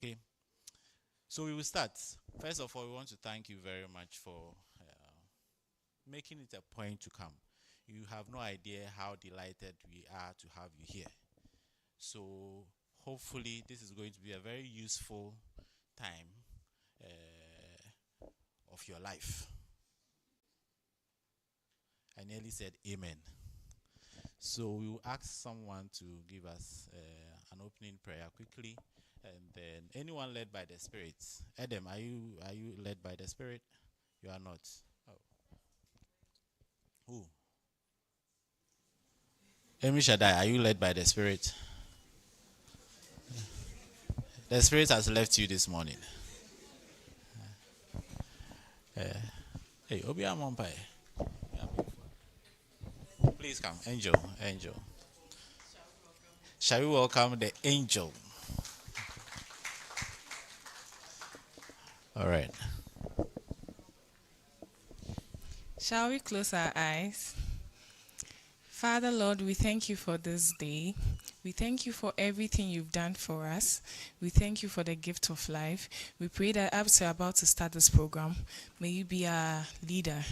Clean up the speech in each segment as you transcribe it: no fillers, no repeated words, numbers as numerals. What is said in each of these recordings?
Okay, so we will start. First of all, we want to thank you very much for making it a point to come. You have no idea how delighted we are to have you here. So, hopefully, this is going to be a very useful time of your life. I nearly said amen. So, we will ask someone to give us an opening prayer quickly, and then anyone led by the Spirit. Adam, are you led by the Spirit? You are not. Oh. Who? Emi Shaddai, are you led by the Spirit? The Spirit has left you this morning. Hey, Obi Amompai. Please come. Angel. Angel. Shall we welcome the angel? All right. Shall we close our eyes? Father, Lord, we thank you for this day. We thank you for everything you've done for us. We thank you for the gift of life. We pray that as we're about to start this program, may you be our leader,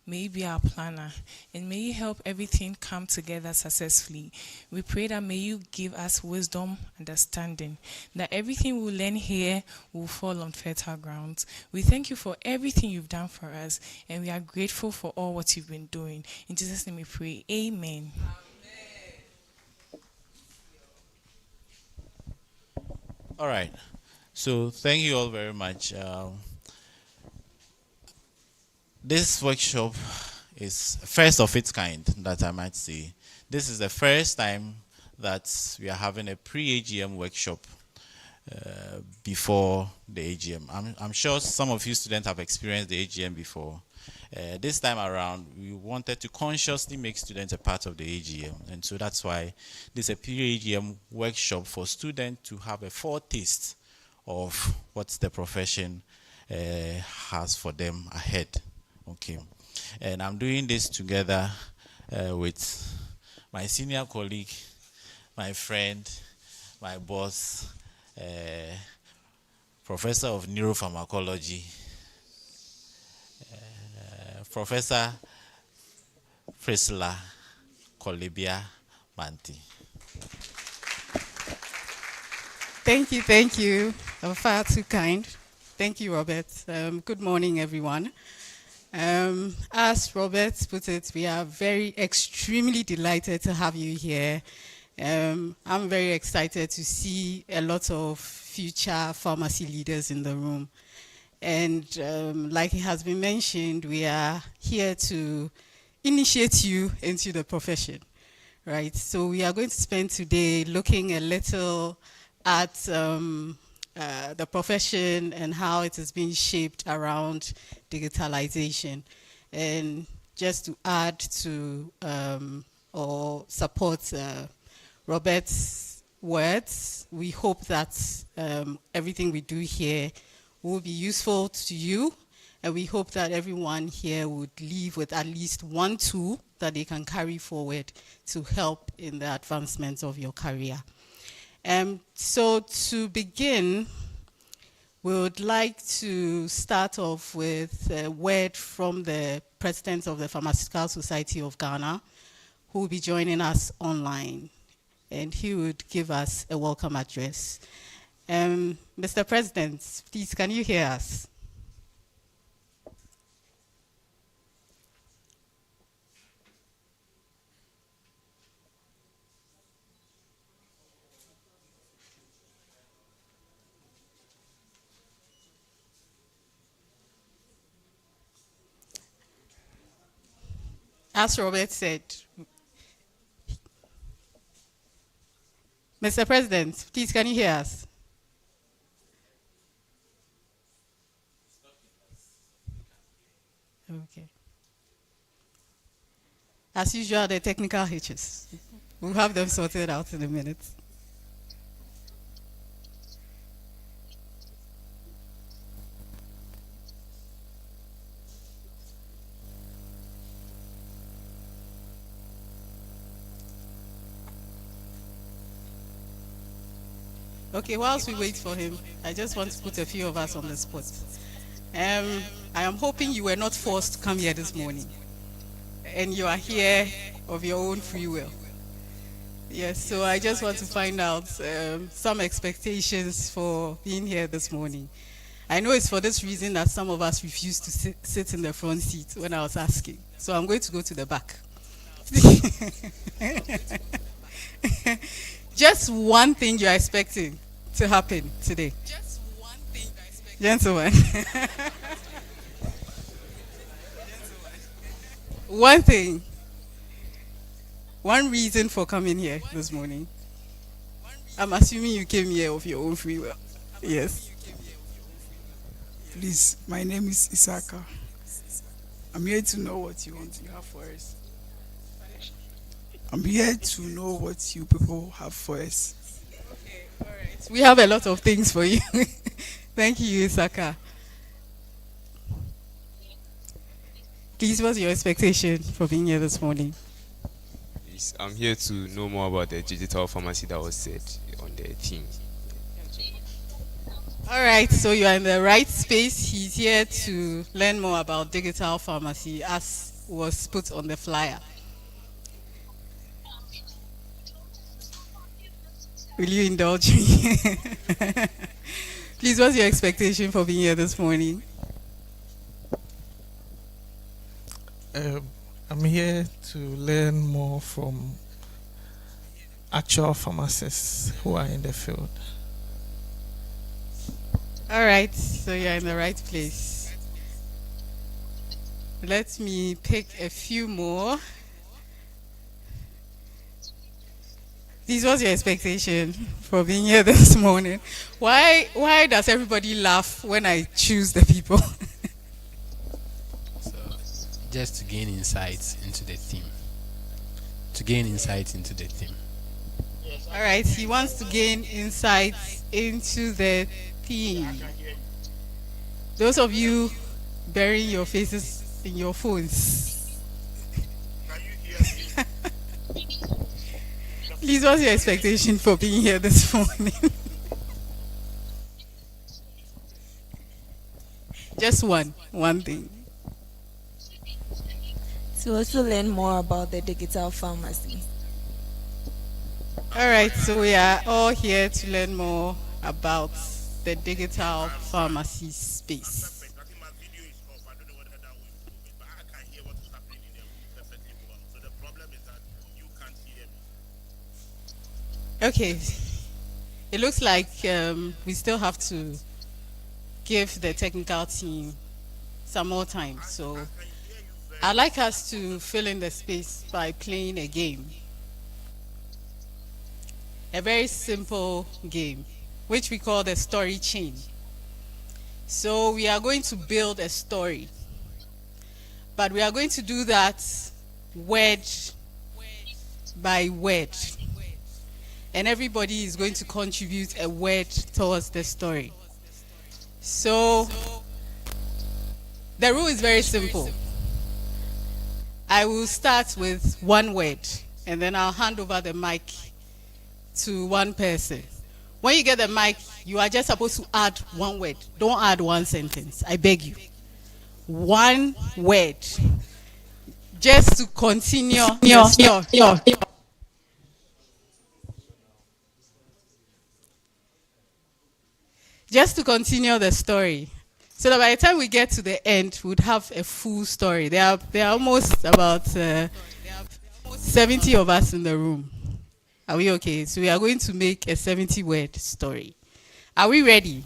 may you be our planner, and may you help everything come together successfully. We pray that may you give us wisdom, understanding, that everything we learn here will fall on fertile grounds. We thank you for everything you've done for us, and we are grateful for all what you've been doing. In Jesus' name we pray, amen. All right. So thank you all very much. This workshop is first of its kind, that I might say. This is the first time that we are having a pre-AGM workshop before the AGM. I'm sure some of you students have experienced the AGM before. This time around, we wanted to consciously make students a part of the AGM, and so that's why this is a pre-AGM workshop for students to have a foretaste of what the profession has for them ahead. Okay, and I'm doing this together with my senior colleague, my friend, my boss, professor of neuropharmacology, Professor Priscilla Kolibia Manti. Thank you. Far too kind. Thank you, Robert. Good morning, everyone. As Robert put it, we are extremely delighted to have you here. I'm very excited to see a lot of future pharmacy leaders in the room. And like it has been mentioned, we are here to initiate you into the profession, right? So we are going to spend today looking a little at the profession and how it is being shaped around digitalization. And just to add to or support Robert's words, we hope that everything we do here will be useful to you, and we hope that everyone here would leave with at least one tool that they can carry forward to help in the advancement of your career. So to begin, we would like to start off with a word from the President of the Pharmaceutical Society of Ghana, who will be joining us online, and he would give us a welcome address. Mr. President, please, can you hear us? As Robert said, Mr. President, please, can you hear us? Okay. As usual, the technical hitches. We'll have them sorted out in a minute. Okay, whilst we wait for him, I just want to put a few of us on the spot. I am hoping you were not forced to come here this morning, and you are here of your own free will. Yes, so I just want to find out some expectations for being here this morning. I know it's for this reason that some of us refused to sit in the front seat when I was asking. So I'm going to go to the back. Just one thing you're expecting to happen today. Gentlemen. One thing. One reason for coming here this morning. I'm assuming you came here of your own free will. Yes. Please, my name is Isaka. I'm here to know what you have for us. I'm here to know what you people have for us. Okay, all right. We have a lot of things for you. Thank you, Isaka. Please, what's your expectation for being here this morning? I'm here to know more about the digital pharmacy that was said on the theme. All right, so you are in the right space. He's here to learn more about digital pharmacy as was put on the flyer. Will you indulge me? Please, what's your expectation for being here this morning? I'm here to learn more from actual pharmacists who are in the field. All right, so you're in the right place. Let me pick a few more. This was your expectation for being here this morning. Why does everybody laugh when I choose the people? So, just to gain insights into the theme. To gain insights into the theme. All right, he wants to gain insights into the theme. Those of you burying your faces in your phones. Please, what's your expectation for being here this morning? Just one thing. To also learn more about the digital pharmacy. All right, so we are all here to learn more about the digital pharmacy space. Okay, it looks like we still have to give the technical team some more time. So I'd like us to fill in the space by playing a game. A very simple game, which we call the story chain. So we are going to build a story, but we are going to do that word by word. And everybody is going to contribute a word towards the story. So the rule is very simple. I will start with one word, and then I'll hand over the mic to one person. When you get the mic, you are just supposed to add one word. Don't add one sentence. I beg you. One word. Just to continue your story. Just to continue the story, so that by the time we get to the end, we'd have a full story. There are almost about 70 of us in the room. Are we okay? So we are going to make a 70-word story. Are we ready?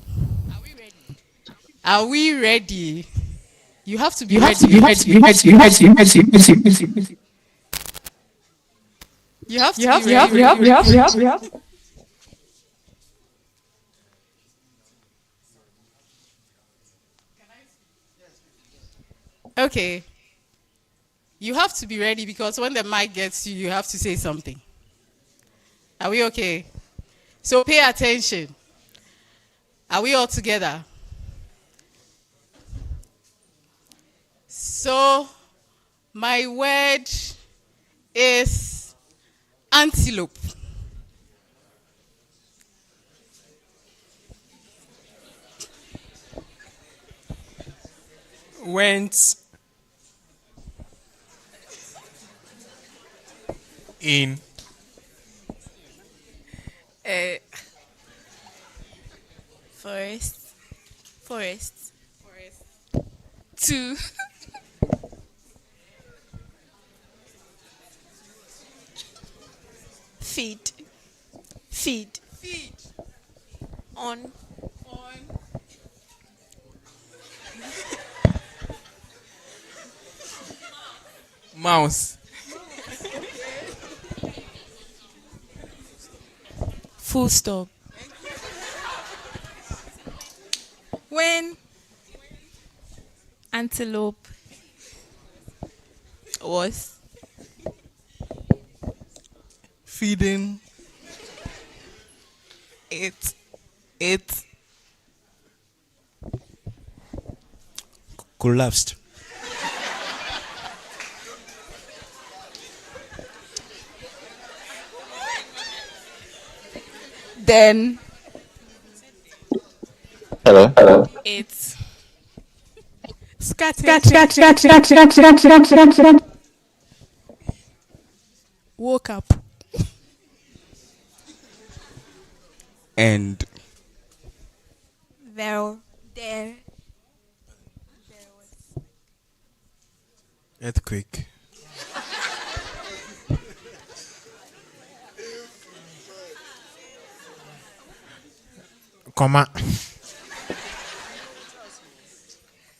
Are we ready? You have to be ready. You have to be ready. Okay. You have to be ready because when the mic gets you, you have to say something. Are we okay? So pay attention. Are we all together? So my word is antelope. went in Forest. To Feed. On. mouse. full stop. When Antelope. Was. Feeding. It Collapsed. Then. it's woke up. and There. earthquake. Comma.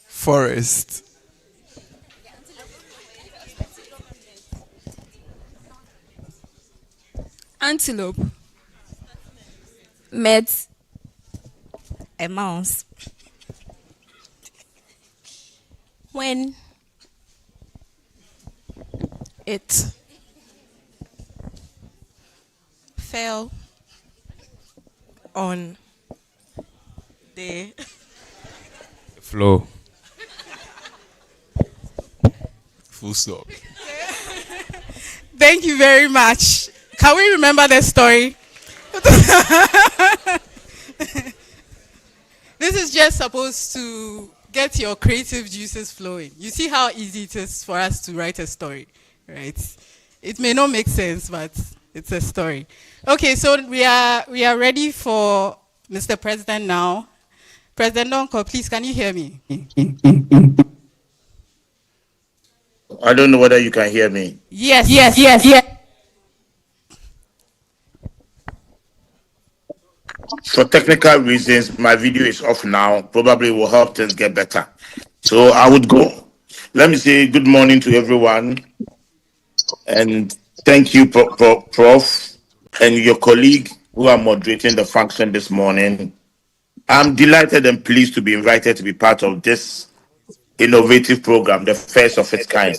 Forest. Antelope. Met. A mouse. When. It Fell. on The. Flow. Full stop. Thank you very much. Can we remember the story? This is just supposed to get your creative juices flowing. You see how easy it is for us to write a story, right? It may not make sense, but it's a story. Okay, so we are ready for Mr. President now. President Donko, please, can you hear me? I don't know whether you can hear me. Yes. For technical reasons, my video is off now. Probably will help things get better. So I would go. Let me say good morning to everyone. And thank you, Prof. and your colleague who are moderating the function this morning. I'm delighted and pleased to be invited to be part of this innovative program, the first of its kind.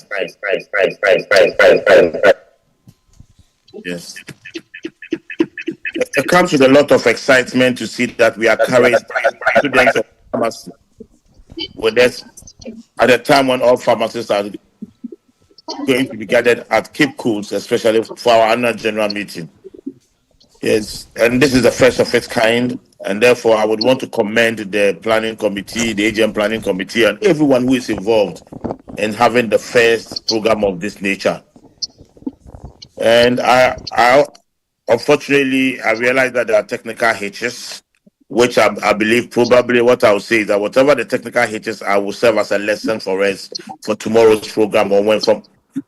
Yes. It comes with a lot of excitement to see that we are carrying students of pharmacy with us at a time when all pharmacists are going to be gathered at Cape Coast, especially for our annual general meeting. Yes, and this is the first of its kind, and therefore I would want to commend the planning committee, the AGM planning committee, and everyone who is involved in having the first program of this nature. And I unfortunately, I realize that there are technical hitches, which I believe probably what I will say is that whatever the technical hitches are will serve as a lesson for us for tomorrow's program, or when from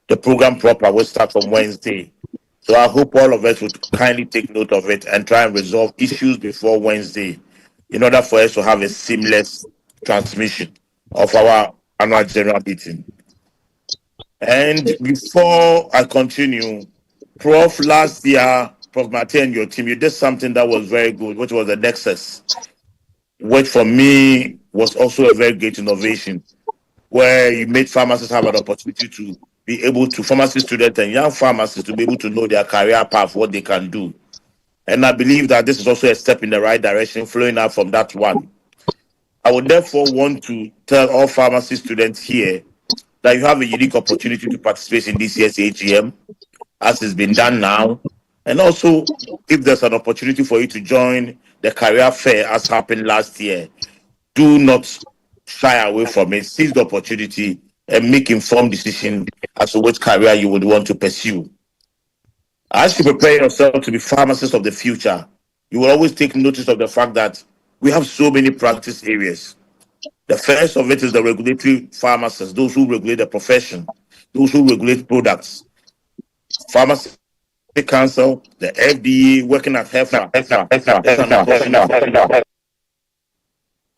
the program proper will start from Wednesday. So I hope all of us would kindly take note of it and try and resolve issues before Wednesday in order for us to have a seamless transmission of our annual general meeting. And before I continue, Prof, last year, Prof Martin and your team, you did something that was very good, which was the Nexus, which for me was also a very great innovation, where you made pharmacists have an opportunity to be able to, pharmacy students and young pharmacists, to be able to know their career path, what they can do. And I believe that this is also a step in the right direction, flowing out from that one. I would therefore want to tell all pharmacy students here that you have a unique opportunity to participate in this year's AGM, as it's been done now. And also, if there's an opportunity for you to join the career fair as happened last year, do not shy away from it, seize the opportunity, and make informed decision as to which career you would want to pursue. As you prepare yourself to be pharmacists of the future, you will always take notice of the fact that we have so many practice areas. The first of it is the regulatory pharmacists, those who regulate the profession, those who regulate products. Pharmacy Council, the FDA, working at HEFA.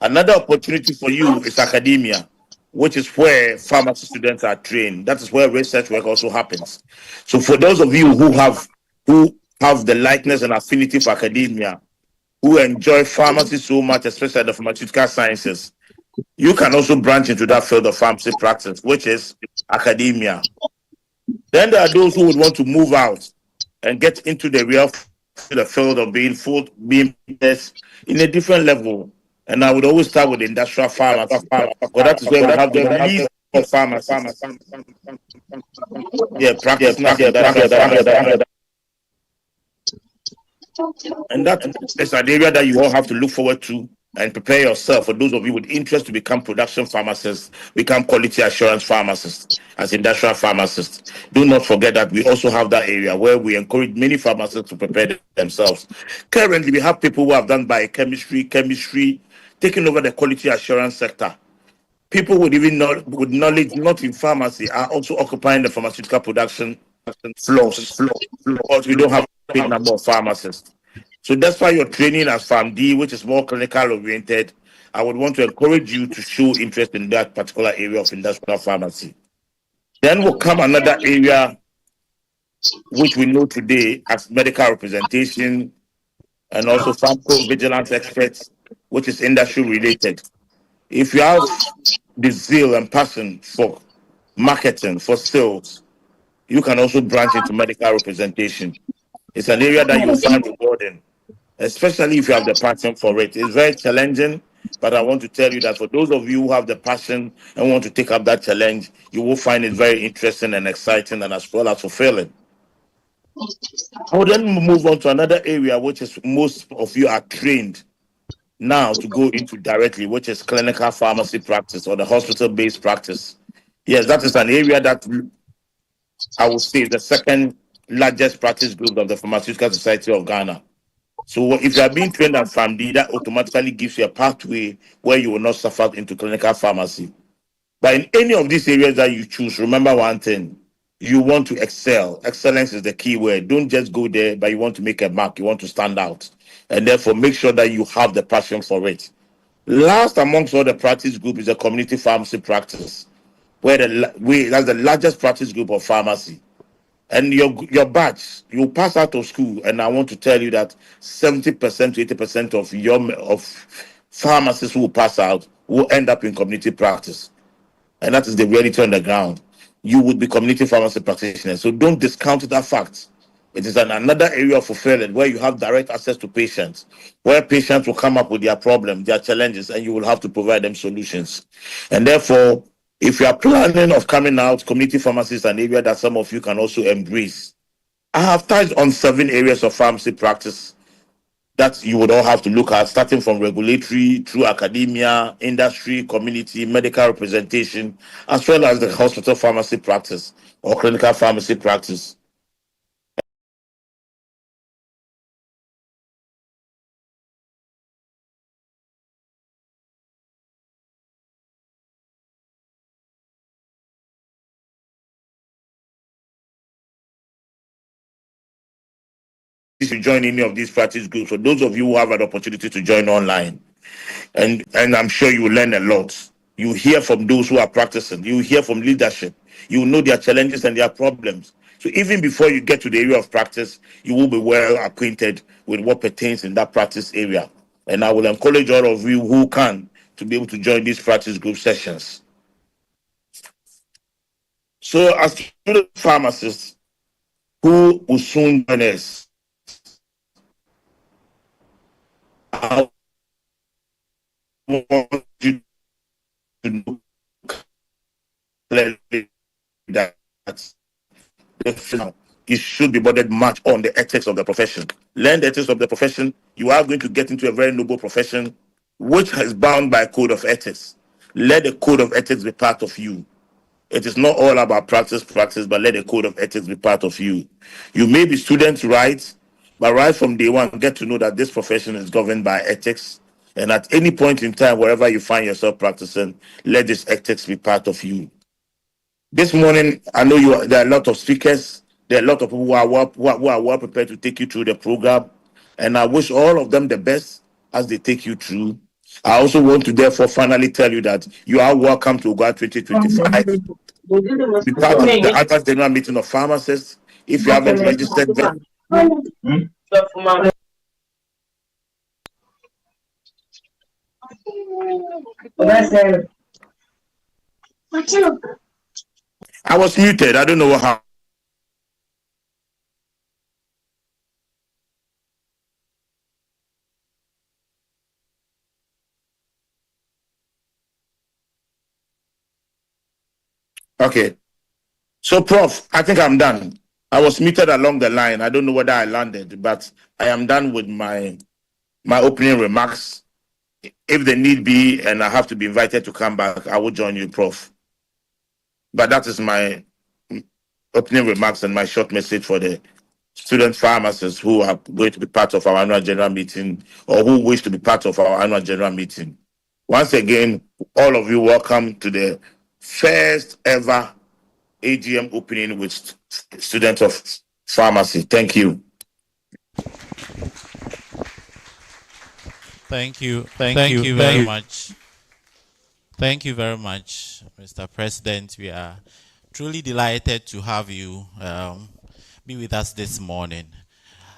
Another opportunity for you is academia, which is where pharmacy students are trained. That is where research work also happens. So for those of you who have the likeness and affinity for academia, who enjoy pharmacy so much, especially the pharmaceutical sciences, you can also branch into that field of pharmacy practice, which is academia. Then there are those who would want to move out and get into the field of being in a different level. And I would always start with industrial pharmacy, because that is where we have the least of pharmacists. Yeah, practice. And that is an area that you all have to look forward to and prepare yourself. For those of you with interest to become production pharmacists, become quality assurance pharmacists, as industrial pharmacists. Do not forget that we also have that area where we encourage many pharmacists to prepare themselves. Currently, we have people who have done biochemistry, chemistry, taking over the quality assurance sector. People with knowledge not in pharmacy are also occupying the pharmaceutical production floors. Because we don't have a big number of pharmacists. So that's why you're training as PharmD, which is more clinical oriented. I would want to encourage you to show interest in that particular area of industrial pharmacy. Then will come another area which we know today as medical representation and also pharmacovigilance experts, which is industry related. If you have the zeal and passion for marketing, for sales, you can also branch into medical representation. It's an area that you'll find rewarding, especially if you have the passion for it. It's very challenging, but I want to tell you that for those of you who have the passion and want to take up that challenge, you will find it very interesting and exciting and as well as fulfilling. I will then move on to another area which is most of you are trained now to go into directly, which is clinical pharmacy practice or the hospital-based practice. Yes, that is an area that I would say is the second largest practice group of the Pharmaceutical Society of Ghana. So if you are being trained at PharmD, that automatically gives you a pathway where you will not suffer into clinical pharmacy. But in any of these areas that you choose, remember one thing: you want to excel. Excellence is the key word. Don't just go there, but you want to make a mark. You want to stand out. And therefore, make sure that you have the passion for it. Last amongst all the practice group is the community pharmacy practice, where that's the largest practice group of pharmacy. And your batch, you pass out of school, and I want to tell you that 70% to 80% of pharmacists who will pass out will end up in community practice. And that is the reality on the ground. You would be community pharmacy practitioners. So don't discount that fact. It is another area of fulfillment where you have direct access to patients, where patients will come up with their problems, their challenges, and you will have to provide them solutions. And therefore, if you are planning of coming out, community pharmacy is an area that some of you can also embrace. I have touched on 7 areas of pharmacy practice that you would all have to look at, starting from regulatory, through academia, industry, community, medical representation, as well as the hospital pharmacy practice or clinical pharmacy practice. If you join any of these practice groups, for those of you who have an opportunity to join online, and I'm sure you will learn a lot. You hear from those who are practicing, you hear from leadership, you know their challenges and their problems. So even before you get to the area of practice, you will be well acquainted with what pertains in that practice area. And I will encourage all of you who can to be able to join these practice group sessions. So as student pharmacists who will soon join us, I want you to know clearly that you should be bothered much on the ethics of the profession. Learn the ethics of the profession. You are going to get into a very noble profession, which is bound by a code of ethics. let the code of ethics be part of you. It is not all about practice, but let the code of ethics be part of you. You may be students' rights, but right from day one, get to know that this profession is governed by ethics. And at any point in time, wherever you find yourself practicing, let this ethics be part of you. This morning, I know there are a lot of speakers. There are a lot of people who are well prepared to take you through the program. And I wish all of them the best as they take you through. I also want to therefore finally tell you that you are welcome to Oguaa 2025. Be part of the annual general meeting of pharmacists. If you haven't registered there, I was muted. I don't know what happened. Okay. So, Prof, I think I'm done. I was muted along the line. I don't know whether I landed, but I am done with my opening remarks. If the need be, and I have to be invited to come back, I will join you, Prof. But that is my opening remarks and my short message for the student pharmacists who are going to be part of our annual general meeting or who wish to be part of our annual general meeting. Once again, all of you welcome to the first ever AGM opening with students of pharmacy. Thank you. Thank you very much. Thank you very much, Mr. President. We are truly delighted to have you be with us this morning.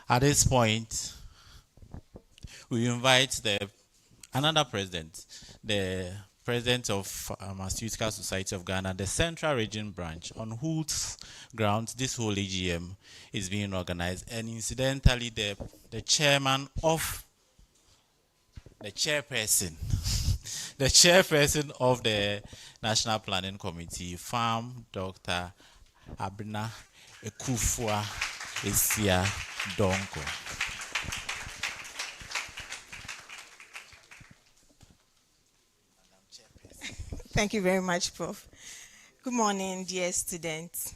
At this point, we invite another president, the president of Pharmaceutical Society of Ghana, the Central Region branch, on whose grounds this whole AGM is being organized, and incidentally, the chairperson, the chairperson of the National Planning Committee, Farm Dr. Abena Ekufua Esia Donko. Thank you very much, Prof. Good morning, dear students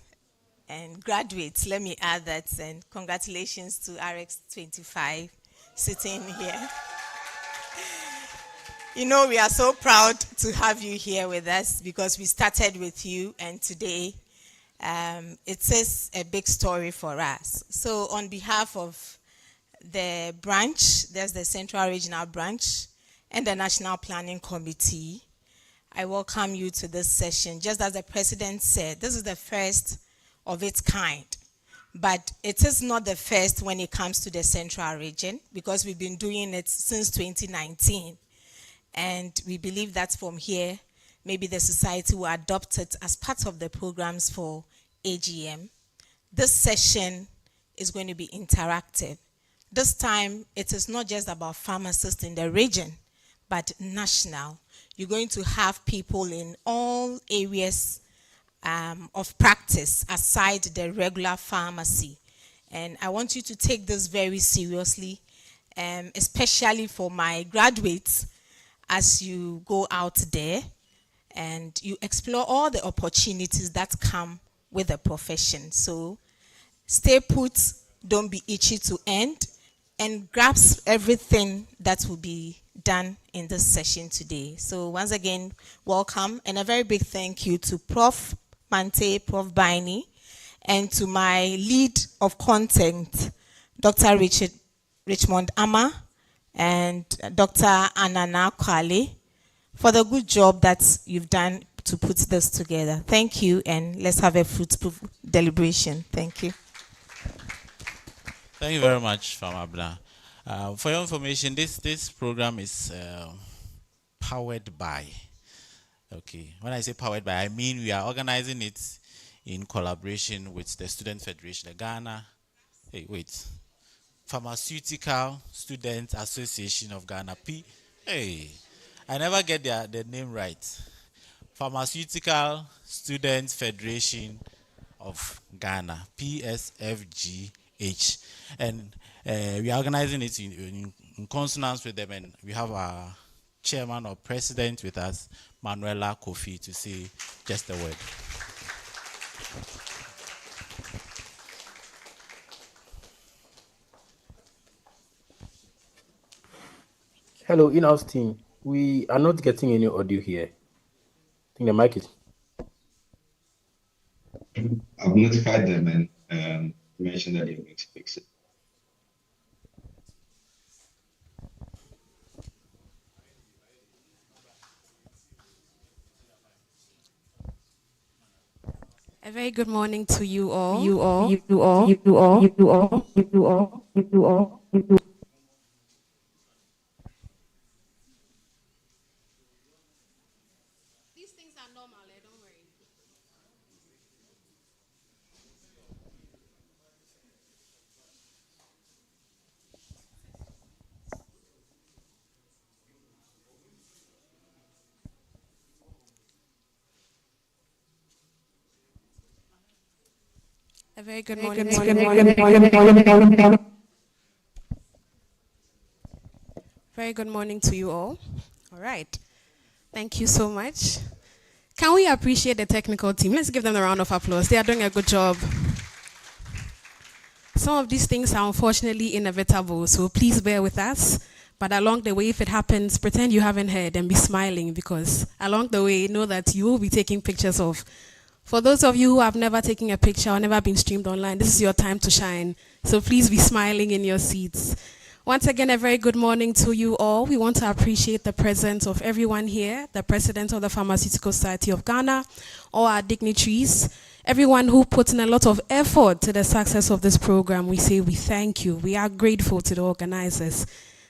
and graduates. Let me add that, and congratulations to RX25 sitting here. You know, we are so proud to have you here with us because we started with you, and today it is a big story for us. So on behalf of the branch, there's the Central Regional Branch and the National Planning Committee, I welcome you to this session. Just as the president said, this is the first of its kind, but it is not the first when it comes to the Central Region because we've been doing it since 2019. And we believe that from here, maybe the society will adopt it as part of the programs for AGM. This session is going to be interactive. This time, it is not just about pharmacists in the region, but national. You're going to have people in all areas of practice aside the regular pharmacy. And I want you to take this very seriously, especially for my graduates, as you go out there and you explore all the opportunities that come with the profession. So stay put, don't be itchy to end, and grasp everything that will be done in this session today. So once again, welcome, and a very big thank you to Prof. Mante, Prof. Baini, and to my lead of content, Dr. Richmond Ama, and Dr. Anana Kwale, for the good job that you've done to put this together. Thank you, and let's have a fruitful deliberation. Thank you. Thank you very much, Farmer Abna. For your information, this program is powered by. Okay, when I say powered by, I mean we are organizing it in collaboration with the Student Federation, the Ghana. Pharmaceutical Student Association of Ghana. I never get the name right. Pharmaceutical Student Federation of Ghana, PSFGH. And we are organizing it in consonance with them, and we have our chairman or president with us, Manuela Kofi, to say just a word. Hello, in-house team. We are not getting any audio here. I think the mic is. I've notified them and mentioned that they're going to fix it. A very good morning to you all. These things are normal, don't worry. A very good morning. Very good morning to you all. All right. Thank you so much. Can we appreciate the technical team? Let's give them a round of applause. They are doing a good job. Some of these things are unfortunately inevitable, so please bear with us. But along the way, if it happens, pretend you haven't heard and be smiling, because along the way, know that you will be taking pictures of. For those of you who have never taken a picture or never been streamed online, this is your time to shine. So please be smiling in your seats. Once again, a very good morning to you all. We want to appreciate the presence of everyone here, the President of the Pharmaceutical Society of Ghana, all our dignitaries, everyone who put in a lot of effort to the success of this program. We say we thank you. We are grateful to the organizers.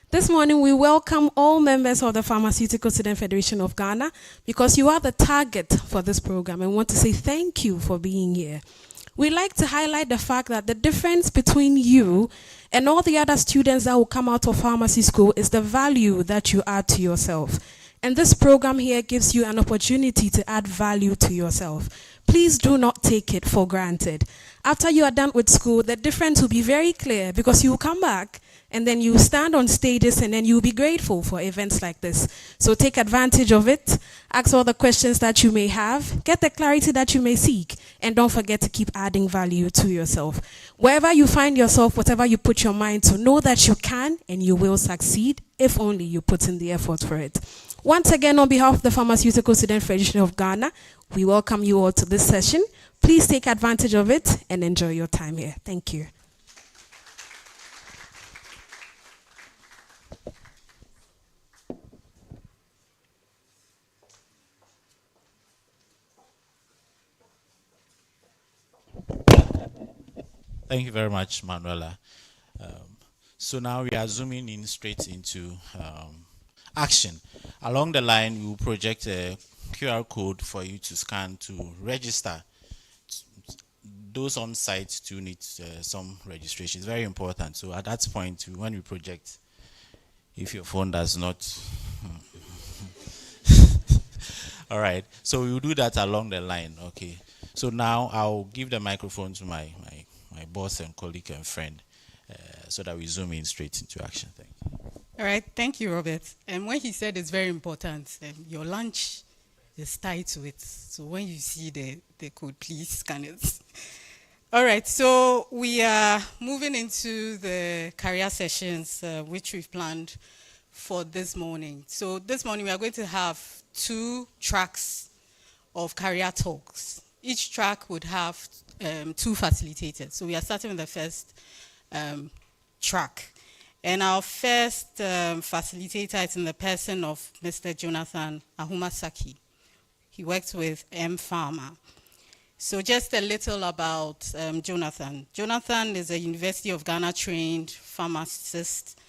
This morning, we welcome all members of the Pharmaceutical Student Federation of Ghana, because you are the target for this program, and want to say thank you for being here. We like to highlight the fact that the difference between you and all the other students that will come out of pharmacy school is the value that you add to yourself. And this program here gives you an opportunity to add value to yourself. Please do not take it for granted. After you are done with school, the difference will be very clear, because you will come back and then you stand on stages and then you'll be grateful for events like this. So take advantage of it, ask all the questions that you may have, get the clarity that you may seek, and don't forget to keep adding value to yourself. Wherever you find yourself, whatever you put your mind to, know that you can and you will succeed if only you put in the effort for it. Once again, on behalf of the Pharmaceutical Student Federation of Ghana, we welcome you all to this session. Please take advantage of it and enjoy your time here. Thank you. Thank you very much, Manuela. So now we are zooming in straight into action. Along the line, we will project a QR code for you to scan to register. Those on site do need some registration. It's very important. So at that point, when we project, if your phone does not... All right. So we will do that along the line. Okay. So now I'll give the microphone to my boss and colleague and friend, so that we zoom in straight into action. Thank you. All right, thank you, Robert. And when he said it's very important, your lunch is tied to it. So when you see the code, please scan it. All right, so we are moving into the career sessions, which we've planned for this morning. So this morning we are going to have 2 tracks of career talks. Each track would have 2 facilitators. So we are starting with the first track. And our first facilitator is in the person of Mr. Jonathan Ahumasaki. He works with M-Pharma. So just a little about Jonathan. Jonathan is a University of Ghana trained pharmacist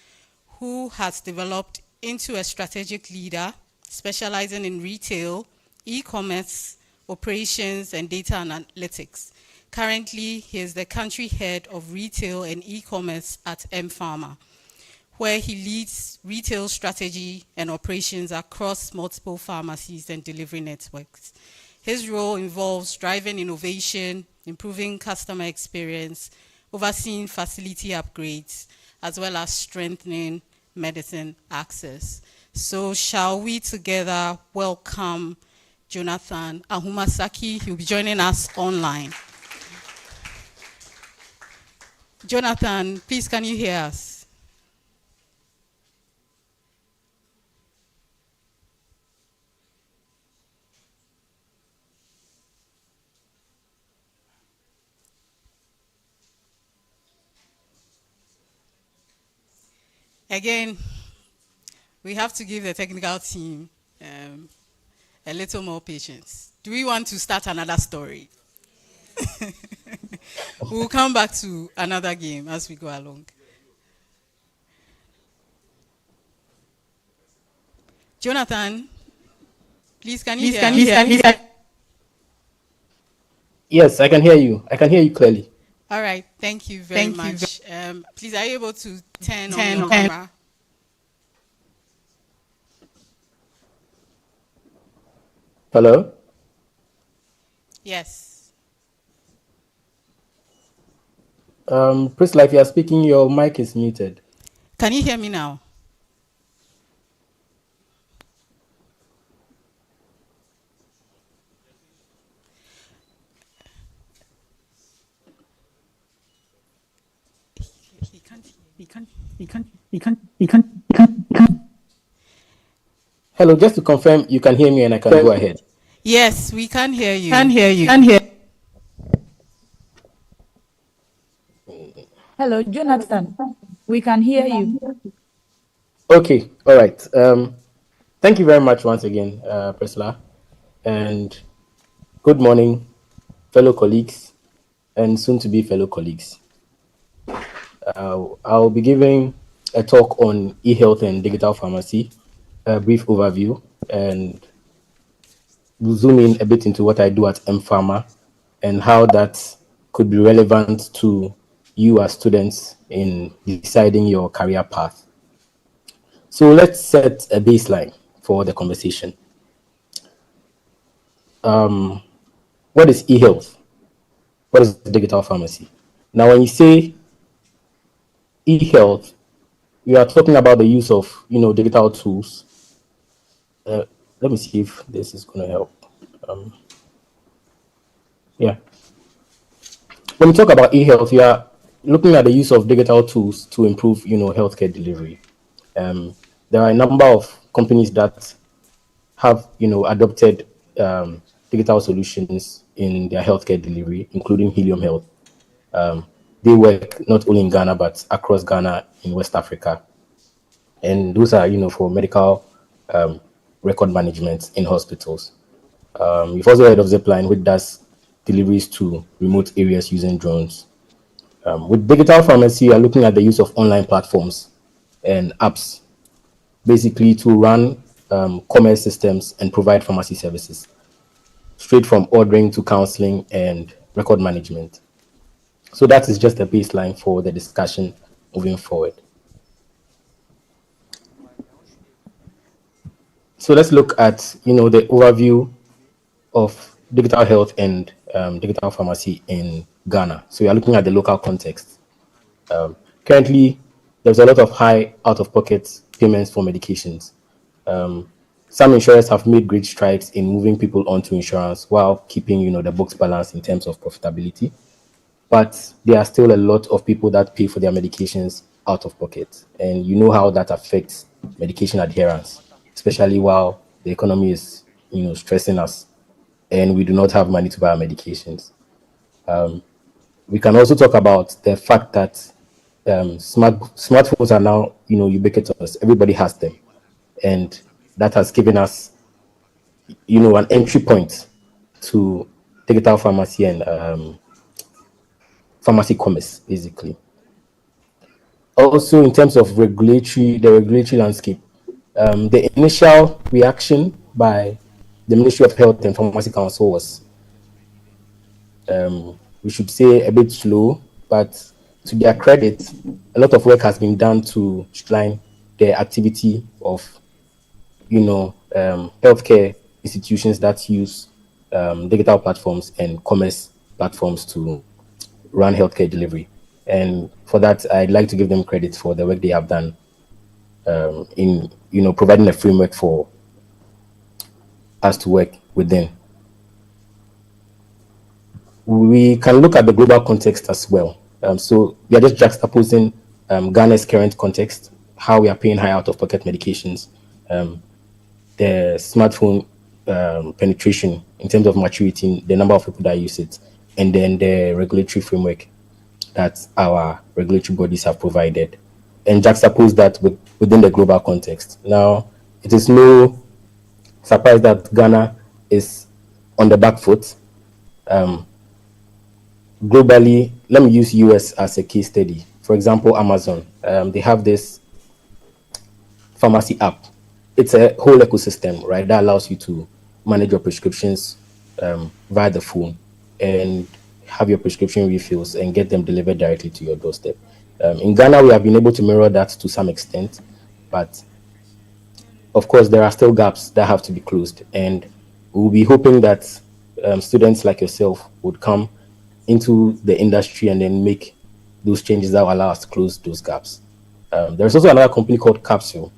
who has developed into a strategic leader specializing in retail, e-commerce, operations, and data analytics. Currently, he is the country head of retail and e-commerce at M-Pharma, where he leads retail strategy and operations across multiple pharmacies and delivery networks. His role involves driving innovation, improving customer experience, overseeing facility upgrades, as well as strengthening medicine access. So shall we together welcome Jonathan Ahumasaki? He'll be joining us online. Jonathan, please, can you hear us? Again, we have to give the technical team a little more patience. Do we want to start another story? We'll come back to another game as we go along. Jonathan, please, can you hear me? Yes, I can hear you. I can hear you clearly. All right, thank you very much. Please, are you able to turn on your camera? Hello? Yes. Priscilla, if you are speaking, your mic is muted. Can you hear me now? He can't. Hello, just to confirm, you can hear me and I can go ahead. Yes, we can hear you. Hello, Jonathan. We can hear you. Okay, all right. Thank you very much once again, Priscilla. And good morning, fellow colleagues and soon-to-be fellow colleagues. I'll be giving a talk on e-health and digital pharmacy, a brief overview, and we'll zoom in a bit into what I do at M-Pharma and how that could be relevant to you as students in deciding your career path. So let's set a baseline for the conversation. What is e-health? What is digital pharmacy? Now, when you say e-health, we are talking about the use of, digital tools. Let me see if this is going to help. Yeah. When we talk about e-health, we are looking at the use of digital tools to improve, healthcare delivery. There are a number of companies that have, adopted digital solutions in their healthcare delivery, including Helium Health. They work not only in Ghana, but across Ghana in West Africa. And those are, for medical record management in hospitals. You've also heard of Zipline, which does deliveries to remote areas using drones. With digital pharmacy, you are looking at the use of online platforms and apps, basically to run commerce systems and provide pharmacy services, straight from ordering to counseling and record management. So that is just a baseline for the discussion moving forward. So let's look at, the overview of digital health and digital pharmacy in Ghana. So we are looking at the local context. Currently, there's a lot of high out-of-pocket payments for medications. Some insurers have made great strides in moving people onto insurance while keeping, the books balanced in terms of profitability. But there are still a lot of people that pay for their medications out of pocket. And you know how that affects medication adherence, especially while the economy is, stressing us and we do not have money to buy our medications. We can also talk about the fact that smartphones are now, ubiquitous. Everybody has them. And that has given us, an entry point to digital pharmacy and pharmacy commerce, basically. Also, in terms of the regulatory landscape, the initial reaction by the Ministry of Health and Pharmacy Council was, we should say, a bit slow, but to their credit, a lot of work has been done to streamline the activity of, healthcare institutions that use digital platforms and commerce platforms to run healthcare delivery. And for that, I'd like to give them credit for the work they have done. in providing a framework for us to work within. We can look at the global context as well. So we are just juxtaposing Ghana's current context, how we are paying high out-of-pocket medications, the smartphone penetration in terms of maturity, the number of people that use it, and then the regulatory framework that our regulatory bodies have provided, and juxtapose that within the global context. Now, it is no surprise that Ghana is on the back foot. Globally, let me use US as a case study. For example, Amazon, they have this pharmacy app. It's a whole ecosystem, right, that allows you to manage your prescriptions via the phone and have your prescription refills and get them delivered directly to your doorstep. In Ghana, we have been able to mirror that to some extent, but of course, there are still gaps that have to be closed, and we'll be hoping that students like yourself would come into the industry and then make those changes that will allow us to close those gaps. There's also another company called Capsule.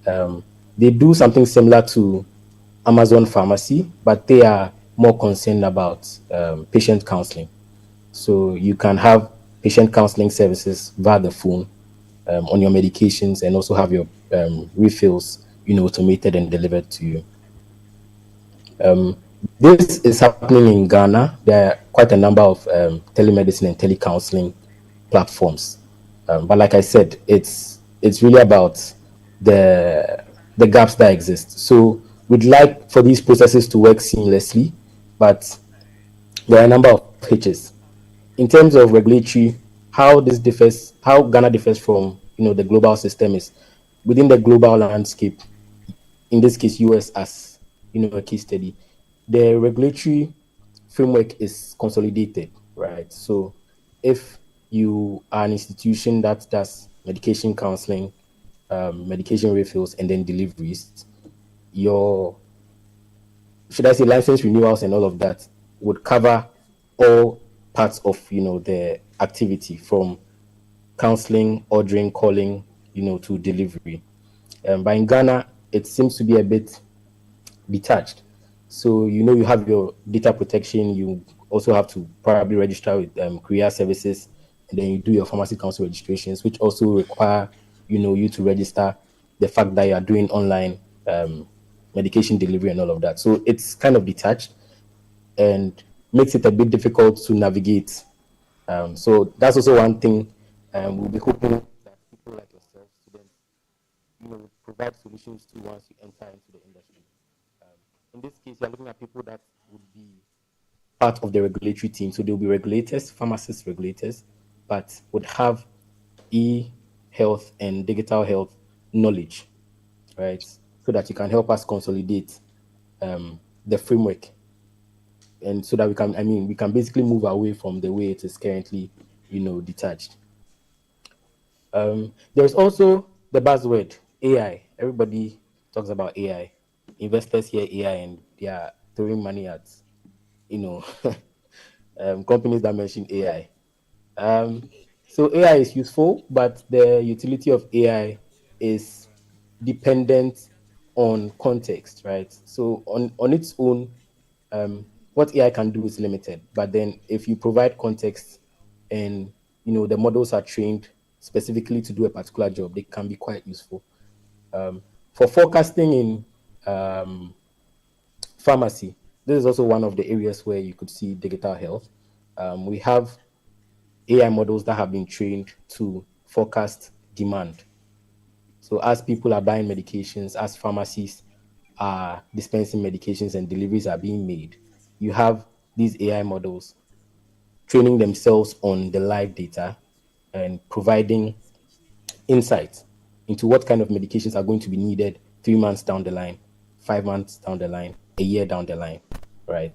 They do something similar to Amazon Pharmacy, but they are more concerned about patient counseling. So you can have patient counseling services via the phone on your medications, and also have your refills, automated and delivered to you. This is happening in Ghana. There are quite a number of telemedicine and telecounseling platforms, but like I said, it's really about the gaps that exist. So we'd like for these processes to work seamlessly, but there are a number of hitches in terms of regulatory. How Ghana differs from the global system is within the global landscape. In this case, US as a case study, the regulatory framework is consolidated, right? So if you are an institution that does medication counseling, medication refills, and then deliveries, your, should I say, license renewals and all of that would cover all parts of the activity, from counseling, ordering, calling, to delivery. But in Ghana, it seems to be a bit detached. So you have your data protection. You also have to probably register with career services, and then you do your pharmacy council registrations, which also require you to register the fact that you are doing online medication delivery and all of that. So it's kind of detached and makes it a bit difficult to navigate. So that's also one thing we'll be hoping that people like yourself, students, provide solutions to once you enter into the industry. In this case, you're looking at people that would be part of the regulatory team. So they'll be regulators, pharmacist regulators, but would have e-health and digital health knowledge, right? So that you can help us consolidate the framework, and so that we can basically move away from the way it is currently, detached. There's also the buzzword AI. Everybody talks about AI. Investors hear AI and they are throwing money at, companies that mention AI. So AI is useful, but the utility of AI is dependent on context, right? So on its own, what AI can do is limited. But then if you provide context and the models are trained specifically to do a particular job, they can be quite useful. For forecasting in pharmacy, this is also one of the areas where you could see digital health. We have AI models that have been trained to forecast demand. So as people are buying medications, as pharmacies are dispensing medications and deliveries are being made, you have these AI models training themselves on the live data and providing insights into what kind of medications are going to be needed 3 months down the line, 5 months down the line, a year down the line, right?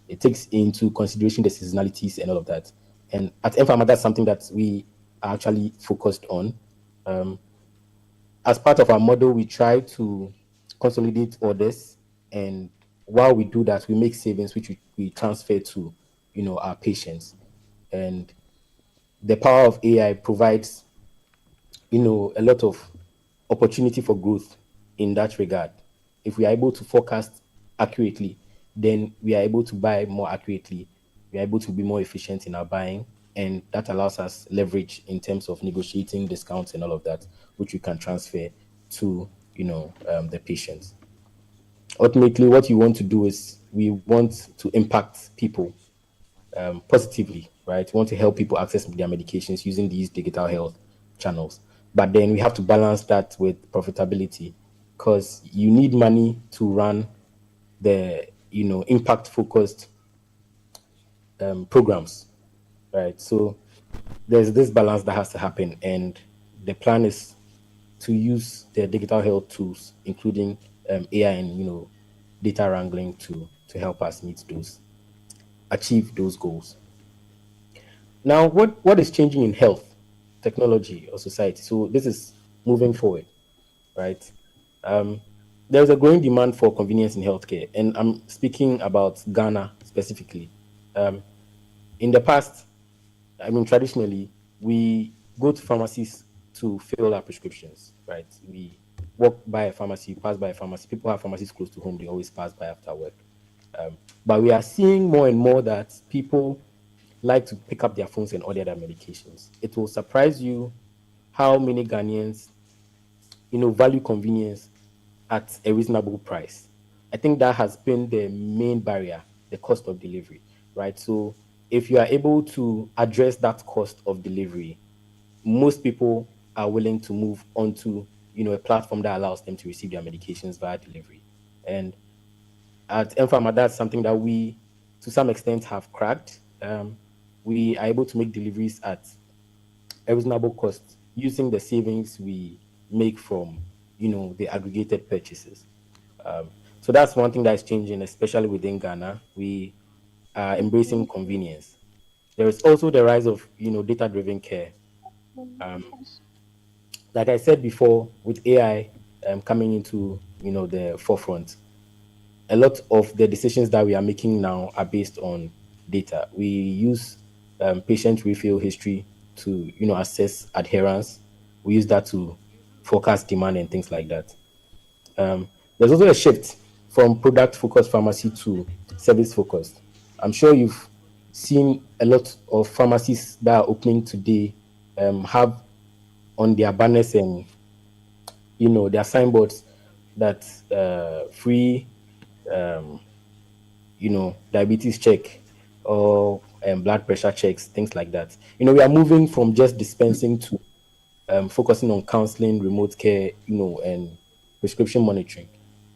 It takes into consideration the seasonalities and all of that. And at Pharma, that's something that we are actually focused on. As part of our model, we try to consolidate orders, and while we do that, we make savings, which we transfer to, our patients. And the power of AI provides, a lot of opportunity for growth in that regard. If we are able to forecast accurately, then we are able to buy more accurately. We are able to be more efficient in our buying, and that allows us leverage in terms of negotiating discounts and all of that, which we can transfer to the patients. Ultimately, what you want to do is we want to impact people positively, right? We want to help people access their medications using these digital health channels. But then we have to balance that with profitability, because you need money to run the impact focused programs, right? So there's this balance that has to happen, and the plan is to use the digital health tools, including AI and data wrangling, to help us achieve those goals. Now, what is changing in health, technology, or society? So this is moving forward, right? There's a growing demand for convenience in healthcare, and I'm speaking about Ghana specifically. In the past, traditionally, we go to pharmacies to fill our prescriptions, right? We walk by a pharmacy, pass by a pharmacy. People have pharmacies close to home; they always pass by after work. But we are seeing more and more that people like to pick up their phones and order their medications. It will surprise you how many Ghanaians, value convenience at a reasonable price. I think that has been the main barrier, the cost of delivery, right? So if you are able to address that cost of delivery, most people are willing to move onto, a platform that allows them to receive their medications via delivery. And at Mfarma, that's something that we, to some extent, have cracked. We are able to make deliveries at a reasonable cost using the savings we make from, the aggregated purchases. So that's one thing that's changing, especially within Ghana. We are embracing convenience. There is also the rise of, data-driven care. Like I said before, with AI coming into, the forefront, a lot of the decisions that we are making now are based on data. We use patient refill history to, assess adherence. We use that to forecast demand and things like that. There's also a shift from product focused pharmacy to service focused. I'm sure you've seen a lot of pharmacies that are opening today have on their banners and their signboards that free diabetes check or blood pressure checks, things like that. We are moving from just dispensing to focusing on counseling, remote care, and prescription monitoring.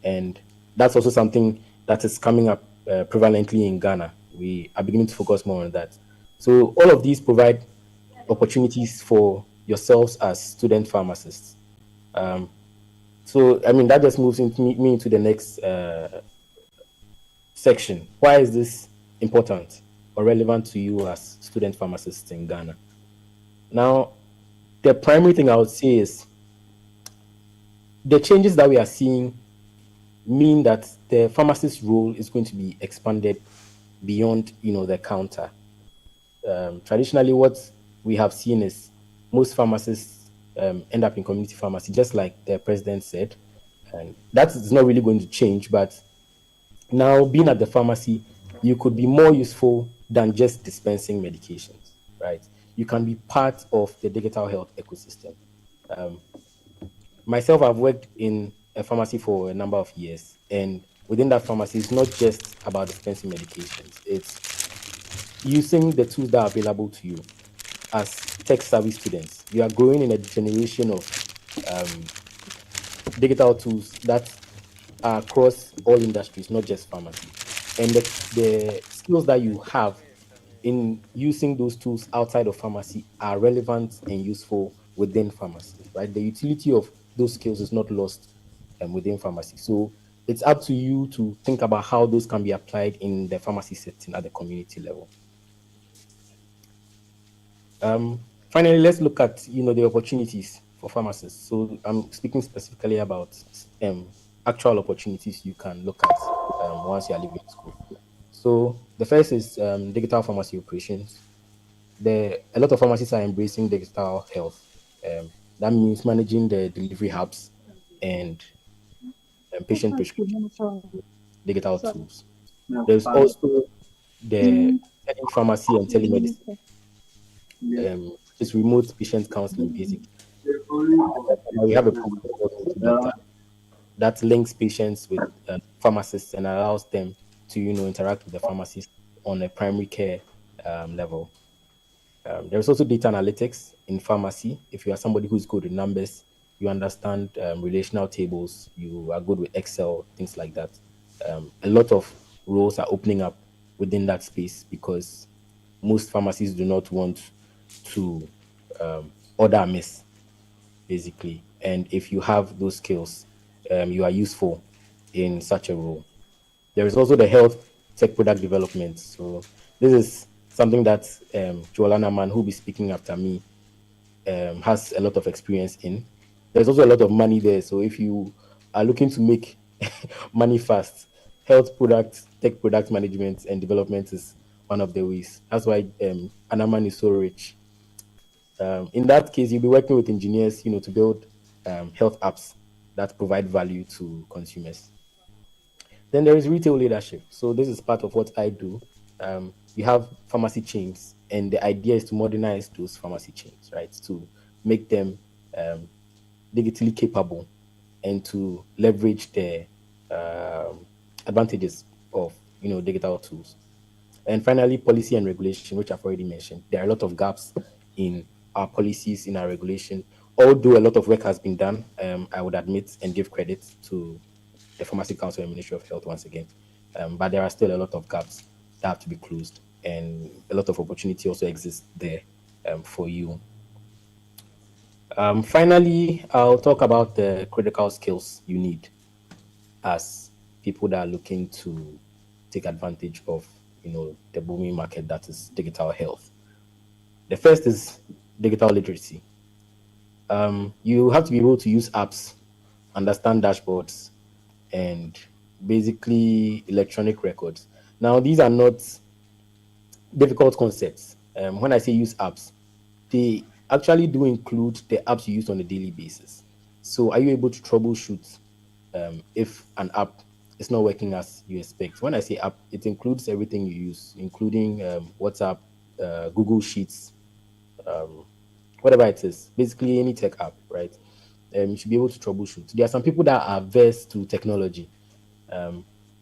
And that's also something that is coming up prevalently in Ghana. We are beginning to focus more on that. So all of these provide opportunities for yourselves as student pharmacists. That just moves me into the next section. Why is this important or relevant to you as student pharmacists in Ghana? Now, the primary thing I would say is the changes that we are seeing mean that the pharmacist role is going to be expanded beyond, the counter. Traditionally, what we have seen is most pharmacists end up in community pharmacy, just like the president said, and that is not really going to change. But now, being at the pharmacy, you could be more useful than just dispensing medications, right? You can be part of the digital health ecosystem. Myself, I've worked in a pharmacy for a number of years, and within that pharmacy, it's not just about dispensing medications. It's using the tools that are available to you as tech-savvy students. You are growing in a generation of digital tools that are across all industries, not just pharmacy. And the skills that you have in using those tools outside of pharmacy are relevant and useful within pharmacy, right? The utility of those skills is not lost within pharmacy. So it's up to you to think about how those can be applied in the pharmacy setting at the community level. Finally, let's look at the opportunities for pharmacists. So I'm speaking specifically about actual opportunities you can look at once you are leaving school. So the first is digital pharmacy operations. A lot of pharmacists are embracing digital health. That means managing the delivery hubs and patient prescriptions, digital tools. There's also the pharmacy and telemedicine, which is remote patient counseling, basically. We have a provider doctor that links patients with pharmacists and allows them to, interact with the pharmacist on a primary care level. There's also data analytics in pharmacy. If you are somebody who's good with numbers, you understand relational tables, you are good with Excel, things like that. A lot of roles are opening up within that space because most pharmacies do not want to order amiss, basically. And if you have those skills, you are useful in such a role. There is also the health tech product development. So this is something that Joalana Man, who will be speaking after me, has a lot of experience in. There's also a lot of money there. So if you are looking to make money fast, health product, tech product management and development is one of the ways. That's why Anaman is so rich. In that case, you'll be working with engineers, to build health apps that provide value to consumers. Then there is retail leadership. So this is part of what I do. You have pharmacy chains, and the idea is to modernize those pharmacy chains, right? To make them digitally capable and to leverage the advantages of digital tools. And finally, policy and regulation, which I've already mentioned. There are a lot of gaps in our policies, in our regulation. Although a lot of work has been done, I would admit and give credit to the Pharmacy Council and Ministry of Health once again. But there are still a lot of gaps that have to be closed, and a lot of opportunity also exists there for you. Finally, I'll talk about the critical skills you need as people that are looking to take advantage of the booming market that is digital health. The first is digital literacy. You have to be able to use apps, understand dashboards, and basically electronic records. Now, these are not difficult concepts. When I say use apps, they actually do include the apps you use on a daily basis. So, are you able to troubleshoot if an app is not working as you expect? When I say app, it includes everything you use, including WhatsApp, Google Sheets, whatever it is, basically any tech app, right? You should be able to troubleshoot. There are some people that are averse to technology.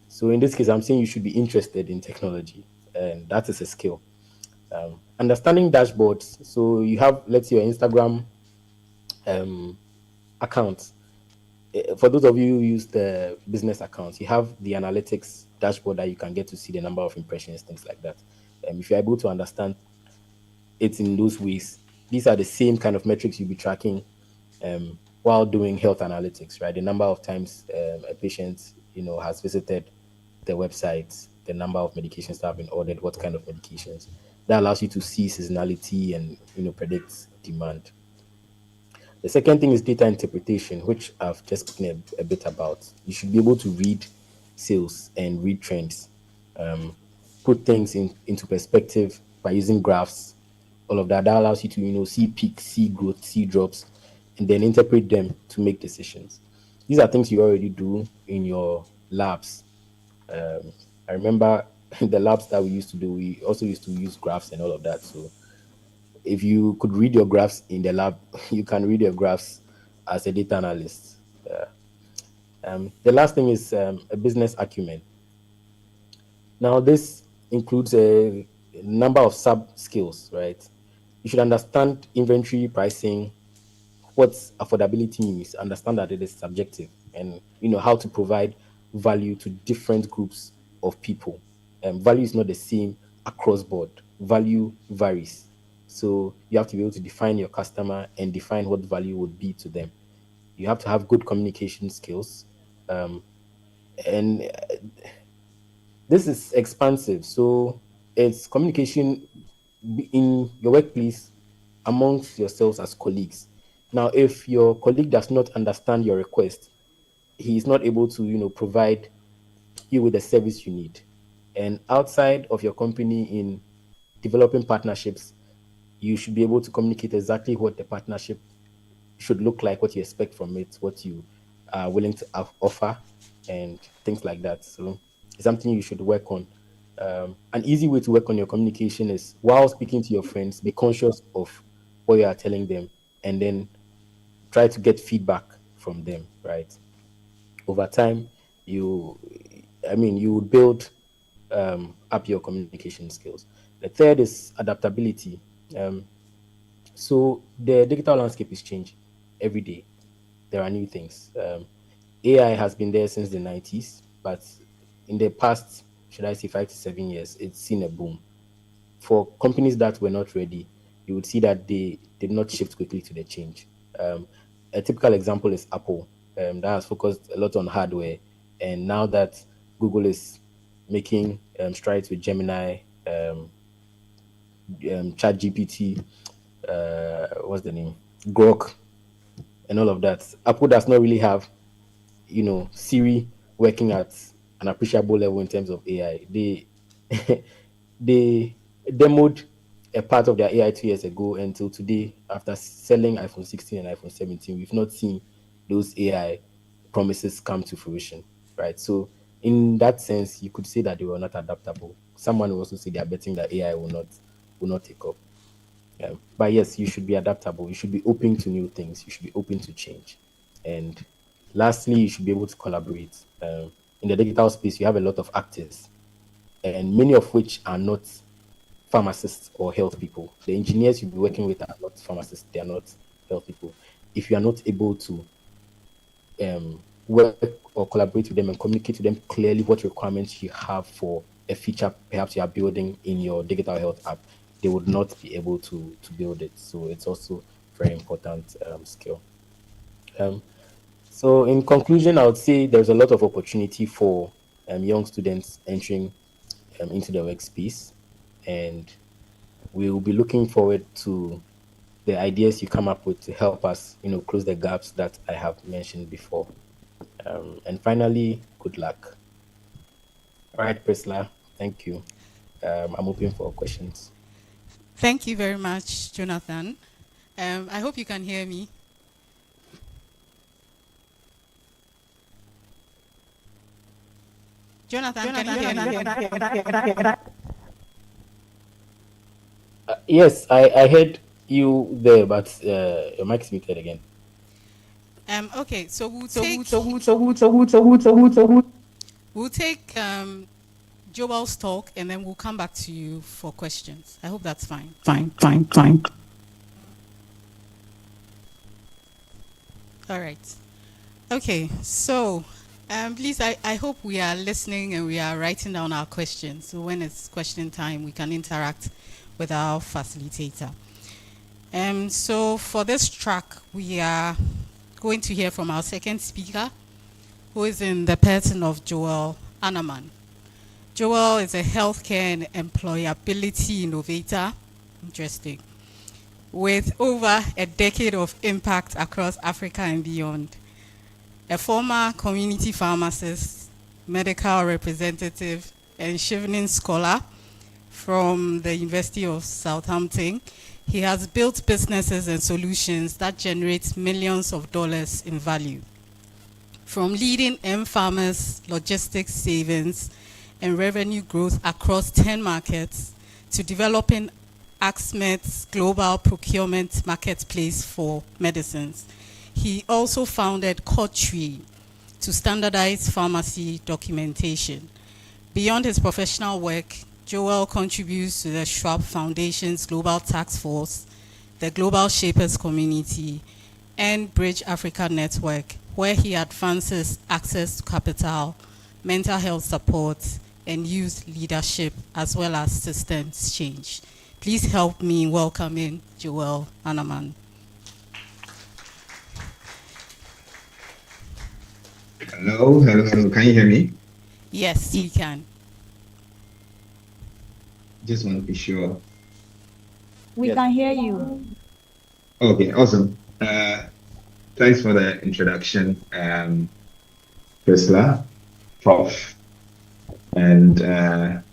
So in this case, I'm saying you should be interested in technology, and that is a skill. Understanding dashboards. So you have, let's say, your Instagram account. For those of you who use the business accounts, you have the analytics dashboard that you can get to see the number of impressions, things like that. If you're able to understand it in those ways, these are the same kind of metrics you'll be tracking while doing health analytics, right? The number of times a patient, has visited the website, the number of medications that have been ordered, what kind of medications. That allows you to see seasonality and, predict demand. The second thing is data interpretation, which I've just spoken a bit about. You should be able to read sales and read trends, put things into perspective by using graphs, all of that. That allows you to, see peaks, see growth, see drops, and then interpret them to make decisions. These are things you already do in your labs. I remember the labs that we used to do, we also used to use graphs and all of that. So if you could read your graphs in the lab, you can read your graphs as a data analyst. The last thing is a business acumen. Now, this includes a number of sub skills, right? You should understand inventory pricing, what affordability means, understand that it is subjective, and how to provide value to different groups of people. Value is not the same across board. Value varies. So you have to be able to define your customer and define what value would be to them. You have to have good communication skills. And this is expansive. So it's communication in your workplace amongst yourselves as colleagues. Now, if your colleague does not understand your request, he is not able to, provide you with the service you need. And outside of your company in developing partnerships, you should be able to communicate exactly what the partnership should look like, what you expect from it, what you are willing to offer, and things like that. So it's something you should work on. An easy way to work on your communication is, while speaking to your friends, be conscious of what you are telling them, and then try to get feedback from them, right? Over time, you would build up your communication skills. The third is adaptability. So the digital landscape is changing every day. There are new things. AI has been there since the 90s, but in the past, should I say, 5 to 7 years, it's seen a boom. For companies that were not ready, you would see that they did not shift quickly to the change. A typical example is Apple, that has focused a lot on hardware, and now that Google is making strides with Gemini, ChatGPT, what's the name, Grok, and all of that, Apple does not really have, Siri working at an appreciable level in terms of AI. They demoed a part of their AI 2 years ago, until today, after selling iPhone 16 and iPhone 17, we've not seen those AI promises come to fruition, right? So in that sense, you could say that they were not adaptable. Someone will also say they are betting that AI will not take up. But yes, you should be adaptable. You should be open to new things. You should be open to change. And lastly, you should be able to collaborate. In the digital space, you have a lot of actors, and many of which are not pharmacists or health people. The engineers you'll be working with are not pharmacists, they are not health people. If you are not able to work or collaborate with them and communicate to them clearly what requirements you have for a feature perhaps you are building in your digital health app, they would not be able to build it. So it's also very important skill. So in conclusion, I would say there's a lot of opportunity for young students entering into the workspace, and we will be looking forward to the ideas you come up with to help us, close the gaps that I have mentioned before. And finally, good luck. All right, Priscilla, thank you. I'm open for questions. Thank you very much, Jonathan. I hope you can hear me. Jonathan, can you hear me? Yes, I heard you there, but your mic's muted again. Okay, so we'll take Joel's talk, and then we'll come back to you for questions. I hope that's fine. Fine. All right. Okay, so please, I hope we are listening and we are writing down our questions. So when it's question time, we can interact with our facilitator. So for this track, we are going to hear from our second speaker, who is in the person of Joel Anaman. Joel is a healthcare and employability innovator, interesting, with over a decade of impact across Africa and beyond. A former community pharmacist, medical representative, and Chevening scholar from the University of Southampton, he has built businesses and solutions that generate millions of dollars in value. From leading M-Pharma's logistics savings and revenue growth across 10 markets to developing Axmet's global procurement marketplace for medicines. He also founded Cotri to standardize pharmacy documentation. Beyond his professional work, Joel contributes to the Schwab Foundation's Global Task Force, the Global Shapers Community, and Bridge Africa Network, where he advances access to capital, mental health support, and youth leadership, as well as systems change. Please help me welcome in Joel Anaman. Hello. Can you hear me? Yes, we can. Just want to be sure. We can hear you. Okay, awesome. Thanks for the introduction, Priscilla, Prof. And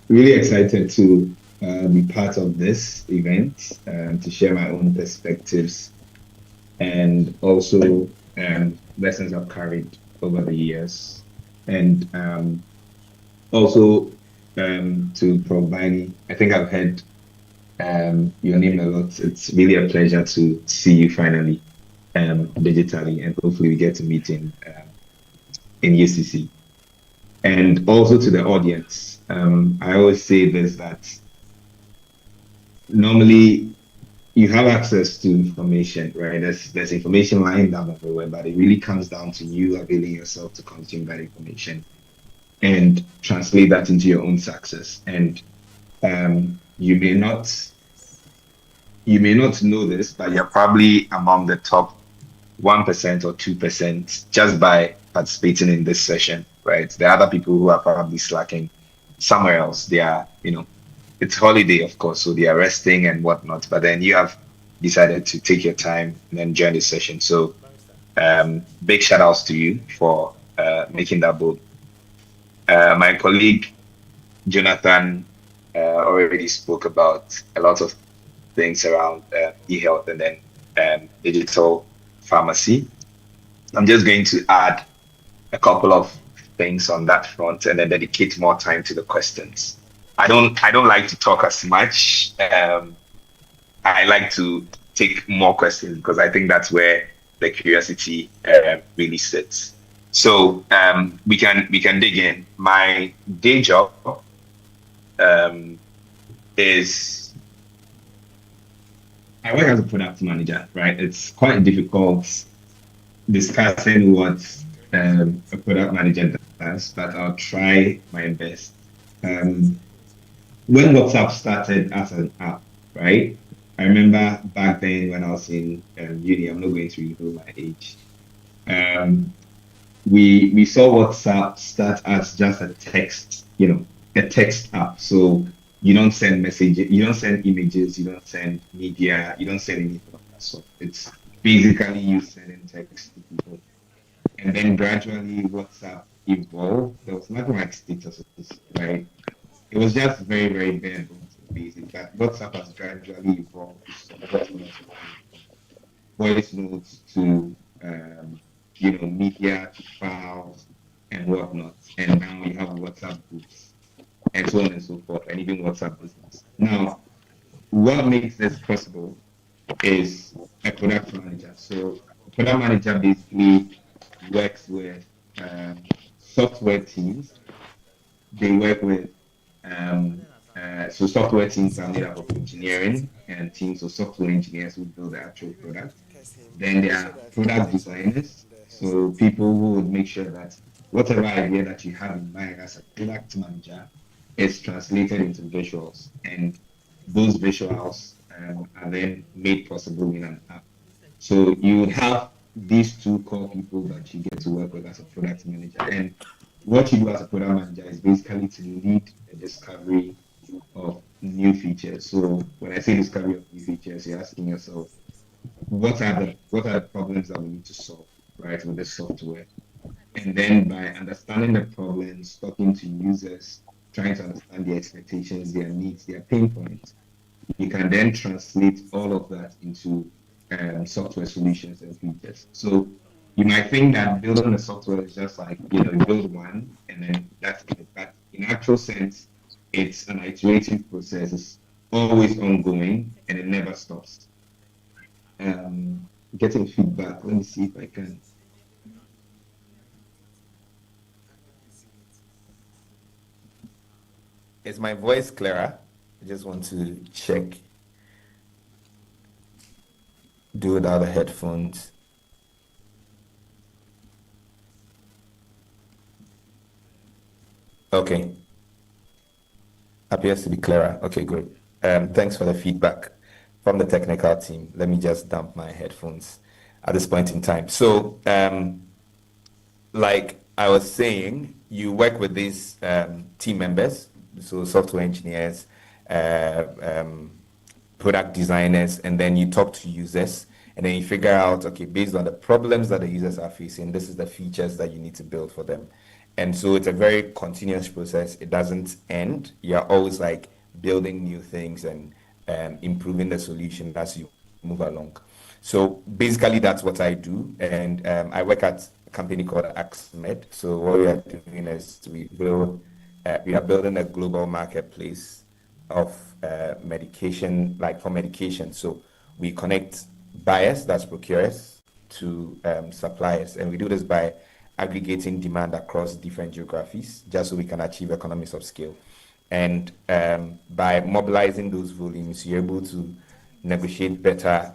really excited to be part of this event, to share my own perspectives and also lessons I've carried over the years, and also to provide. I think I've heard your name a lot. It's really a pleasure to see you finally digitally, and hopefully we get to meet in UCC. And also to the audience, I always say this, that normally you have access to information, right? There's information lying down everywhere, but it really comes down to you availing yourself to consume that information and translate that into your own success. And you may not know this, but you're probably among the top 1% or 2% just by participating in this session, right? There are other people who are probably slacking somewhere else. They are, it's holiday, of course, so they are resting and whatnot. But then you have decided to take your time and then join this session. So big shout outs to you for making that bold. My colleague Jonathan already spoke about a lot of things around e-health and then digital pharmacy. I'm just going to add a couple of things on that front and then dedicate more time to the questions. I don't like to talk as much. I like to take more questions because I think that's where the curiosity really sits. So we can dig in. My day job is I work as a product manager, right? It's quite difficult discussing what a product manager does, but I'll try my best. When WhatsApp started as an app, right? I remember back then when I was in uni, I'm not going to reveal my age. We saw WhatsApp start as just a text, a text app. So you don't send messages, you don't send images, you don't send media, you don't send anything of that sort. It's basically you sending text to people. And then gradually WhatsApp evolved. There was nothing like statuses, right? It was just very, very bare bones and basic. But WhatsApp has gradually evolved to support voice notes to media to files and whatnot. And now you have WhatsApp groups and so on and so forth, and even WhatsApp business. Now, what makes this possible is a product manager. So a product manager basically works with software teams. They work with so software teams are made up of engineering and teams of software engineers who build the actual product. Then there are product designers, so people who would make sure that whatever idea that you have in mind as a product manager is translated into visuals, and those visuals are then made possible in an app. So you would have these two core people that you get to work with as a product manager. And what you do as a product manager is basically to lead the discovery of new features. So when I say discovery of new features, you're asking yourself, what are the problems that we need to solve, right, with this software? And then by understanding the problems, talking to users, trying to understand their expectations, their needs, their pain points, you can then translate all of that into software solutions and features. So you might think that building a software is just like, build one and then that's it. But in actual sense, it's an iterative process. It's always ongoing and it never stops. Getting feedback. Let me see if I can. Is my voice clearer? I just want to check. Do without the headphones. Okay. Appears to be clearer. Okay, good. Thanks for the feedback from the technical team. Let me just dump my headphones at this point in time. So, like I was saying, you work with these team members, so software engineers, product designers, and then you talk to users, and then you figure out, okay, based on the problems that the users are facing, this is the features that you need to build for them. And so it's a very continuous process. It doesn't end. You're always like building new things and improving the solution as you move along. So basically, that's what I do, and I work at a company called AxMed. So what we are doing is we are building a global marketplace of medication, like for medication. So we connect buyers, that's procurers, to suppliers, and we do this by aggregating demand across different geographies, just so we can achieve economies of scale. And by mobilizing those volumes, you're able to negotiate better,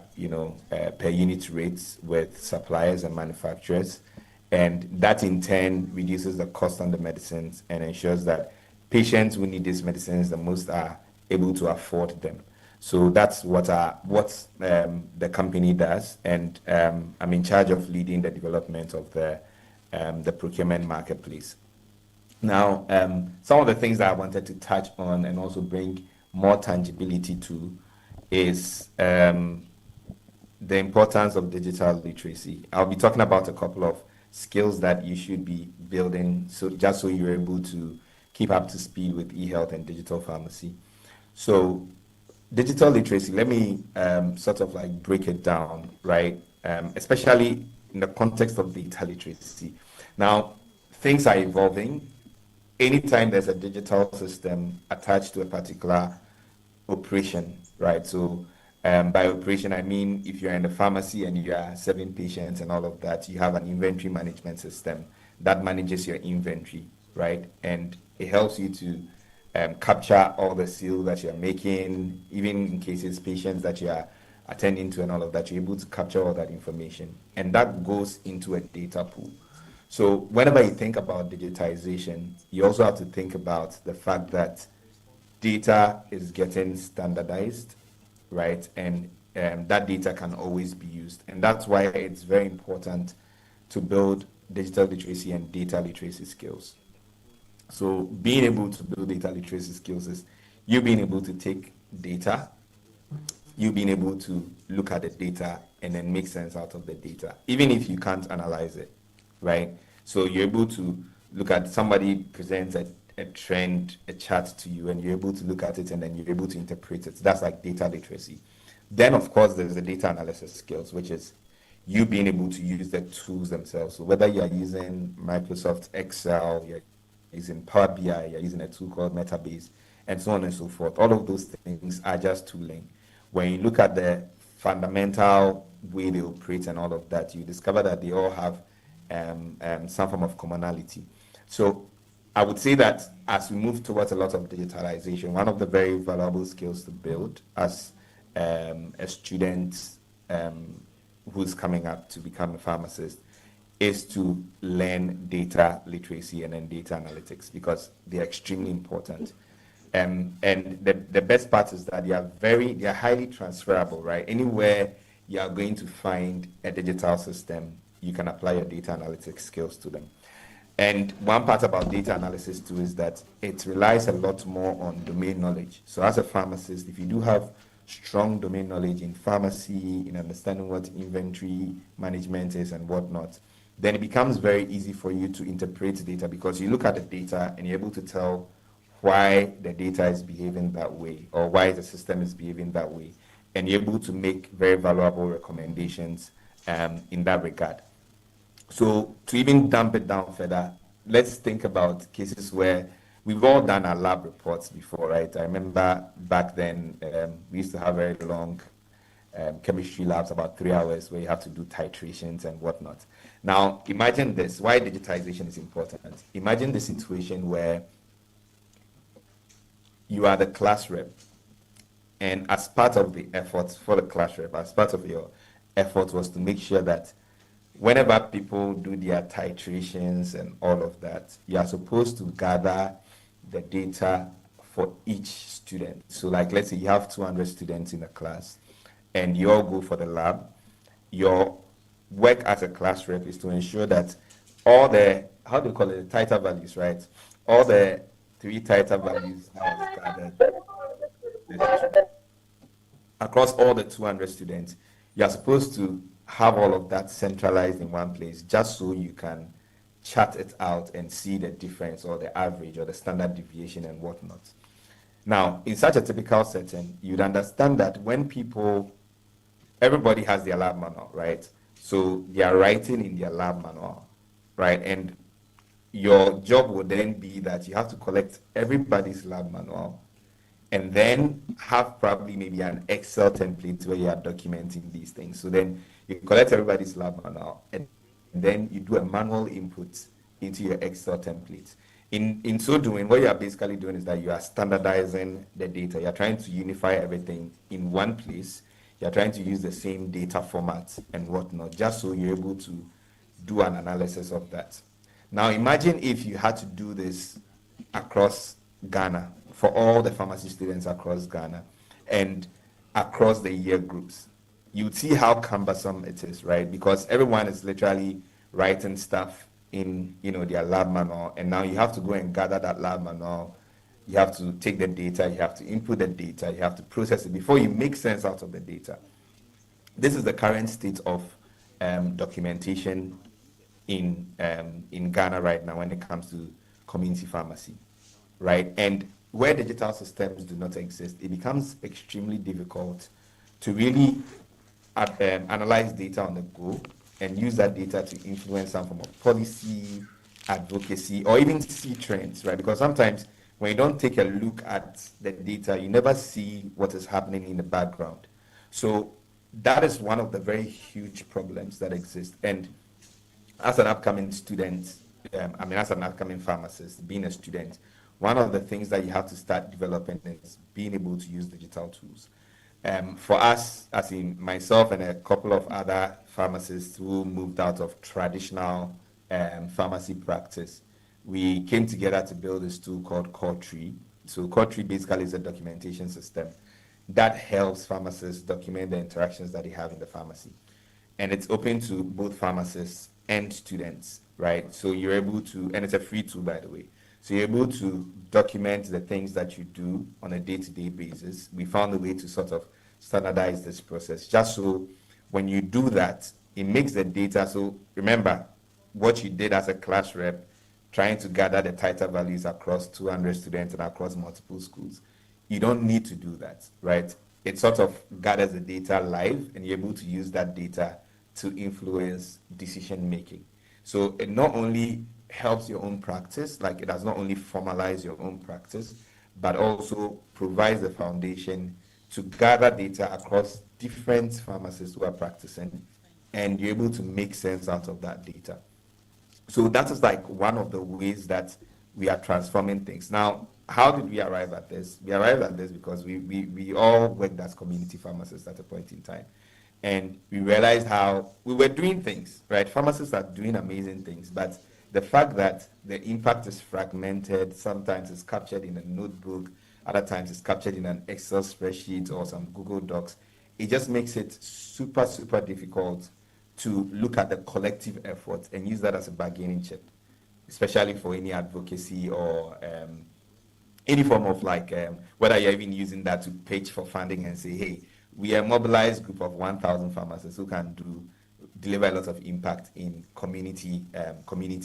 per unit rates with suppliers and manufacturers. And that in turn reduces the cost on the medicines and ensures that patients who need these medicines the most are able to afford them. So that's what the company does, and I'm in charge of leading the development of the procurement marketplace. Now, some of the things that I wanted to touch on and also bring more tangibility to is the importance of digital literacy. I'll be talking about a couple of skills that you should be building, so just so you're able to keep up to speed with e-health and digital pharmacy. So digital literacy, let me sort of like break it down, right? Especially in the context of data literacy. Now, things are evolving. Anytime there's a digital system attached to a particular operation, right? So by operation, I mean if you're in the pharmacy and you are serving patients and all of that, you have an inventory management system that manages your inventory, right? And it helps you to capture all the sales that you're making, even in cases patients that you are attending to and all of that, you're able to capture all that information. And that goes into a data pool. So whenever you think about digitization, you also have to think about the fact that data is getting standardized, right? And that data can always be used. And that's why it's very important to build digital literacy and data literacy skills. So being able to build data literacy skills is you being able to take data, you being able to look at the data and then make sense out of the data, even if you can't analyze it, right? So you're able to look at somebody presents a trend, a chart to you, and you're able to look at it and then you're able to interpret it. That's like data literacy. Then, of course, there's the data analysis skills, which is you being able to use the tools themselves. So whether you're using Microsoft Excel, you're using Power BI, you're using a tool called Metabase, and so on and so forth. All of those things are just tooling. When you look at the fundamental way they operate and all of that, you discover that they all have some form of commonality. So I would say that as we move towards a lot of digitalization, one of the very valuable skills to build as a student who's coming up to become a pharmacist is to learn data literacy and then data analytics, because they're extremely important. And the best part is that they are highly transferable, right? Anywhere you are going to find a digital system, you can apply your data analytics skills to them. And one part about data analysis too is that it relies a lot more on domain knowledge. So as a pharmacist, if you do have strong domain knowledge in pharmacy, in understanding what inventory management is and whatnot, then it becomes very easy for you to interpret data, because you look at the data and you're able to tell why the data is behaving that way or why the system is behaving that way. And you're able to make very valuable recommendations in that regard. So to even dump it down further, let's think about cases where we've all done our lab reports before, right? I remember back then we used to have very long chemistry labs, about 3 hours, where you have to do titrations and whatnot. Now, imagine this, why digitization is important. Imagine the situation where you are the class rep, and as part of the efforts for the class rep, as part of your effort was to make sure that whenever people do their titrations and all of that, you are supposed to gather the data for each student. So like, let's say you have 200 students in a class and you all go for the lab. Your work as a class rep is to ensure that all the, how do you call it, the titer values, right? All the 3 titer values are gathered across all the 200 students. You are supposed to have all of that centralized in one place, just so you can chart it out and see the difference or the average or the standard deviation and whatnot. Now, in such a typical setting, you'd understand that when people everybody has their lab manual, right? So they are writing in their lab manual, right? And your job would then be that you have to collect everybody's lab manual and then have probably maybe an Excel template where you are documenting these things. So then you collect everybody's lab manual and then you do a manual input into your Excel template. In so doing, what you are basically doing is that you are standardizing the data. You're trying to unify everything in one place. You're trying to use the same data format and whatnot, just so you're able to do an analysis of that. Now imagine if you had to do this across Ghana for all the pharmacy students across Ghana and across the year groups. You'd see how cumbersome it is, right? Because everyone is literally writing stuff in their lab manual, and now you have to go and gather that lab manual. You have to take the data, you have to input the data, you have to process it before you make sense out of the data. This is the current state of documentation in Ghana right now when it comes to community pharmacy, right? And where digital systems do not exist, it becomes extremely difficult to really analyze data on the go and use that data to influence some form of policy, advocacy, or even see trends, right? Because sometimes when you don't take a look at the data, you never see what is happening in the background. So that is one of the very huge problems that exist. And as an upcoming student, as an upcoming pharmacist, being a student, one of the things that you have to start developing is being able to use digital tools. For us, as in myself and a couple of other pharmacists who moved out of traditional pharmacy practice, we came together to build this tool called CoreTree. So CoreTree basically is a documentation system that helps pharmacists document the interactions that they have in the pharmacy. And it's open to both pharmacists and students, right? So you're able to, and it's a free tool, by the way. So you're able to document the things that you do on a day-to-day basis. We found a way to sort of standardize this process, just so when you do that, it makes the data. So remember what you did as a class rep, trying to gather the title values across 200 students and across multiple schools. You don't need to do that, right? It sort of gathers the data live, and you're able to use that data to influence decision making. So it not only helps your own practice, like it does not only formalize your own practice, but also provides the foundation to gather data across different pharmacists who are practicing, and you're able to make sense out of that data. So that is like one of the ways that we are transforming things. Now, how did we arrive at this? We arrived at this because we all worked as community pharmacists at a point in time. And we realized how we were doing things, right? Pharmacists are doing amazing things, but the fact that the impact is fragmented, sometimes it's captured in a notebook, other times it's captured in an Excel spreadsheet or some Google Docs, it just makes it super, super difficult to look at the collective effort and use that as a bargaining chip, especially for any advocacy or any form of whether you're even using that to pitch for funding and say, hey, we are a mobilized group of 1,000 pharmacists who can deliver a lot of impact in community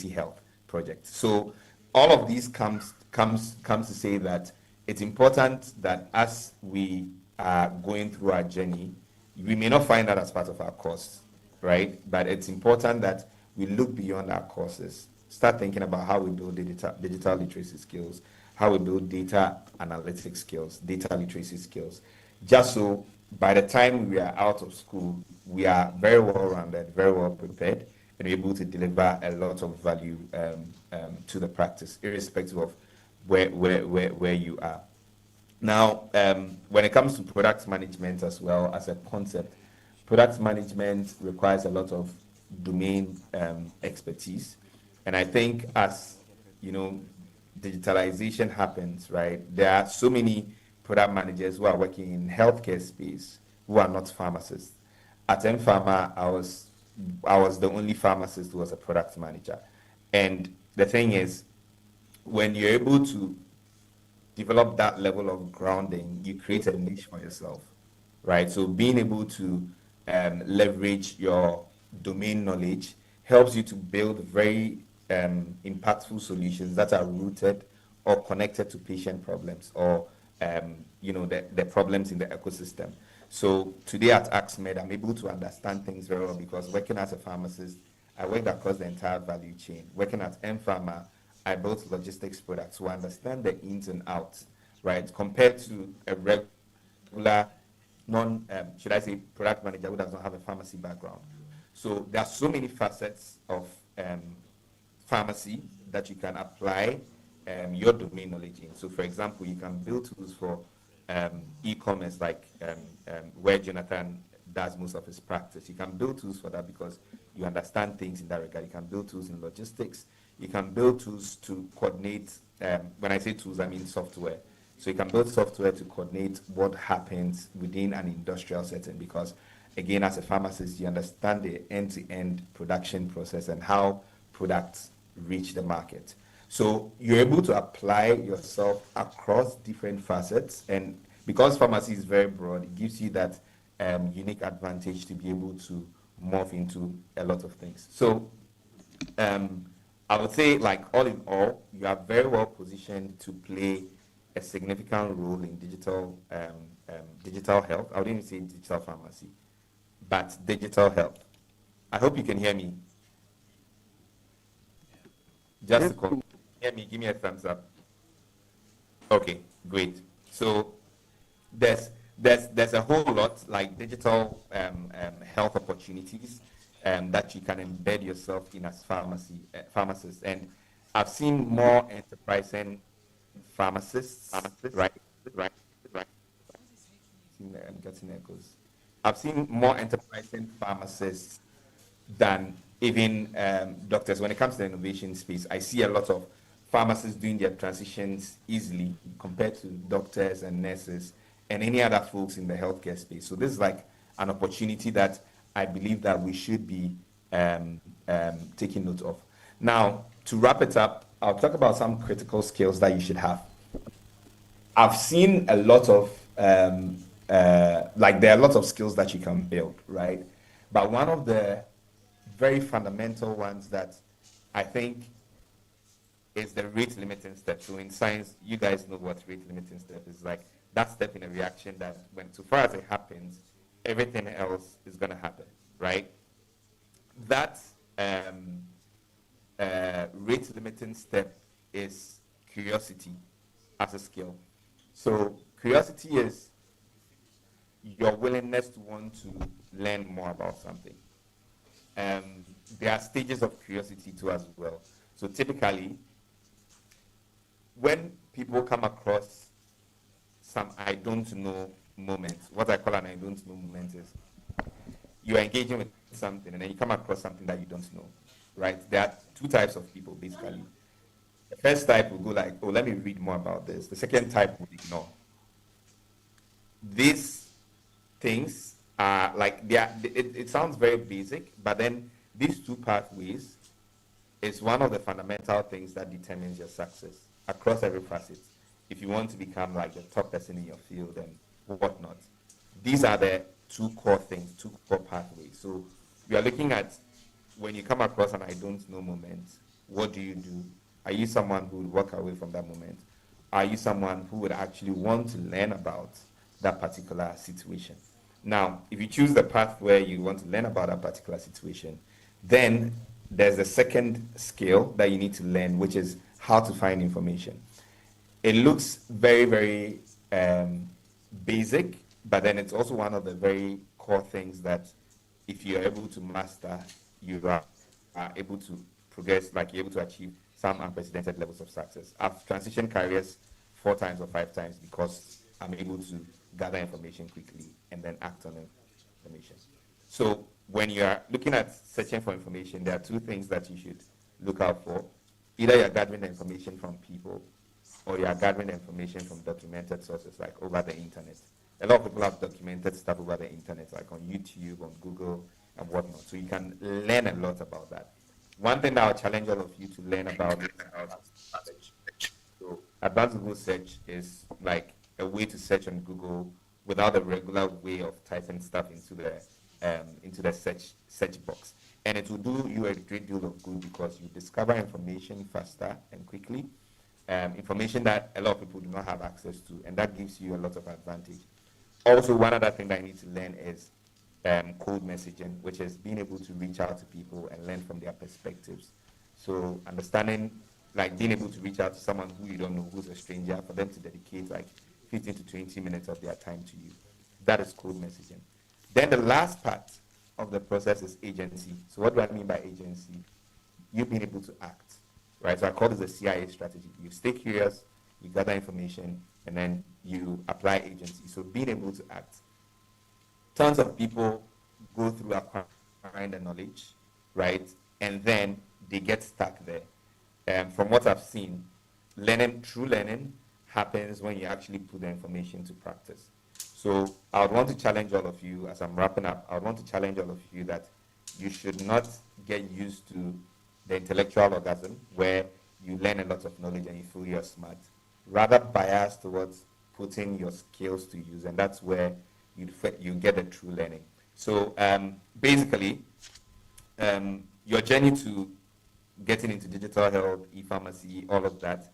health projects. So all of these comes to say that it's important that as we are going through our journey, we may not find that as part of our course, right? But it's important that we look beyond our courses, start thinking about how we build digital literacy skills, how we build data analytics skills, data literacy skills, just so by the time we are out of school, we are very well-rounded, very well prepared, and able to deliver a lot of value to the practice, irrespective of where you are. Now, when it comes to product management as well as a concept, product management requires a lot of domain expertise. And I think as, digitalization happens, right, there are so many product managers who are working in healthcare space who are not pharmacists. At M-Pharma, I was the only pharmacist who was a product manager. And the thing is, when you're able to develop that level of grounding, you create a niche for yourself, right? So being able to leverage your domain knowledge helps you to build very impactful solutions that are rooted or connected to patient problems or the problems in the ecosystem. So today at AxMed, I'm able to understand things very well because working as a pharmacist, I worked across the entire value chain. Working at M-Pharma, I built logistics products, so I understand the ins and outs, right? Compared to a regular should I say, product manager who does not have a pharmacy background. So there are so many facets of pharmacy that you can apply your domain knowledge in. So for example, you can build tools for e-commerce, like where Jonathan does most of his practice. You can build tools for that because you understand things in that regard. You can build tools in logistics. You can build tools to coordinate. When I say tools, I mean software. So you can build software to coordinate what happens within an industrial setting because, again, as a pharmacist, you understand the end-to-end production process and how products reach the market. So you're able to apply yourself across different facets, and because pharmacy is very broad, it gives you that unique advantage to be able to morph into a lot of things. So I would say, like, all in all, you are very well positioned to play a significant role in digital health. I wouldn't even say digital pharmacy, but digital health. I hope you can hear me. Just to confirm, hear me, give me a thumbs up. Okay, great. So there's a whole lot like digital health opportunities that you can embed yourself in as pharmacists. And I've seen more enterprising pharmacists, right. I'm getting echoes. I've seen more enterprising pharmacists than even doctors. When it comes to the innovation space, I see a lot of pharmacists doing their transitions easily compared to doctors and nurses and any other folks in the healthcare space. So this is like an opportunity that I believe that we should be taking note of. Now, to wrap it up, I'll talk about some critical skills that you should have. I've seen a lot of, like, there are lots of skills that you can build, right? But one of the very fundamental ones that I think is the rate limiting step. So in science, you guys know what rate limiting step is. Like, that step in a reaction that when, so far as it happens, everything else is going to happen, right? That rate limiting step is curiosity as a skill. So curiosity is your willingness to want to learn more about something. There are stages of curiosity too as well. So typically, when people come across some I don't know moment, what I call an I don't know moment is you're engaging with something and then you come across something that you don't know, right? There are two types of people, basically. The first type will go like, oh, let me read more about this. The second type will ignore. These things are like, it sounds very basic, but then these two pathways is one of the fundamental things that determines your success across every facet. If you want to become like the top person in your field and whatnot, these are the two core things, two core pathways. So we are looking at when you come across an I don't know moment, what do you do? Are you someone who would walk away from that moment? Are you someone who would actually want to learn about that particular situation? Now, if you choose the path where you want to learn about that particular situation, then there's a second skill that you need to learn, which is how to find information. It looks very, very basic, but then it's also one of the very core things that if you're able to master, you are able to progress, like you're able to achieve some unprecedented levels of success. I've transitioned careers 4 times or 5 times because I'm able to gather information quickly and then act on information. So when you're looking at searching for information, there are 2 things that you should look out for. Either you're gathering the information from people or you're gathering the information from documented sources like over the internet. A lot of people have documented stuff over the internet, like on YouTube, on Google, and whatnot. So you can learn a lot about that. One thing that I'll challenge all of you to learn about is search. So advanced Google search is like a way to search on Google without a regular way of typing stuff into the search box. And it will do you a great deal of good because you discover information faster and quickly, information that a lot of people do not have access to, and that gives you a lot of advantage. Also, one other thing that I need to learn is code messaging, which is being able to reach out to people and learn from their perspectives. So understanding, like being able to reach out to someone who you don't know, who's a stranger, for them to dedicate like 15 to 20 minutes of their time to you. That is code messaging. Then the last part of the process is agency. So what do I mean by agency? You being able to act, right? So I call this the CIA strategy. You stay curious, you gather information, and then you apply agency. So being able to act. Tons of people go through acquiring the knowledge, right? And then they get stuck there. From what I've seen, true learning happens when you actually put the information to practice. So I would want to challenge all of you, as I'm wrapping up, I would want to challenge all of you that you should not get used to the intellectual orgasm where you learn a lot of knowledge and you feel you're smart. Rather bias towards putting your skills to use, and that's where you get the true learning. So basically, your journey to getting into digital health, e-pharmacy, all of that,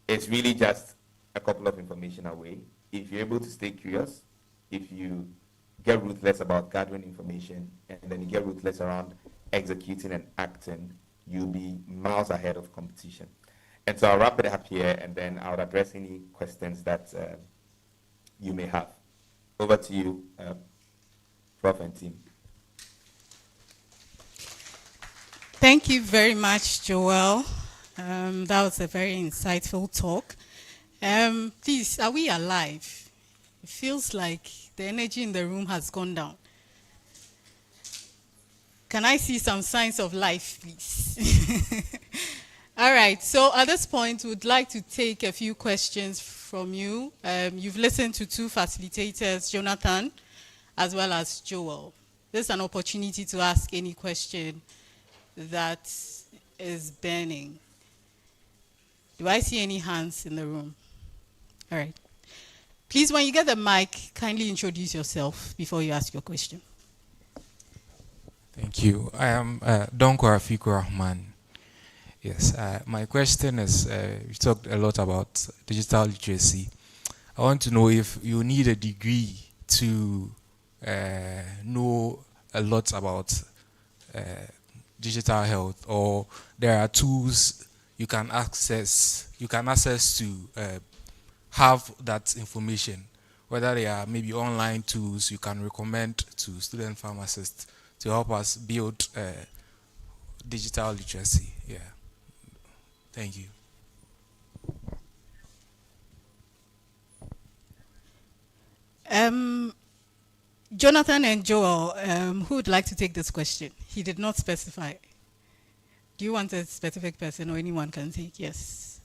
it's really just a couple of information away. If you're able to stay curious, if you get ruthless about gathering information, and then you get ruthless around executing and acting, you'll be miles ahead of competition. And so I'll wrap it up here, and then I'll address any questions that you may have. Over to you, Prof and team. Thank you very much, Joel. That was a very insightful talk. Please, are we alive? It feels like the energy in the room has gone down. Can I see some signs of life, please? All right, so at this point, we'd like to take a few questions from you. You've listened to two facilitators, Jonathan, as well as Joel. This is an opportunity to ask any question that is burning. Do I see any hands in the room? All right. Please, when you get the mic, kindly introduce yourself before you ask your question. Thank you. I am Donko Rafiku Rahman. Yes, my question is, we talked a lot about digital literacy. I want to know if you need a degree to know a lot about digital health, or there are tools you can access to have that information, whether they are maybe online tools you can recommend to student pharmacists to help us build digital literacy. Yeah. Thank you. Jonathan and Joel, who would like to take this question? He did not specify. Do you want a specific person, or anyone can take? Yes.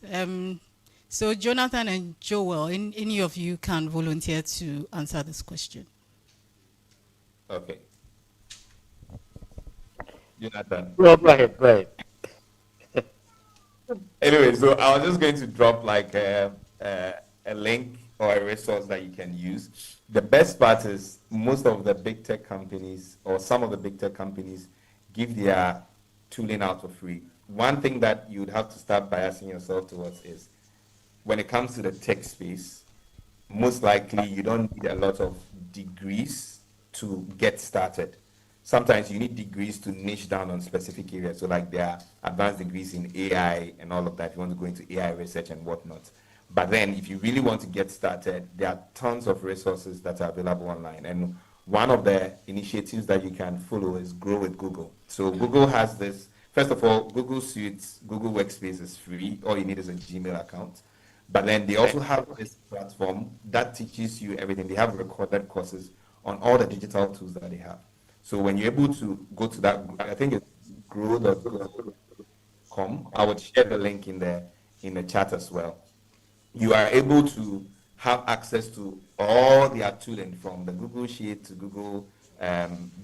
So Jonathan and Joel, any of you can volunteer to answer this question. Okay. Jonathan. Well, go ahead. Anyway, so I was just going to drop like a link or a resource that you can use. The best part is most of the big tech companies, or some of the big tech companies, give their tooling out for free. One thing that you'd have to start biasing yourself towards is when it comes to the tech space, most likely you don't need a lot of degrees to get started. Sometimes you need degrees to niche down on specific areas. So like there are advanced degrees in AI and all of that, if you want to go into AI research and whatnot. But then if you really want to get started, there are tons of resources that are available online. And one of the initiatives that you can follow is Grow with Google. So Google has this, first of all, Google Suites, Google Workspace is free. All you need is a Gmail account. But then they also have this platform that teaches you everything. They have recorded courses on all the digital tools that they have. So when you're able to go to that, I think it's grow.google.com. I would share the link in the chat as well. You are able to have access to all their tooling, from the Google Sheet to Google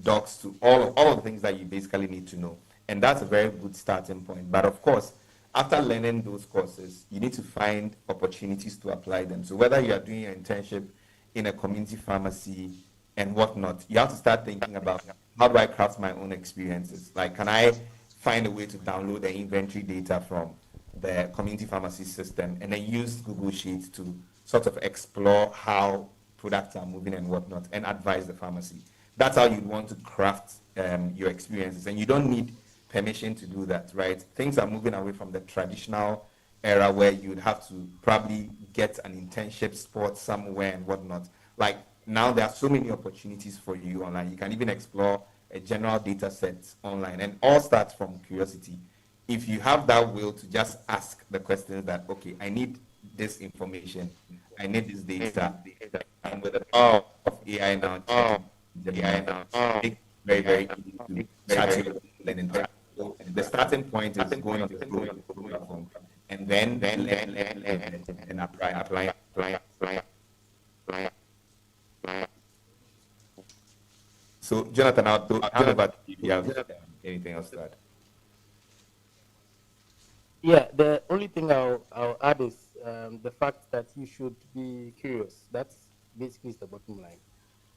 Docs to all of the things that you basically need to know. And that's a very good starting point. But of course, after learning those courses, you need to find opportunities to apply them. So whether you are doing an internship in a community pharmacy and whatnot, you have to start thinking about, how do I craft my own experiences? Like, can I find a way to download the inventory data from the community pharmacy system and then use Google Sheets to sort of explore how products are moving and whatnot, and advise the pharmacy. That's how you'd want to craft your experiences, and you don't need permission to do that, right? Things are moving away from the traditional era where you'd have to probably get an internship spot somewhere and whatnot. Like now there are so many opportunities for you online. You can even explore a general data set online, and all starts from curiosity. If you have that will to just ask the questions that, okay, I need this information, I need this data, and with the power of AI now, it's very, very easy to start your learning. So the starting point is going to the platform, and then learn and apply. So Jonathan, I'll hand over to you if you have anything else to add. Yeah, the only thing I'll add is the fact that you should be curious. That's basically the bottom line.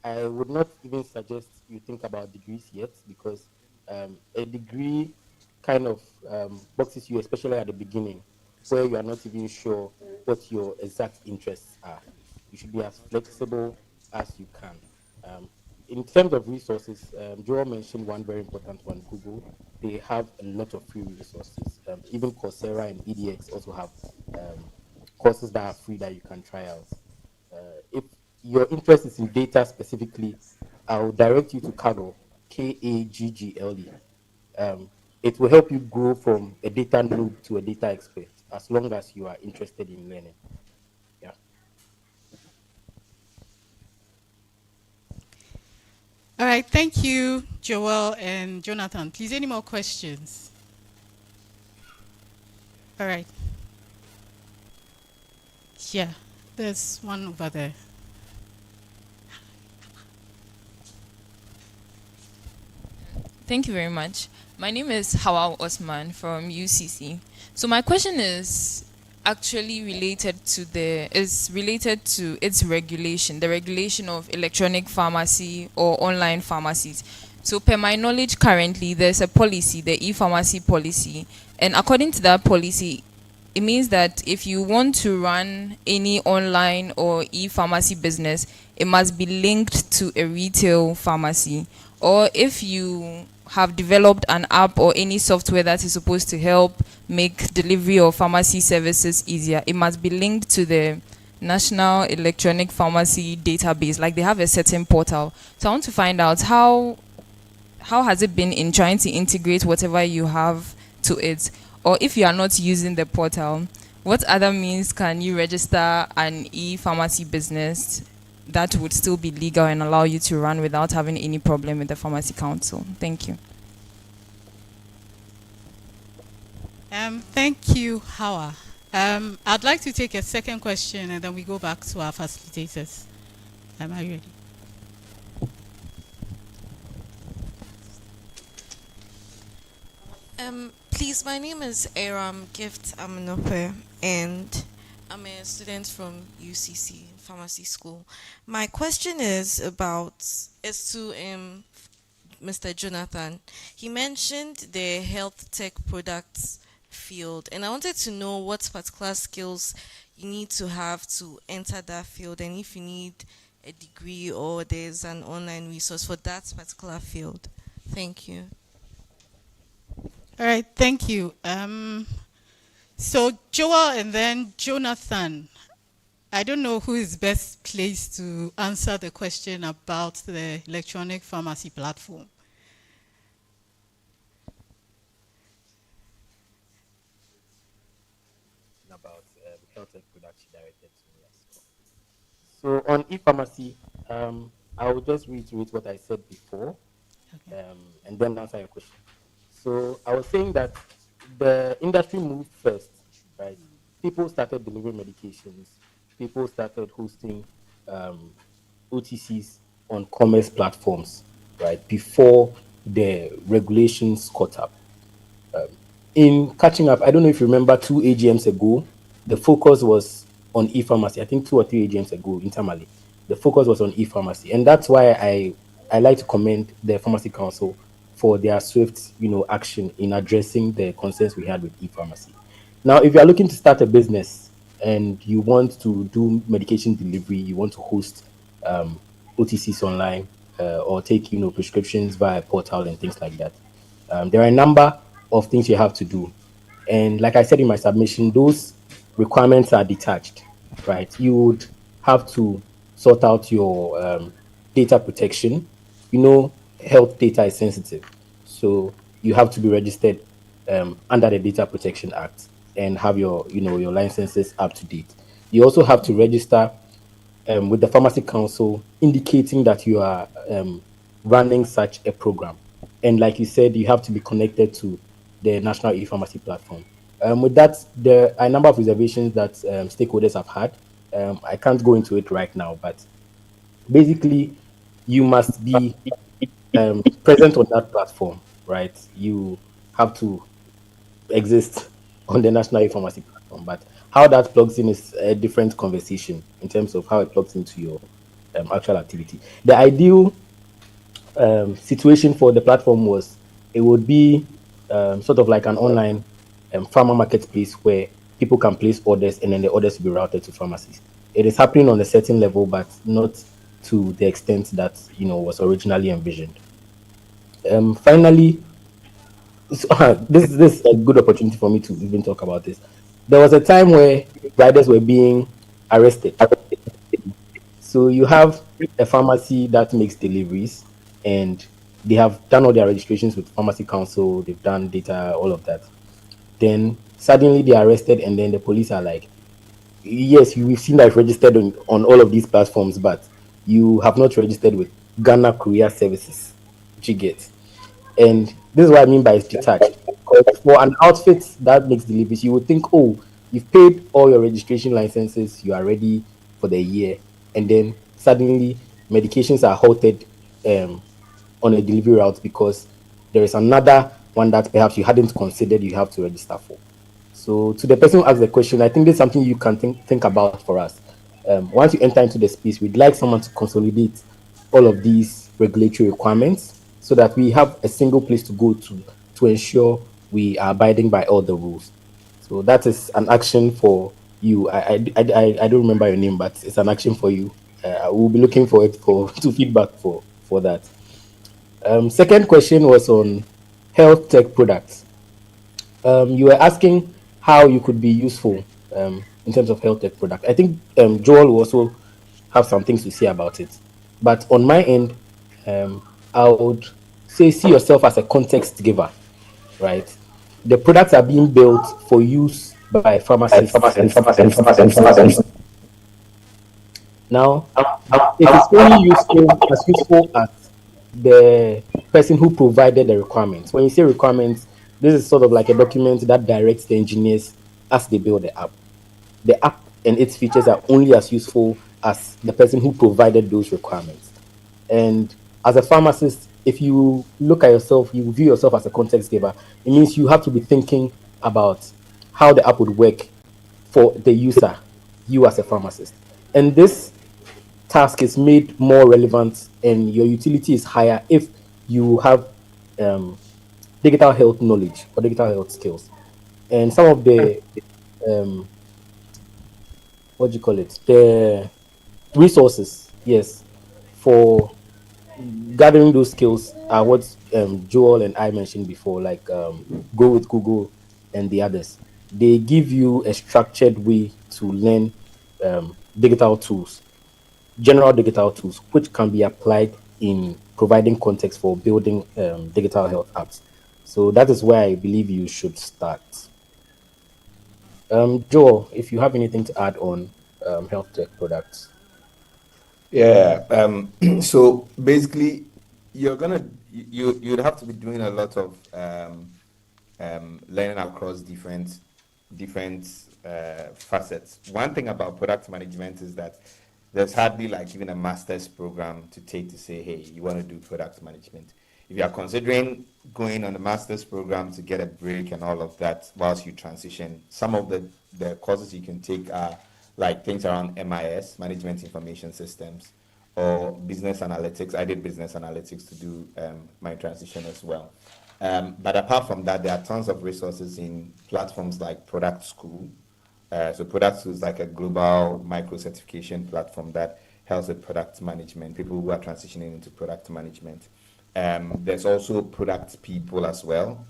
I would not even suggest you think about degrees yet, because a degree kind of boxes you, especially at the beginning, where you are not even sure what your exact interests are. You should be as flexible as you can. In terms of resources, Joel mentioned one very important one, Google. They have a lot of free resources. Even Coursera and EDX also have courses that are free that you can try out. If your interest is in data specifically, I'll direct you to Kaggle, Kaggle. It will help you grow from a data noob to a data expert, as long as you are interested in learning. Yeah. All right, thank you, Joel and Jonathan. Please, any more questions? All right. Yeah, there's one over there. Thank you very much. My name is Hawa Osman from UCC. So my question is actually related to its regulation, the regulation of electronic pharmacy or online pharmacies. So per my knowledge currently, there's a policy, the e-pharmacy policy, and according to that policy, it means that if you want to run any online or e-pharmacy business, it must be linked to a retail pharmacy. Or if you have developed an app or any software that is supposed to help make delivery of pharmacy services easier, it must be linked to the National Electronic Pharmacy Database. Like they have a certain portal. So I want to find out how has it been in trying to integrate whatever you have to it? Or if you are not using the portal, what other means can you register an e-pharmacy business that would still be legal and allow you to run without having any problem with the Pharmacy Council? Thank you. Thank you, Hawa. I'd like to take a second question and then we go back to our facilitators. Am I ready? Please, my name is Aram Gift Aminope, and I'm a student from UCC Pharmacy School. My question is to Mr. Jonathan. He mentioned the health tech products field, and I wanted to know what particular skills you need to have to enter that field, and if you need a degree or there's an online resource for that particular field. Thank you. All right, thank you. So Joel and then Jonathan. I don't know who is best placed to answer the question about the electronic pharmacy platform. About health tech products directed to me as well. So on e-pharmacy, I will just reiterate what I said before, and then answer your question. So I was saying that the industry moved first, right? People started delivering medications. People started hosting OTCs on commerce platforms, right? Before the regulations caught up. In catching up, I don't know if you remember 2 AGMs ago, the focus was on e-pharmacy. I think 2 or 3 AGMs ago, internally, the focus was on e-pharmacy. And that's why I like to commend the Pharmacy Council for their swift, action in addressing the concerns we had with e-pharmacy. Now, if you are looking to start a business and you want to do medication delivery, you want to host OTCs online, or take prescriptions via portal and things like that. There are a number of things you have to do, and like I said in my submission, those requirements are detached, right? You would have to sort out your data protection. Health data is sensitive, so you have to be registered under the Data Protection Act and have your licenses up to date. You also have to register with the Pharmacy Council, indicating that you are running such a program. And like you said, you have to be connected to the National E-Pharmacy platform. With that, there are a number of reservations that stakeholders have had. I can't go into it right now, but basically, you must be present on that platform, right? You have to exist on the National E-Pharmacy platform, but how that plugs in is a different conversation in terms of how it plugs into your actual activity. The ideal situation for the platform was it would be sort of like an online pharma marketplace where people can place orders and then the orders will be routed to pharmacies. It is happening on a certain level, but not to the extent that was originally envisioned. Finally, this is a good opportunity for me to even talk about this. There was a time where riders were being arrested. So you have a pharmacy that makes deliveries, and they have done all their registrations with Pharmacy Council. They've done data, all of that. Then suddenly they are arrested, and then the police are like, "Yes, we've seen that you've registered on all of these platforms, but you have not registered with Ghana Courier Services." Which you get. And this is what I mean by it's detached. Because for an outfit that makes deliveries, you would think, oh, you've paid all your registration licenses, you are ready for the year, and then suddenly medications are halted on a delivery route because there is another one that perhaps you hadn't considered you have to register for. So to the person who asked the question, I think this is something you can think about for us. Once you enter into the space, we'd like someone to consolidate all of these regulatory requirements so that we have a single place to go to ensure we are abiding by all the rules. So that is an action for you. I don't remember your name, but it's an action for you. We'll be looking for it to feedback for that. Second question was on health tech products. You were asking how you could be useful in terms of health tech product. I think Joel will also have some things to say about it. But on my end, I would say see yourself as a context giver, right? The products are being built for use by pharmacists and pharmacists. Now, it is only useful as the person who provided the requirements. When you say requirements, this is sort of like a document that directs the engineers as they build the app. The app and its features are only as useful as the person who provided those requirements. And as a pharmacist, if you look at yourself, you view yourself as a context giver, it means you have to be thinking about how the app would work for the user, you as a pharmacist. And this task is made more relevant and your utility is higher if you have digital health knowledge or digital health skills. And some of the what do you call it? The resources, yes, for gathering those skills are what Joel and I mentioned before, like Go with Google and the others. They give you a structured way to learn digital tools, general digital tools, which can be applied in providing context for building digital health apps. So that is where I believe you should start. Joel, if you have anything to add on health tech products. Yeah. So basically, you'd have to be doing a lot of learning across different facets. One thing about product management is that there's hardly like even a master's program to take to say, hey, you want to do product management. If you are considering going on a master's program to get a break and all of that whilst you transition, some of the courses you can take are like things around MIS, Management Information Systems, or business analytics. I did business analytics to do my transition as well. But apart from that, there are tons of resources in platforms like Product School. So Product School is like a global micro certification platform that helps with product management, people who are transitioning into product management. There's also product people as well.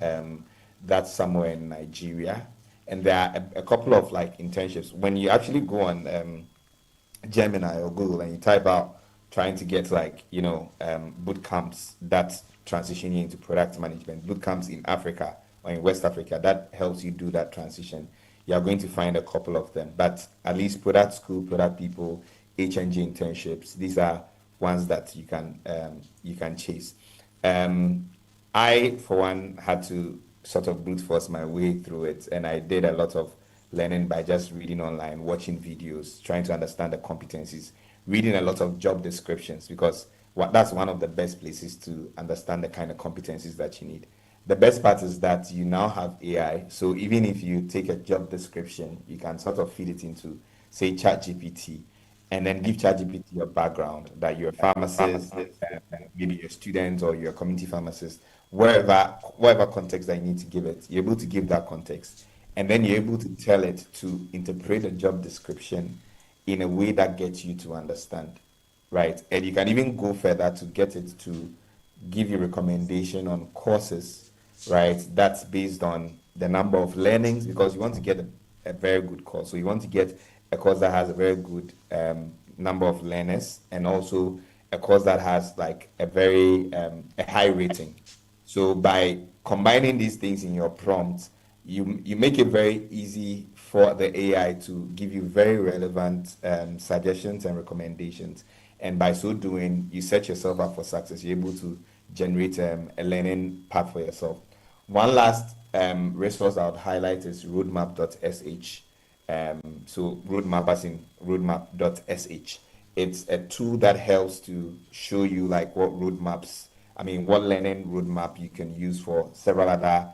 That's somewhere in Nigeria. And there are a couple of like internships. When you actually go on Gemini or Google and you type out trying to get like, boot camps that transition you into product management, boot camps in Africa or in West Africa, that helps you do that transition. You are going to find a couple of them. But at least product school, product people, HNG internships, these are ones that you can chase. I, for one, had to sort of brute force my way through it, and I did a lot of learning by just reading online, watching videos, trying to understand the competencies, reading a lot of job descriptions, because that's one of the best places to understand the kind of competencies that you need. The best part is that you now have AI, so even if you take a job description, you can sort of feed it into, say, ChatGPT, and then give ChatGPT your background, that you're a pharmacist, maybe you're a student or you're a community pharmacist, whatever context that you need to give it, you're able to give that context. And then you're able to tell it to interpret a job description in a way that gets you to understand, right? And you can even go further to get it to give you recommendation on courses, right? That's based on the number of learnings, because you want to get a very good course. So you want to get a course that has a very good number of learners, and also a course that has like a very a high rating. So by combining these things in your prompt, you make it very easy for the AI to give you very relevant suggestions and recommendations. And by so doing, you set yourself up for success. You're able to generate a learning path for yourself. One last resource I would highlight is roadmap.sh. So roadmap as in roadmap.sh. It's a tool that helps to show you like what learning roadmap you can use for several other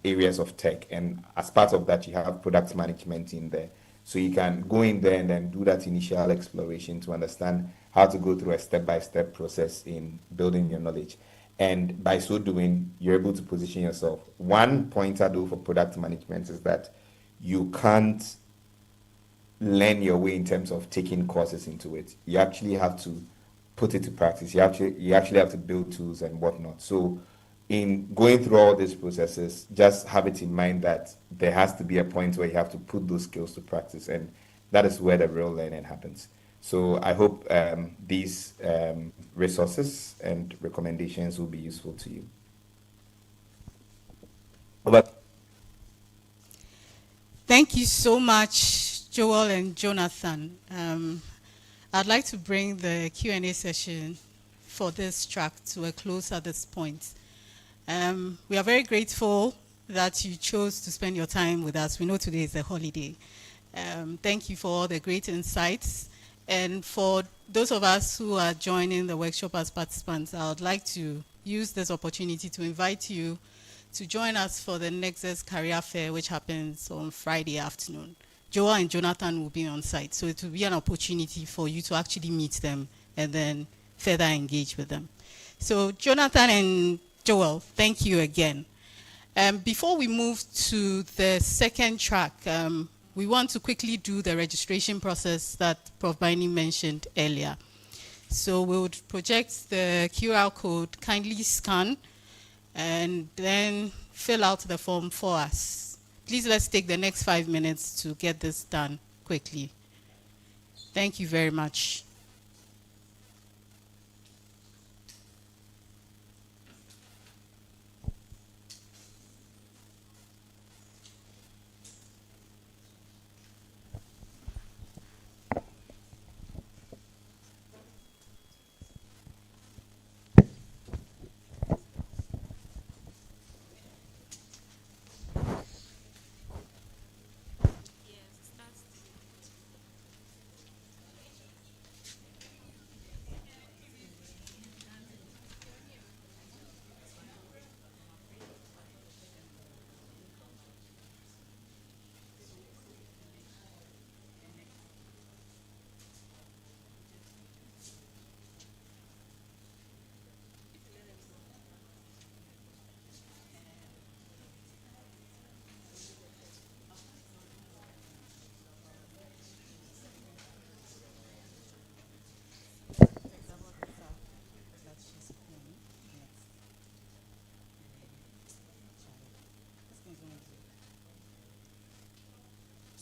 areas of tech. And as part of that, you have product management in there. So you can go in there and then do that initial exploration to understand how to go through a step-by-step process in building your knowledge. And by so doing, you're able to position yourself. One pointer though for product management is that you can't learn your way in terms of taking courses into it. You actually have to put it to practice. You actually have to build tools and whatnot. So in going through all these processes, just have it in mind that there has to be a point where you have to put those skills to practice, and that is where the real learning happens. So I hope these resources and recommendations will be useful to you. Thank you so much, Joel and Jonathan. I'd like to bring the Q&A session for this track to a close at this point. We are very grateful that you chose to spend your time with us. We know today is a holiday. Thank you for all the great insights. And for those of us who are joining the workshop as participants, I would like to use this opportunity to invite you to join us for the Nexus Career Fair, which happens on Friday afternoon. Joel and Jonathan will be on site, so it will be an opportunity for you to actually meet them and then further engage with them. So Jonathan and Joel, thank you again. Before we move to the second track, we want to quickly do the registration process that Prof. Baini mentioned earlier. So we would project the QR code, kindly scan, and then fill out the form for us. Please let's take the next 5 minutes to get this done quickly. Thank you very much.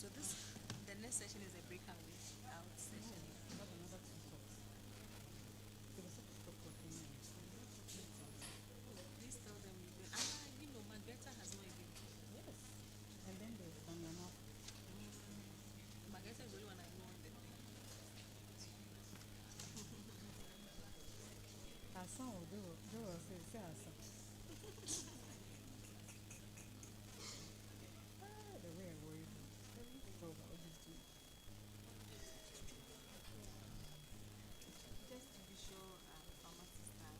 So the next session is a breakout session. Please tell them Margareta has not even. Yes. And then there's Daniela. Margareta is the only one I know on the thing. Hassan will do say Hassan. The way I worry. Everything about this too. Just to be sure, pharmacists are.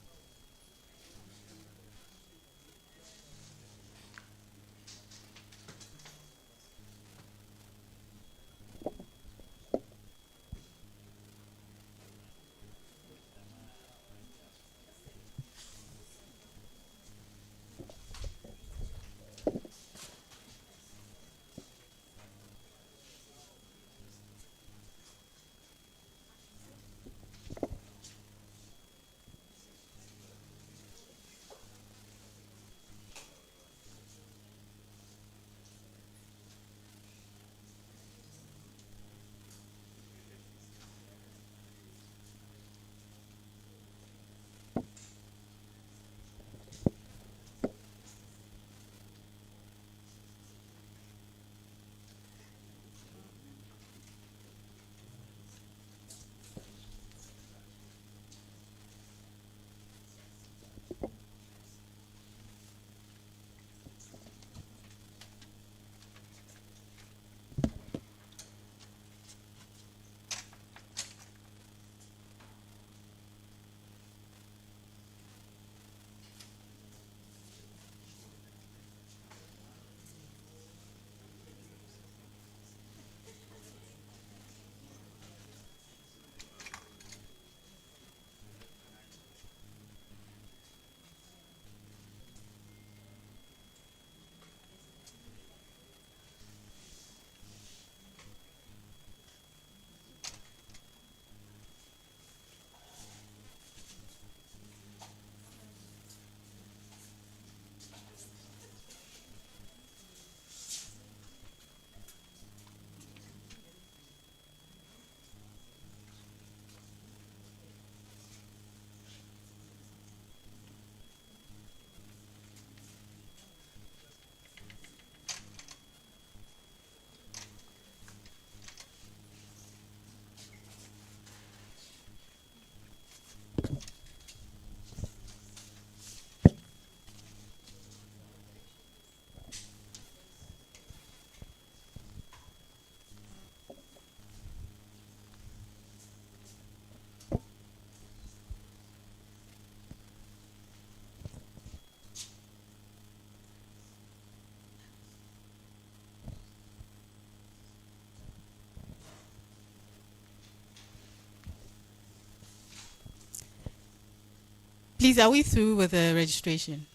Please, are we through with the registration?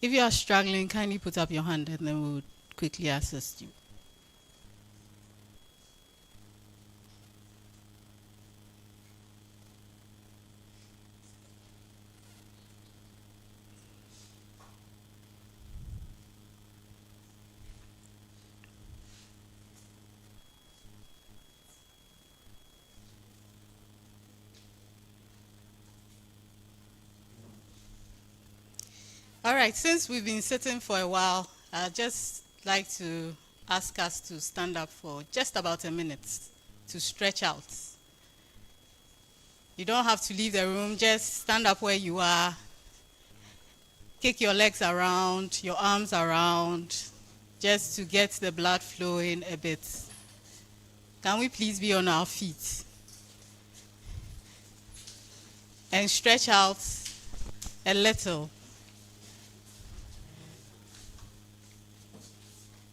If you are struggling, kindly put up your hand and then we'll quickly assist you. All right, since we've been sitting for a while, I'd just like to ask us to stand up for just about a minute to stretch out. You don't have to leave the room, just stand up where you are, kick your legs around, your arms around, just to get the blood flowing a bit. Can we please be on our feet? And stretch out a little.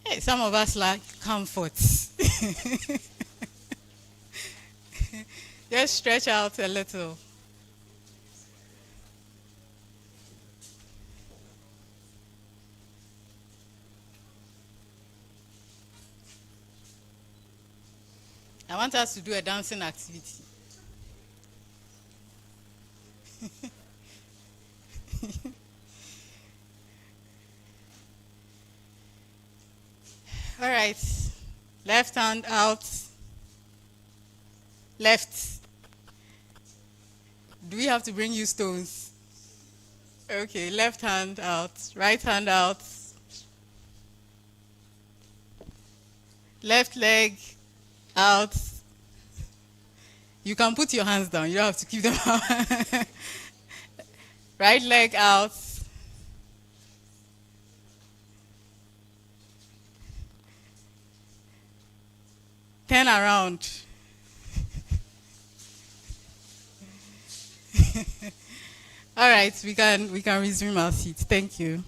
Hey, some of us like comfort. Just stretch out a little. I want us to do a dancing activity. All right. Left hand out. Left. Do we have to bring you stones? Okay, left hand out. Right hand out. Left leg out. You can put your hands down. You don't have to keep them out. Right leg out. Turn around. All right, we can resume our seats. Thank you.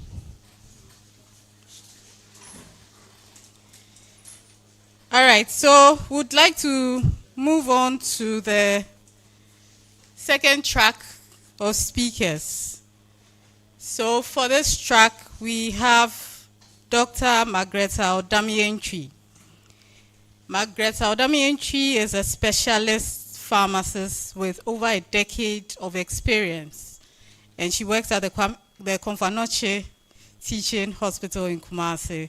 All right, so we'd like to move on to the second track of speakers. So for this track, we have Dr. Margaretha Odamientwi. Margaretha Odamientwi is a specialist pharmacist with over a decade of experience, and she works at the Komfanoche Teaching Hospital in Kumasi,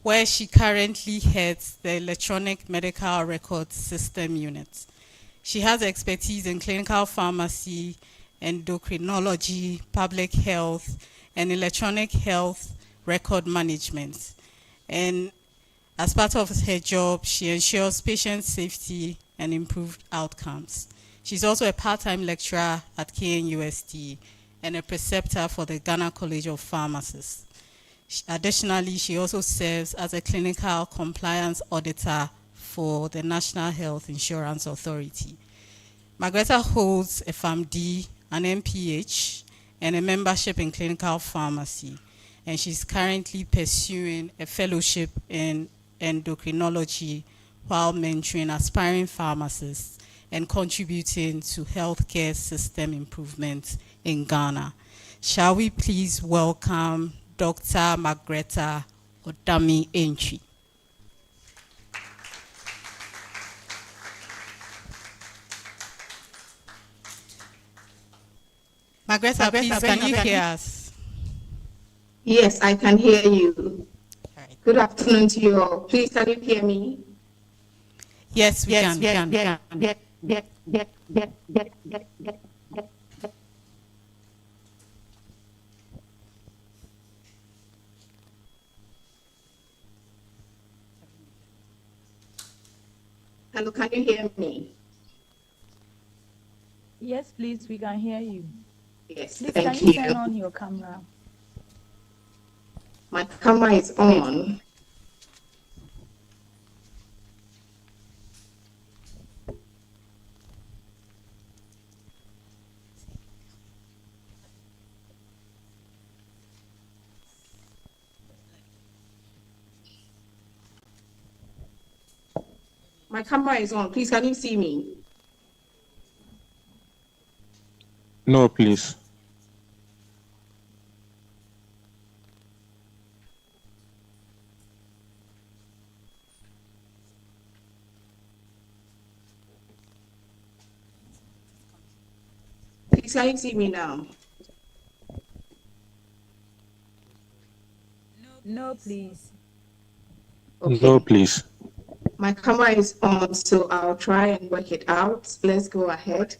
where she currently heads the Electronic Medical Record System Unit. She has expertise in clinical pharmacy, endocrinology, public health, and electronic health record management. And as part of her job, she ensures patient safety and improved outcomes. She's also a part-time lecturer at KNUST and a preceptor for the Ghana College of Pharmacists. Additionally, she also serves as a clinical compliance auditor for the National Health Insurance Authority. Margaretha holds a PharmD, an MPH, and a membership in clinical pharmacy, and she's currently pursuing a fellowship in endocrinology while mentoring aspiring pharmacists and contributing to healthcare system improvement in Ghana. Shall we please welcome Dr. Margaretha Odamientwi. Margaretha, please, can you hear us? Yes, I can hear you. Right. Good afternoon to you all. Please, can you hear me? Yes, we can. Hello, can you hear me? Yes, please, we can hear you. Yes, please, thank can you turn on your camera? My camera is on. My camera is on. Please, can you see me? No, please. Please, can you see me now? No, please. Okay. No, please. My camera is on, so I'll try and work it out. Let's go ahead.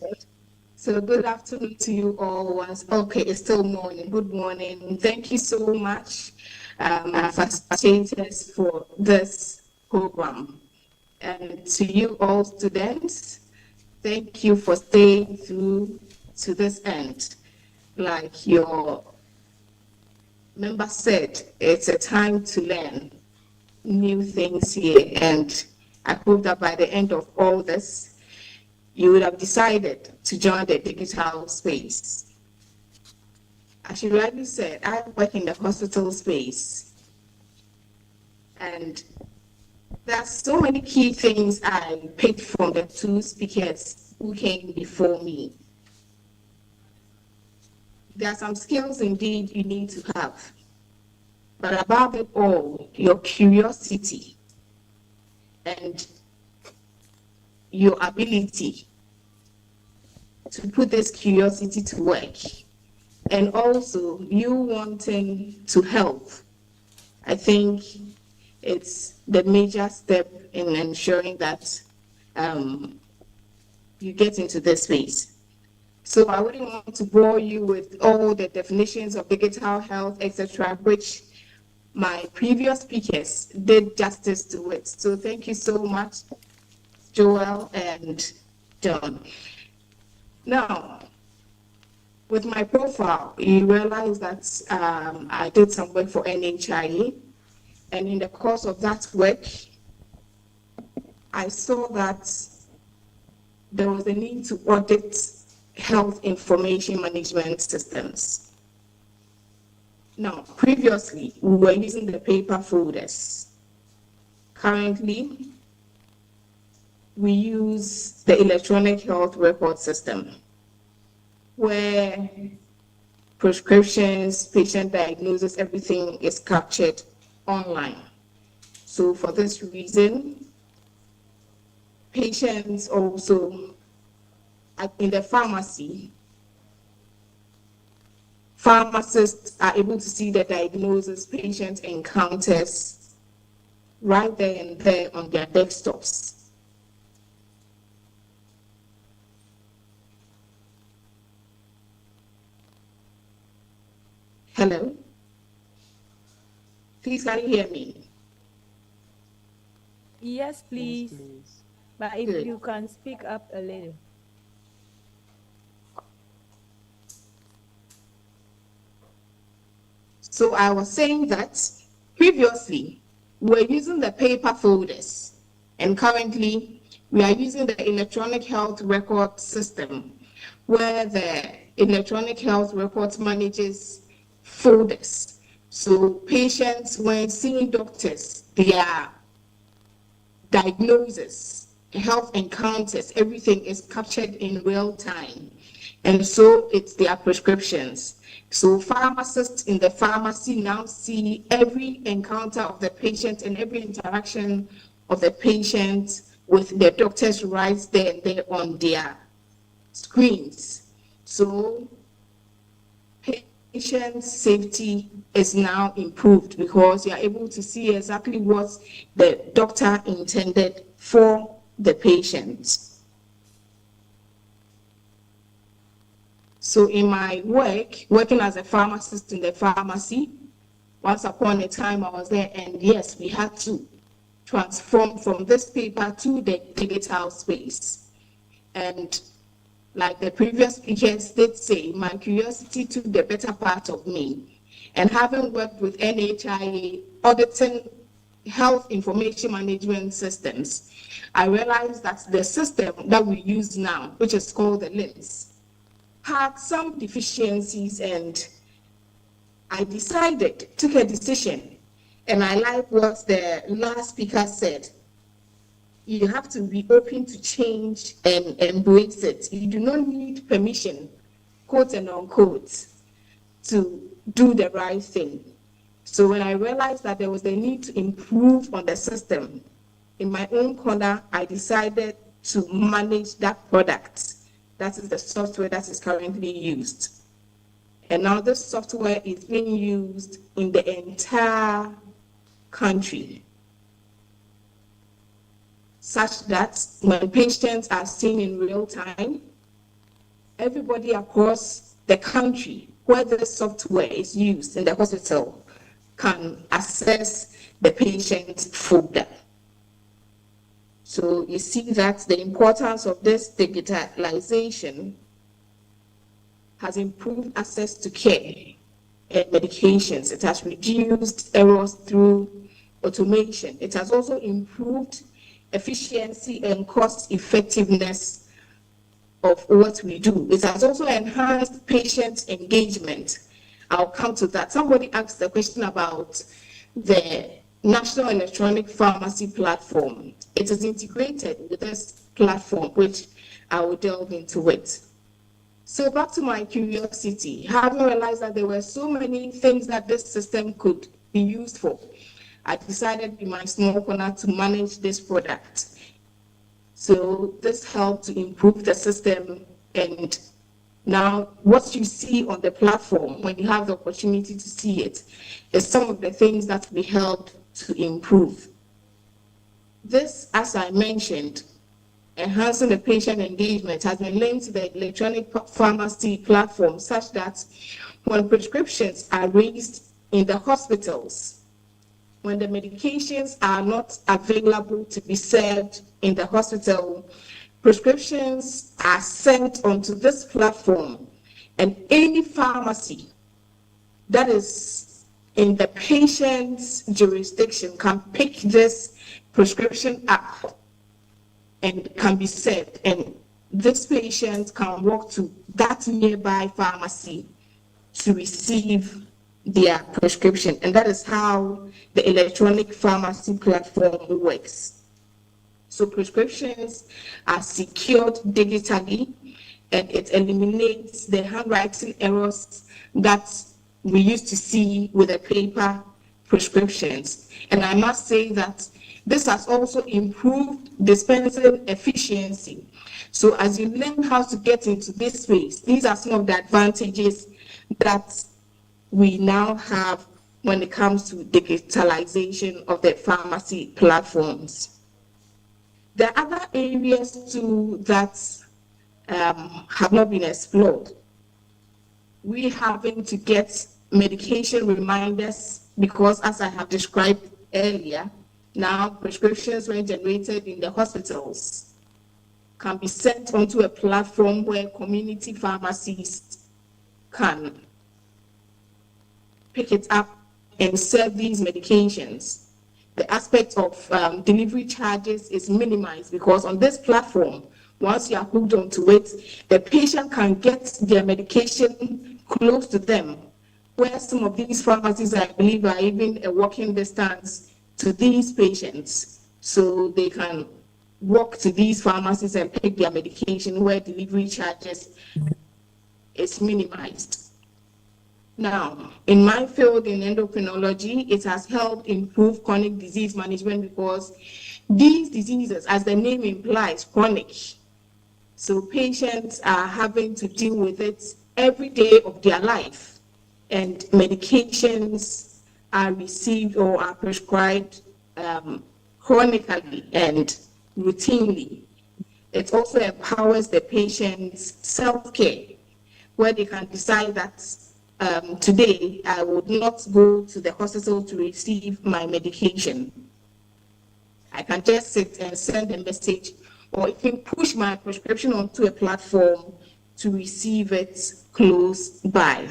So good afternoon to you all once. Okay, it's still morning. Good morning. Thank you so much, facilitators, for this program. And to you all students, thank you for staying through to this end. Like your member said, it's a time to learn new things here, and I hope that by the end of all this, you would have decided to join the digital space. As you rightly said, I work in the hospital space, and there's so many key things I picked from the two speakers who came before me. There are some skills indeed you need to have, but above it all, your curiosity and your ability to put this curiosity to work, and also you wanting to help. I think it's the major step in ensuring that you get into this space. So I wouldn't want to bore you with all the definitions of digital health, etc., which my previous speakers did justice to it. So thank you so much, Joel and John. Now, with my profile, you realize that I did some work for NHIE, and in the course of that work, I saw that there was a need to audit health information management systems. Now, previously, we were using the paper folders. Currently, we use the electronic health record system, where prescriptions, patient diagnosis, everything is captured online. So for this reason, patients also in the pharmacy, pharmacists are able to see the diagnosis patient encounters right there and there on their desktops. Hello? Please, can you hear me? Yes, please. But if Good. you can speak up a little. So I was saying that previously we were using the paper folders, and currently we are using the electronic health record system, where the electronic health records manages folders. So patients, when seeing doctors, their diagnosis, health encounters, everything is captured in real time. And so it's their prescriptions. So pharmacists in the pharmacy now see every encounter of the patient and every interaction of the patient with the doctors right there and there on their screens. So patient safety is now improved because you are able to see exactly what the doctor intended for the patient. So in my working as a pharmacist in the pharmacy, once upon a time I was there, and yes, we had to transform from this paper to the digital space. And like the previous speakers did say, my curiosity took the better part of me. And having worked with NHIE auditing health information management systems, I realized that the system that we use now, which is called the LIMS, had some deficiencies, and I took a decision, and I like what the last speaker said. You have to be open to change and embrace it. You do not need permission, quote and unquote, to do the right thing. So when I realized that there was a need to improve on the system, in my own corner, I decided to manage that product. That is the software that is currently used. And now this software is being used in the entire country, such that when patients are seen in real time, everybody across the country where the software is used in the hospital can access the patient's folder. So you see that the importance of this digitalization has improved access to care and medications. It has reduced errors through automation. It has also improved efficiency and cost effectiveness of what we do. It has also enhanced patient engagement. I'll come to that. Somebody asked a question about the National Electronic Pharmacy Platform. It is integrated with this platform, which I will delve into it. So back to my curiosity, having realized that there were so many things that this system could be used for, I decided in my small corner to manage this product. So this helped to improve the system, and now what you see on the platform when you have the opportunity to see it is some of the things that we helped to improve. This, as I mentioned, enhancing the patient engagement has been linked to the electronic pharmacy platform such that when prescriptions are raised in the hospitals, when the medications are not available to be served in the hospital, prescriptions are sent onto this platform, and any pharmacy that is in the patient's jurisdiction can pick this prescription up and can be served, and this patient can walk to that nearby pharmacy to receive their prescription. And that is how the electronic pharmacy platform works. So prescriptions are secured digitally, and it eliminates the handwriting errors that we used to see with the paper prescriptions. And I must say that this has also improved dispensing efficiency. So as you learn how to get into this space, these are some of the advantages that we now have when it comes to digitalization of the pharmacy platforms. There are other areas too that have not been explored. We having to get medication reminders because, as I have described earlier, now prescriptions when generated in the hospitals can be sent onto a platform where community pharmacies can pick it up and serve these medications. The aspect of delivery charges is minimized because on this platform, once you are hooked onto it, the patient can get their medication close to them, where some of these pharmacies, I believe, are even a walking distance to these patients. So they can walk to these pharmacies and pick their medication where delivery charges is minimized. Now, in my field in endocrinology, it has helped improve chronic disease management because these diseases, as the name implies, chronic. So patients are having to deal with it every day of their life, and medications are received or are prescribed chronically and routinely. It also empowers the patient's self-care, where they can decide that today I would not go to the hospital to receive my medication. I can just sit and send a message or even push my prescription onto a platform to receive it close by.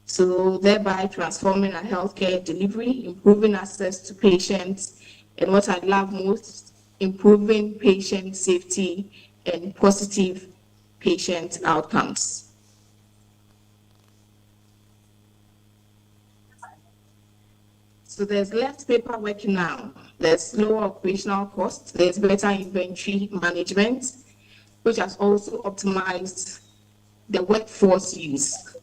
So thereby transforming our healthcare delivery, improving access to patients, and what I love most, improving patient safety and positive patient outcomes. So there's less paperwork now, there's lower operational costs, there's better inventory management, which has also optimized the workforce use.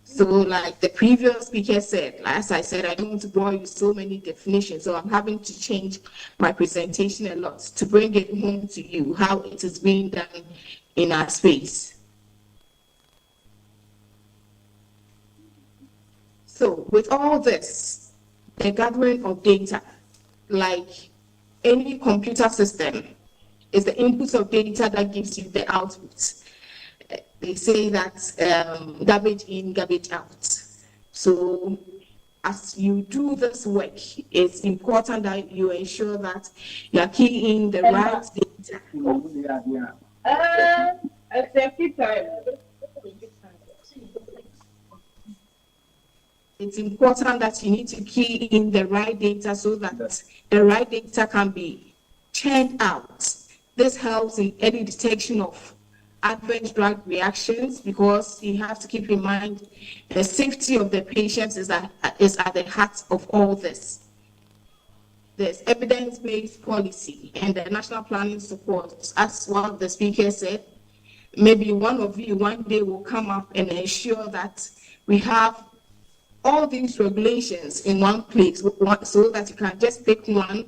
So like the previous speaker said, as I said, I don't want to bore you so many definitions, so I'm having to change my presentation a lot to bring it home to you, how it is being done in our space. So with all this, the gathering of data, like any computer system, is the input of data that gives you the output. They say that garbage in, garbage out. So as you do this work, it's important that you ensure that you are keying the right data. It's important that you need to key in the right data so that the right data can be churned out. This helps in early detection of adverse drug reactions because you have to keep in mind the safety of the patients is at the heart of all this. There's evidence-based policy and the national planning support. As one of the speakers said, maybe one of you one day will come up and ensure that we have all these regulations in one place so that you can just pick one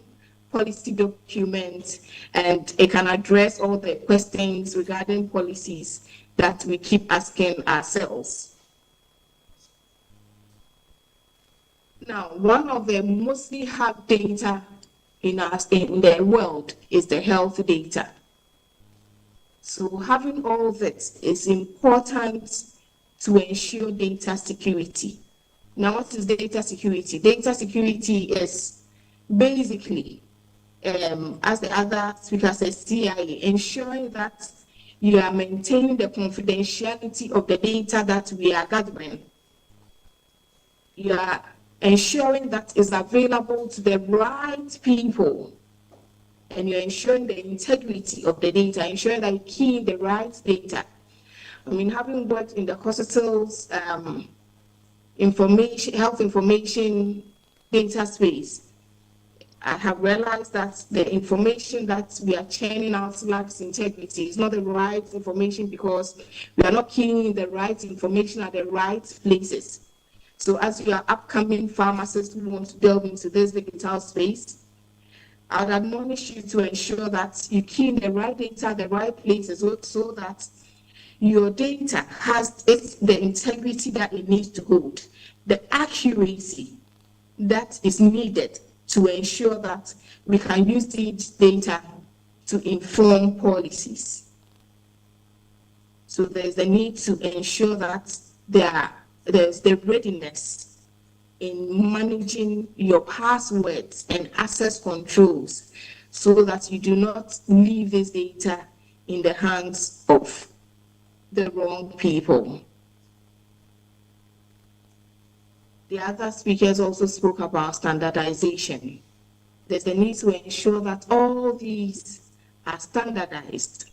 policy document and it can address all the questions regarding policies that we keep asking ourselves. Now, one of the mostly hard data in the world is the health data. So having all that is important to ensure data security. Now, what is data security? Data security is basically, as the other speaker says, CIA, ensuring that you are maintaining the confidentiality of the data that we are gathering. You are ensuring that it's available to the right people, and you're ensuring the integrity of the data, ensuring that you key in the right data. I mean, having worked in the hospital's health information data space, I have realized that the information that we are churning out lacks integrity. It's not the right information because we are not keying the right information at the right places. So as you are upcoming pharmacists who want to delve into this digital space, I would admonish you to ensure that you key in the right data at the right places so that your data has the integrity that it needs to hold, the accuracy that is needed to ensure that we can use these data to inform policies. So there's a need to ensure that there's the readiness in managing your passwords and access controls so that you do not leave this data in the hands of the wrong people. The other speakers also spoke about standardization. There's a need to ensure that all these are standardized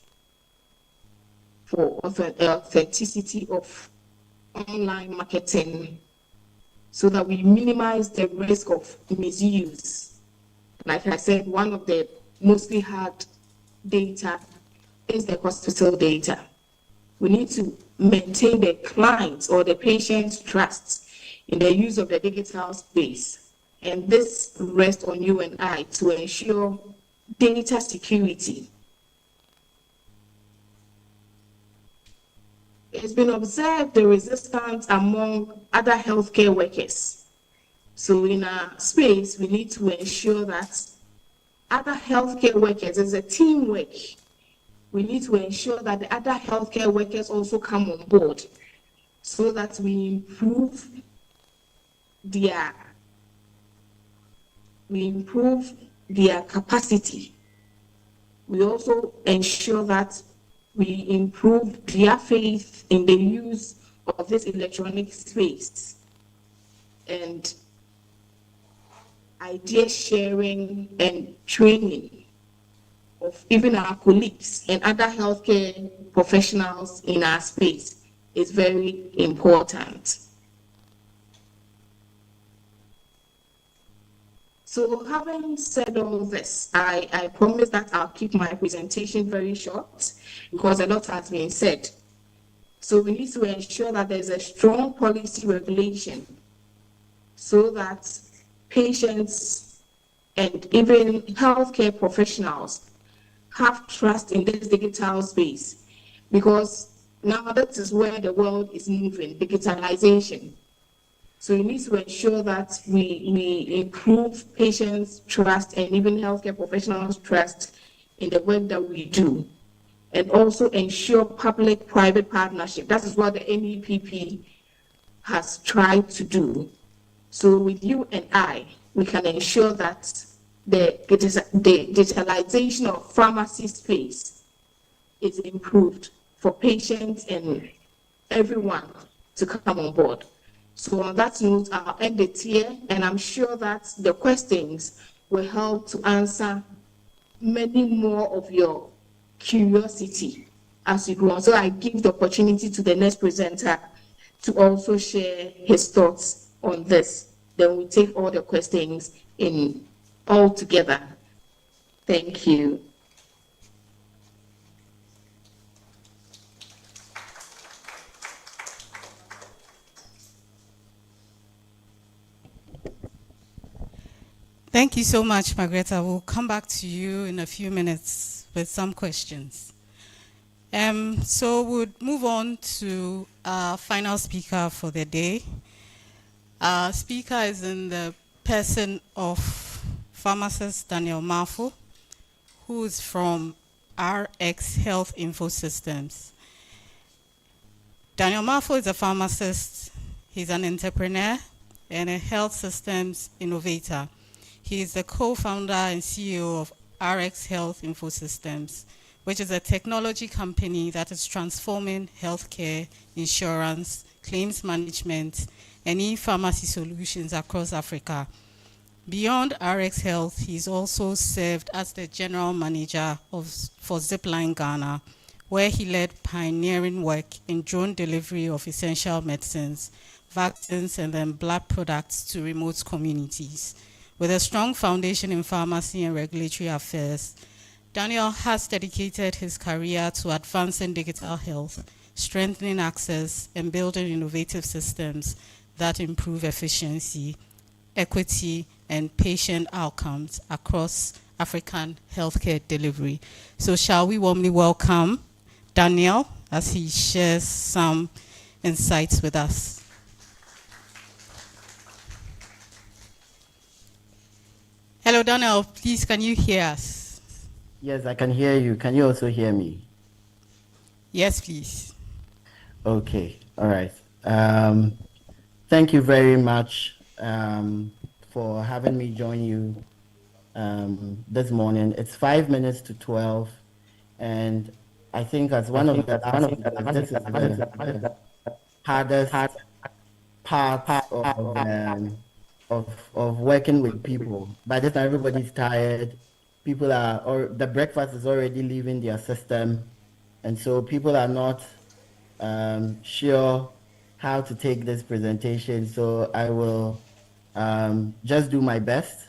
for authenticity of online marketing so that we minimize the risk of misuse. Like I said, one of the mostly hard data is the hospital data. We need to maintain the client's or the patient's trust in the use of the digital space. And this rests on you and I to ensure data security. It's been observed the resistance among other healthcare workers. So in our space, we need to ensure that other healthcare workers, as a teamwork, we need to ensure that the other healthcare workers also come on board so that we improve their capacity. We also ensure that we improve their faith in the use of this electronic space and idea sharing and training of even our colleagues and other healthcare professionals in our space is very important. So having said all this, I promise that I'll keep my presentation very short because a lot has been said. So we need to ensure that there's a strong policy regulation so that patients and even healthcare professionals have trust in this digital space, because now that is where the world is moving, digitalization. So we need to ensure that we improve patients' trust and even healthcare professionals' trust in the work that we do, and also ensure public-private partnership. That is what the NEPP has tried to do. So with you and I, we can ensure that the digitalization of pharmacy space is improved for patients and everyone to come on board. So on that note, I'll end it here, and I'm sure that the questions will help to answer many more of your curiosity as you go on. So I give the opportunity to the next presenter to also share his thoughts on this. Then we take all the questions in all together. Thank you. Thank you so much, Margareta. We'll come back to you in a few minutes with some questions. So we'll move on to our final speaker for the day. Our speaker is in the person of pharmacist Daniel Mafo, who is from RX Health Info Systems. Daniel Mafo is a pharmacist, he's an entrepreneur, and a health systems innovator. He is the co-founder and CEO of RX Health Info Systems, which is a technology company that is transforming healthcare, insurance, claims management, and e-pharmacy solutions across Africa. Beyond RX Health, he's also served as the general manager for Zipline Ghana, where he led pioneering work in drone delivery of essential medicines, vaccines, and then blood products to remote communities. With a strong foundation in pharmacy and regulatory affairs, Daniel has dedicated his career to advancing digital health, strengthening access, and building innovative systems that improve efficiency, equity, and patient outcomes across African healthcare delivery. So shall we warmly welcome Daniel as he shares some insights with us. Hello, Daniel. Please, can you hear us? Yes, I can hear you. Can you also hear me? Yes, please. Okay. All right. Thank you very much for having me join you this morning. It's 5 minutes to 12, and I think as one of the this is the hardest part of working with people. By this time, everybody's tired. People are, or the breakfast is already leaving their system, and so people are not sure how to take this presentation. So I will just do my best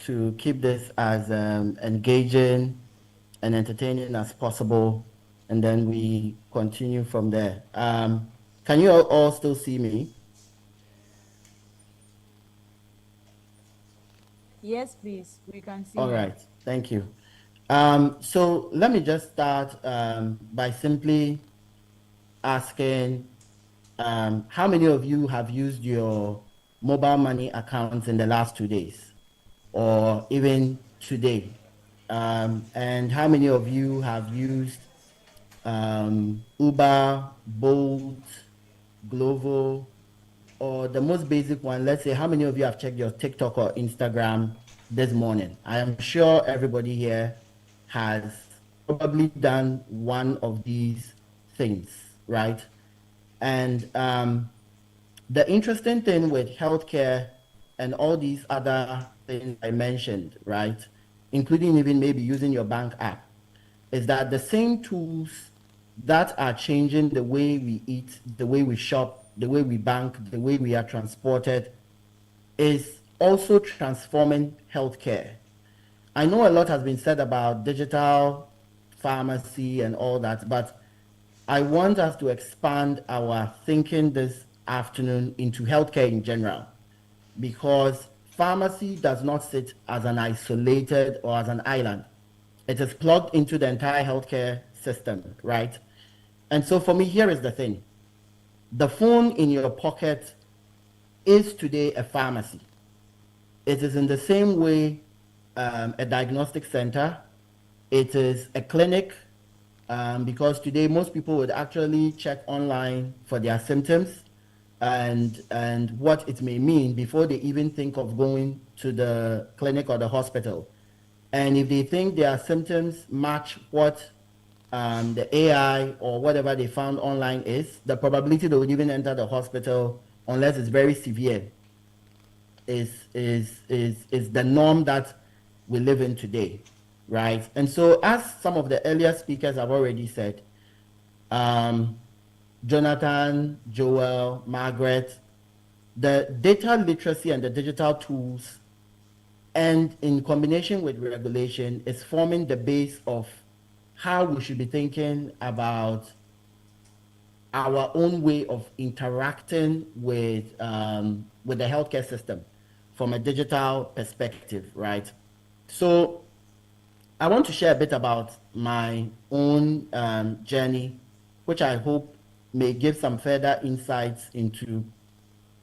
to keep this as engaging and entertaining as possible, and then we continue from there. Can you all still see me? Yes, please. We can see All you. right, thank you. So let me just start by simply asking how many of you have used your mobile money accounts in the last 2 days or even today? And how many of you have used Uber, Bolt, Glovo, or the most basic one? Let's say, how many of you have checked your TikTok or Instagram this morning? I am sure everybody here has probably done one of these things, right? And the interesting thing with healthcare and all these other things I mentioned, right, including even maybe using your bank app, is that the same tools that are changing the way we eat, the way we shop, the way we bank, the way we are transported, is also transforming healthcare. I know a lot has been said about digital pharmacy and all that, but I want us to expand our thinking this afternoon into healthcare in general, because pharmacy does not sit as an isolated or as an island. It is plugged into the entire healthcare system, right? And so for me, here is the thing. The phone in your pocket is today a pharmacy. It is in the same way a diagnostic center. It is a clinic, because today most people would actually check online for their symptoms and what it may mean before they even think of going to the clinic or the hospital. And if they think their symptoms match what the AI or whatever they found online is, the probability they would even enter the hospital, unless it's very severe, is the norm that we live in today, right? And so, as some of the earlier speakers have already said, Jonathan, Joel, Margaret, the data literacy and the digital tools, and in combination with regulation, is forming the base of how we should be thinking about our own way of interacting with the healthcare system from a digital perspective, right? So I want to share a bit about my own journey, which I hope may give some further insights into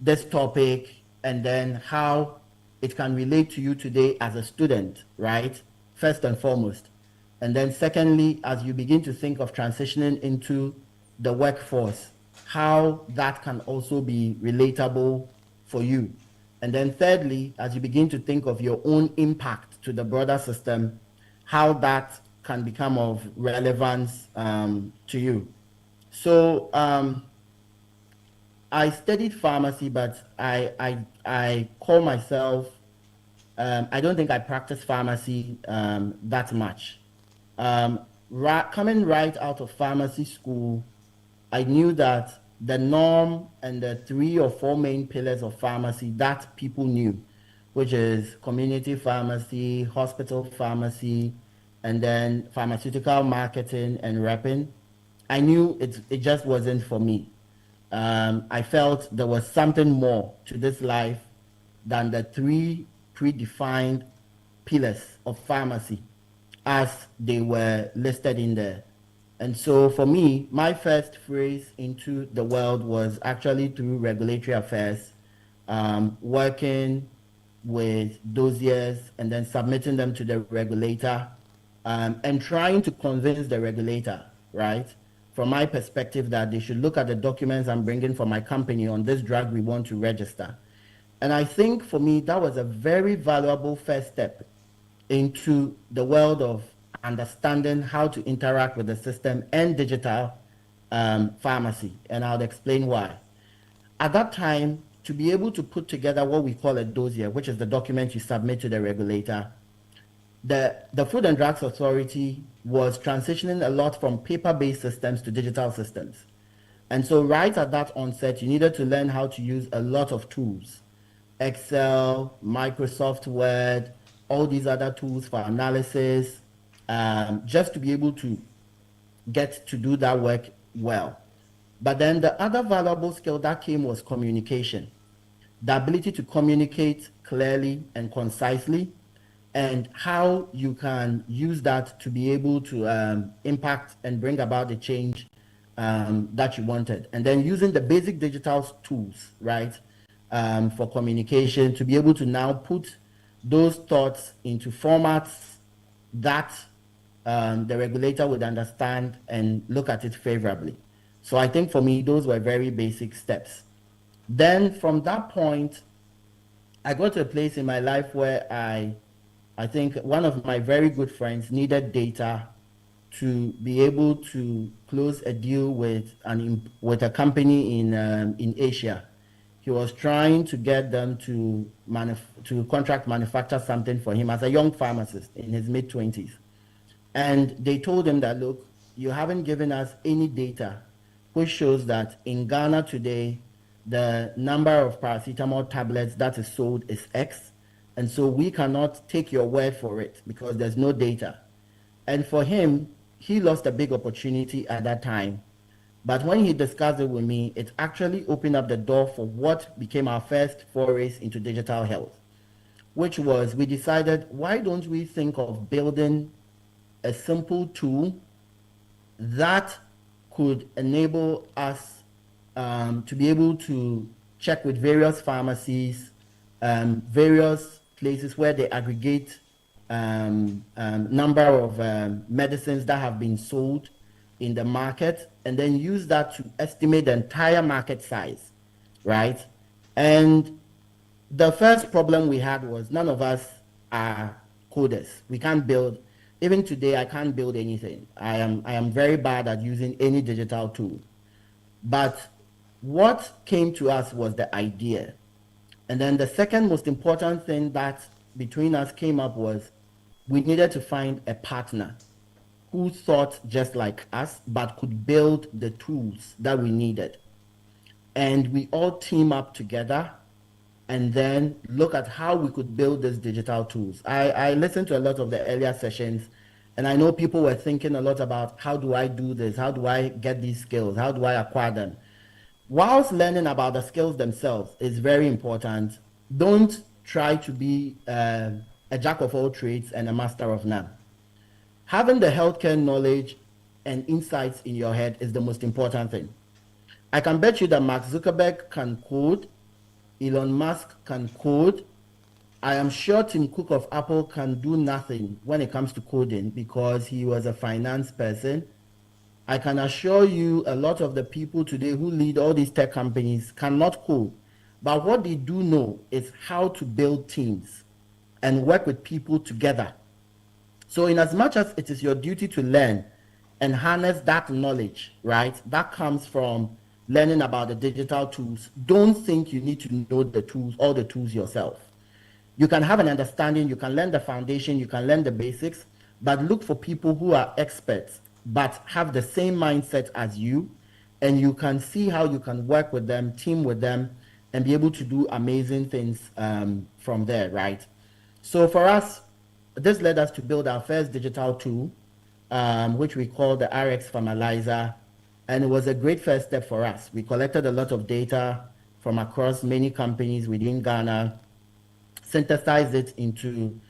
this topic and then how it can relate to you today as a student, right? First and foremost. And then secondly, as you begin to think of transitioning into the workforce, how that can also be relatable for you. And then thirdly, as you begin to think of your own impact to the broader system, how that can become of relevance to you. So I studied pharmacy, but I call myself, I don't think I practice pharmacy that much. Coming right out of pharmacy school, I knew that the norm and the 3 or 4 main pillars of pharmacy that people knew, which is community pharmacy, hospital pharmacy, and then pharmaceutical marketing and repping, I knew it just wasn't for me. I felt there was something more to this life than the 3 predefined pillars of pharmacy as they were listed in there. And so for me, my first phrase into the world was actually through regulatory affairs, working with dossiers and then submitting them to the regulator, and trying to convince the regulator, right, from my perspective, that they should look at the documents I'm bringing for my company on this drug we want to register. And I think for me, that was a very valuable first step into the world of understanding how to interact with the system and digital pharmacy. And I'll explain why. At that time, to be able to put together what we call a dossier, which is the document you submit to the regulator, the Food and Drugs Authority was transitioning a lot from paper-based systems to digital systems. And so right at that onset, you needed to learn how to use a lot of tools, Excel, Microsoft Word, all these other tools for analysis, just to be able to get to do that work well. But then the other valuable skill that came was communication, the ability to communicate clearly and concisely, and how you can use that to be able to impact and bring about the change that you wanted. And then using the basic digital tools, right, for communication, to be able to now put those thoughts into formats that the regulator would understand and look at it favorably. So I think for me, those were very basic steps. Then from that point, I got to a place in my life where I think one of my very good friends needed data to be able to close a deal with a company in Asia. He was trying to get them to contract manufacture something for him as a young pharmacist in his mid-20s. And they told him that, look, you haven't given us any data which shows that in Ghana today, the number of paracetamol tablets that is sold is X. And so we cannot take your word for it because there's no data. And for him, he lost a big opportunity at that time. But when he discussed it with me, it actually opened up the door for what became our first forays into digital health, which was we decided, why don't we think of building a simple tool that could enable us to be able to check with various pharmacies, various places where they aggregate number of medicines that have been sold in the market, and then use that to estimate the entire market size, right? And the first problem we had was none of us are coders. We can't build. Even today, I can't build anything. I am very bad at using any digital tool. But what came to us was the idea. And then the second most important thing that between us came up was we needed to find a partner who thought just like us, but could build the tools that we needed. And we all team up together and then look at how we could build these digital tools. I listened to a lot of the earlier sessions, and I know people were thinking a lot about how do I do this? How do I get these skills? How do I acquire them? Whilst learning about the skills themselves is very important, don't try to be a jack of all trades and a master of none. Having the healthcare knowledge and insights in your head is the most important thing. I can bet you that Mark Zuckerberg can code. Elon Musk can code. I am sure Tim Cook of Apple can do nothing when it comes to coding because he was a finance person. I can assure you a lot of the people today who lead all these tech companies cannot code. But what they do know is how to build teams and work with people together. So in as much as it is your duty to learn and harness that knowledge, right, that comes from learning about the digital tools, don't think you need to know the tools, all the tools yourself. You can have an understanding, you can learn the foundation, you can learn the basics, but look for people who are experts but have the same mindset as you, and you can see how you can work with them, team with them, and be able to do amazing things from there, right? So for us, this led us to build our first digital tool, which we call the RX Pharmalyzer, and it was a great first step for us. We collected a lot of data from across many companies within Ghana, synthesized it into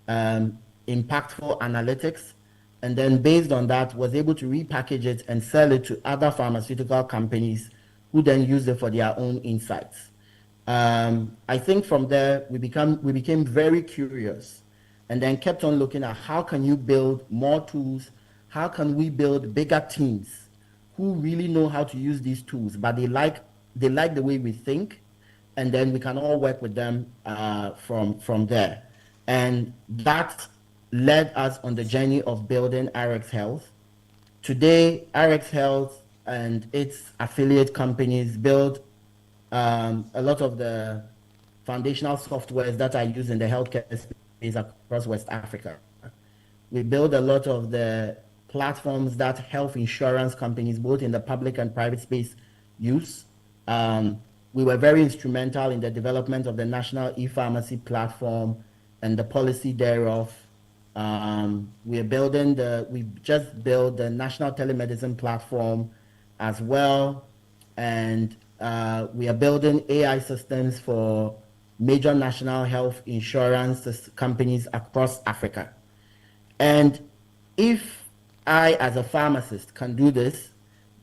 impactful analytics, and then based on that was able to repackage it and sell it to other pharmaceutical companies who then use it for their own insights. I think from there we became very curious and then kept on looking at how can you build more tools, how can we build bigger teams who really know how to use these tools, but they like the way we think, and then we can all work with them from there. And that led us on the journey of building RX Health. Today, RX Health and its affiliate companies build a lot of the foundational softwares that are used in the healthcare space across West Africa. We build a lot of the platforms that health insurance companies, both in the public and private space, use. We were very instrumental in the development of the National E-Pharmacy platform and the policy thereof. We just built the National Telemedicine platform as well. And we are building AI systems for major national health insurance companies across Africa. And if I, as a pharmacist, can do this,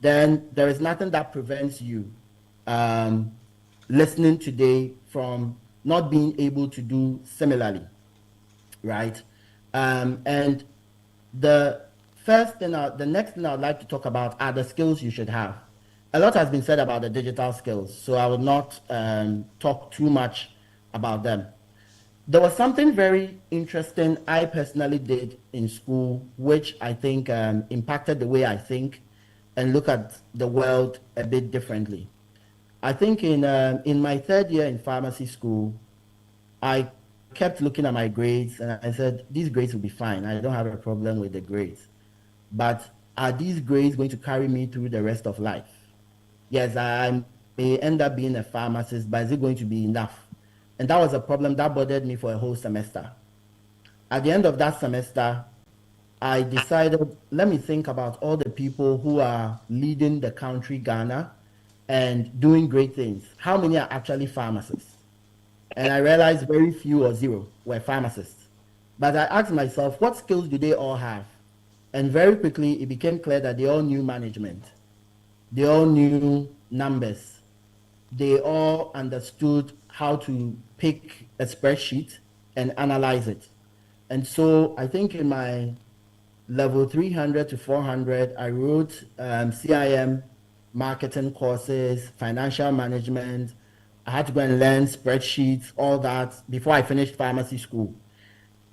then there is nothing that prevents you listening today from not being able to do similarly, right? And the next thing I'd like to talk about are the skills you should have. A lot has been said about the digital skills, so I will not talk too much about them. There was something very interesting I personally did in school, which I think impacted the way I think and look at the world a bit differently. I think in my third year in pharmacy school, I kept looking at my grades and I said, these grades will be fine. I don't have a problem with the grades. But are these grades going to carry me through the rest of life? Yes, I may end up being a pharmacist, but is it going to be enough? And that was a problem that bothered me for a whole semester. At the end of that semester, I decided, let me think about all the people who are leading the country, Ghana, and doing great things. How many are actually pharmacists? And I realized very few or zero were pharmacists. But I asked myself, what skills do they all have? And very quickly, it became clear that they all knew management. They all knew numbers. They all understood how to pick a spreadsheet and analyze it. And so I think in my level 300 to 400, I wrote CIM marketing courses, financial management. I had to go and learn spreadsheets, all that, before I finished pharmacy school.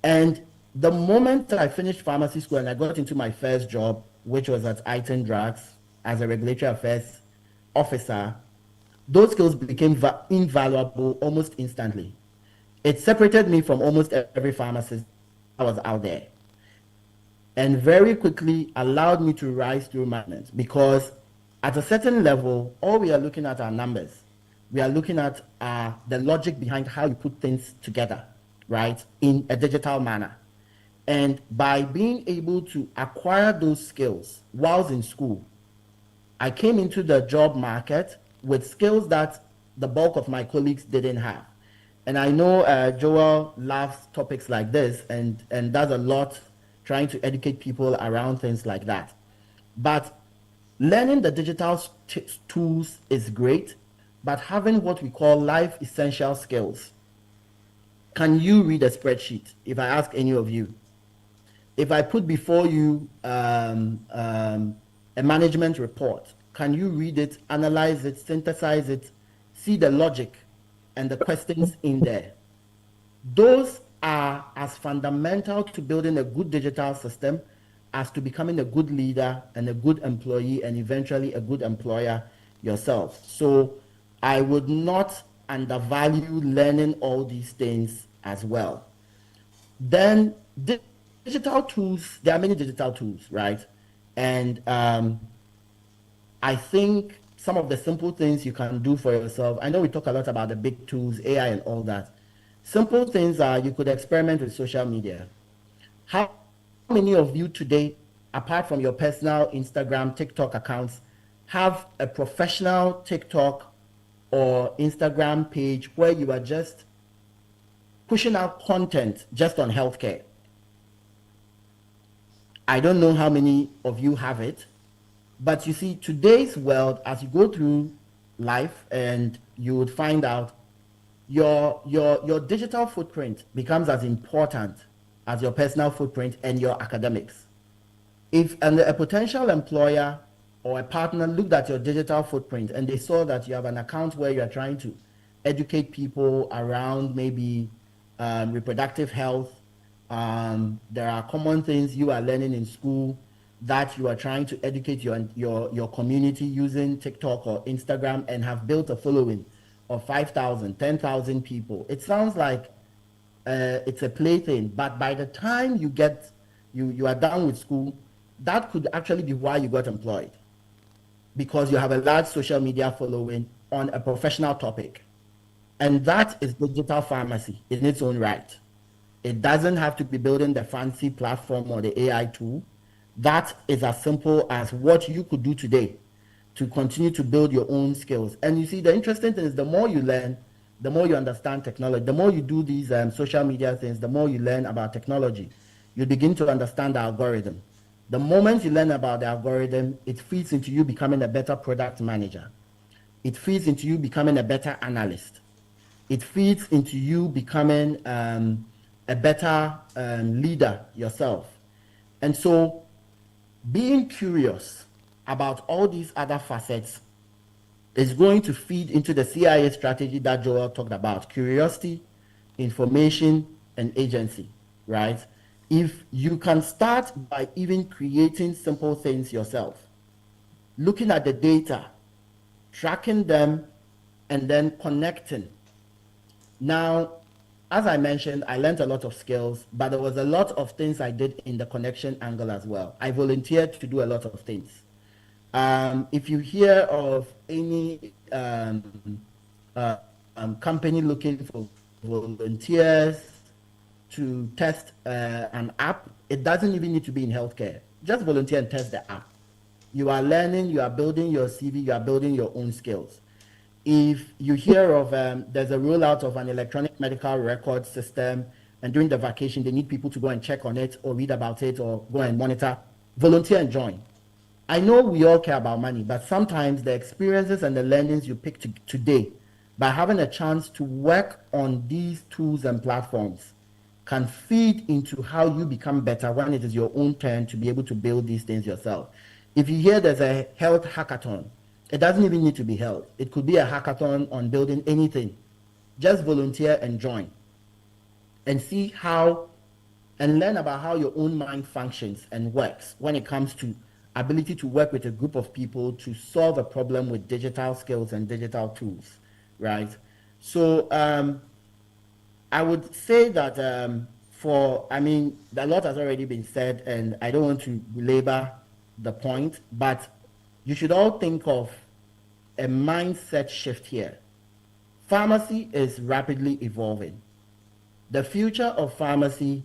And the moment I finished pharmacy school and I got into my first job, which was at Iton Drugs as a regulatory affairs officer, those skills became invaluable almost instantly. It separated me from almost every pharmacist that was out there, and very quickly allowed me to rise through management, because at a certain level, all we are looking at are numbers. We are looking at the logic behind how you put things together, right, in a digital manner. And by being able to acquire those skills whilst in school, I came into the job market with skills that the bulk of my colleagues didn't have. And I know Joel loves topics like this and does a lot trying to educate people around things like that. But learning the digital tools is great, but having what we call life essential skills. Can you read a spreadsheet? If I ask any of you, if I put before you a management report, can you read it, analyze it, synthesize it, see the logic and the questions in there? Those are as fundamental to building a good digital system as to becoming a good leader and a good employee and eventually a good employer yourself. So I would not undervalue learning all these things as well. Then digital tools, there are many digital tools, right? And I think some of the simple things you can do for yourself, I know we talk a lot about the big tools, AI and all that. Simple things are you could experiment with social media. How many of you today, apart from your personal Instagram, TikTok accounts, have a professional TikTok or Instagram page where you are just pushing out content just on healthcare? I don't know how many of you have it, but you see, today's world, as you go through life, and you would find out your digital footprint becomes as important as your personal footprint and your academics. If a potential employer or a partner looked at your digital footprint and they saw that you have an account where you are trying to educate people around maybe reproductive health, there are common things you are learning in school that you are trying to educate your community using TikTok or Instagram and have built a following of 5,000, 10,000 people. It sounds like it's a plaything, but by the time you are done with school, that could actually be why you got employed, because you have a large social media following on a professional topic. And that is digital pharmacy in its own right. It doesn't have to be building the fancy platform or the AI tool. That is as simple as what you could do today to continue to build your own skills. And you see, the interesting thing is the more you learn, the more you understand technology. The more you do these social media things, the more you learn about technology. You begin to understand the algorithm. The moment you learn about the algorithm, it feeds into you becoming a better product manager. It feeds into you becoming a better analyst. It feeds into you becoming a better leader yourself. And so being curious about all these other facets is going to feed into the CIA strategy that Joel talked about: curiosity, information, and agency, right? If you can start by even creating simple things yourself, looking at the data, tracking them, and then connecting. Now, as I mentioned, I learned a lot of skills, but there was a lot of things I did in the connection angle as well. I volunteered to do a lot of things. If you hear of any company looking for volunteers to test an app, it doesn't even need to be in healthcare. Just volunteer and test the app. You are learning, you are building your CV, you are building your own skills. If you hear of there's a rollout of an electronic medical record system, and during the vacation they need people to go and check on it or read about it or go and monitor, volunteer and join. I know we all care about money, but sometimes the experiences and the learnings you pick today, by having a chance to work on these tools and platforms, can feed into how you become better when it is your own turn to be able to build these things yourself. If you hear there's a health hackathon, it doesn't even need to be held. It could be a hackathon on building anything. Just volunteer and join and see how, and learn about how your own mind functions and works when it comes to ability to work with a group of people to solve a problem with digital skills and digital tools, right? So I would say that a lot has already been said, and I don't want to belabor the point, but you should all think of a mindset shift here. Pharmacy is rapidly evolving. The future of pharmacy,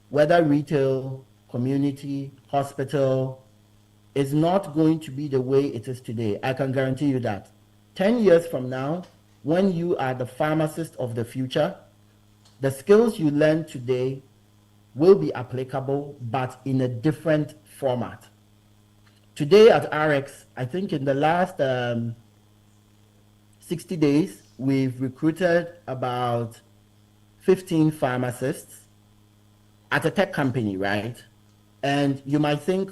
whether retail, community, hospital, is not going to be the way it is today. I can guarantee you that. 10 years from now, when you are the pharmacist of the future, the skills you learn today will be applicable, but in a different format. Today at RX, I think in the last 60 days, we've recruited about 15 pharmacists at a tech company, right? And you might think,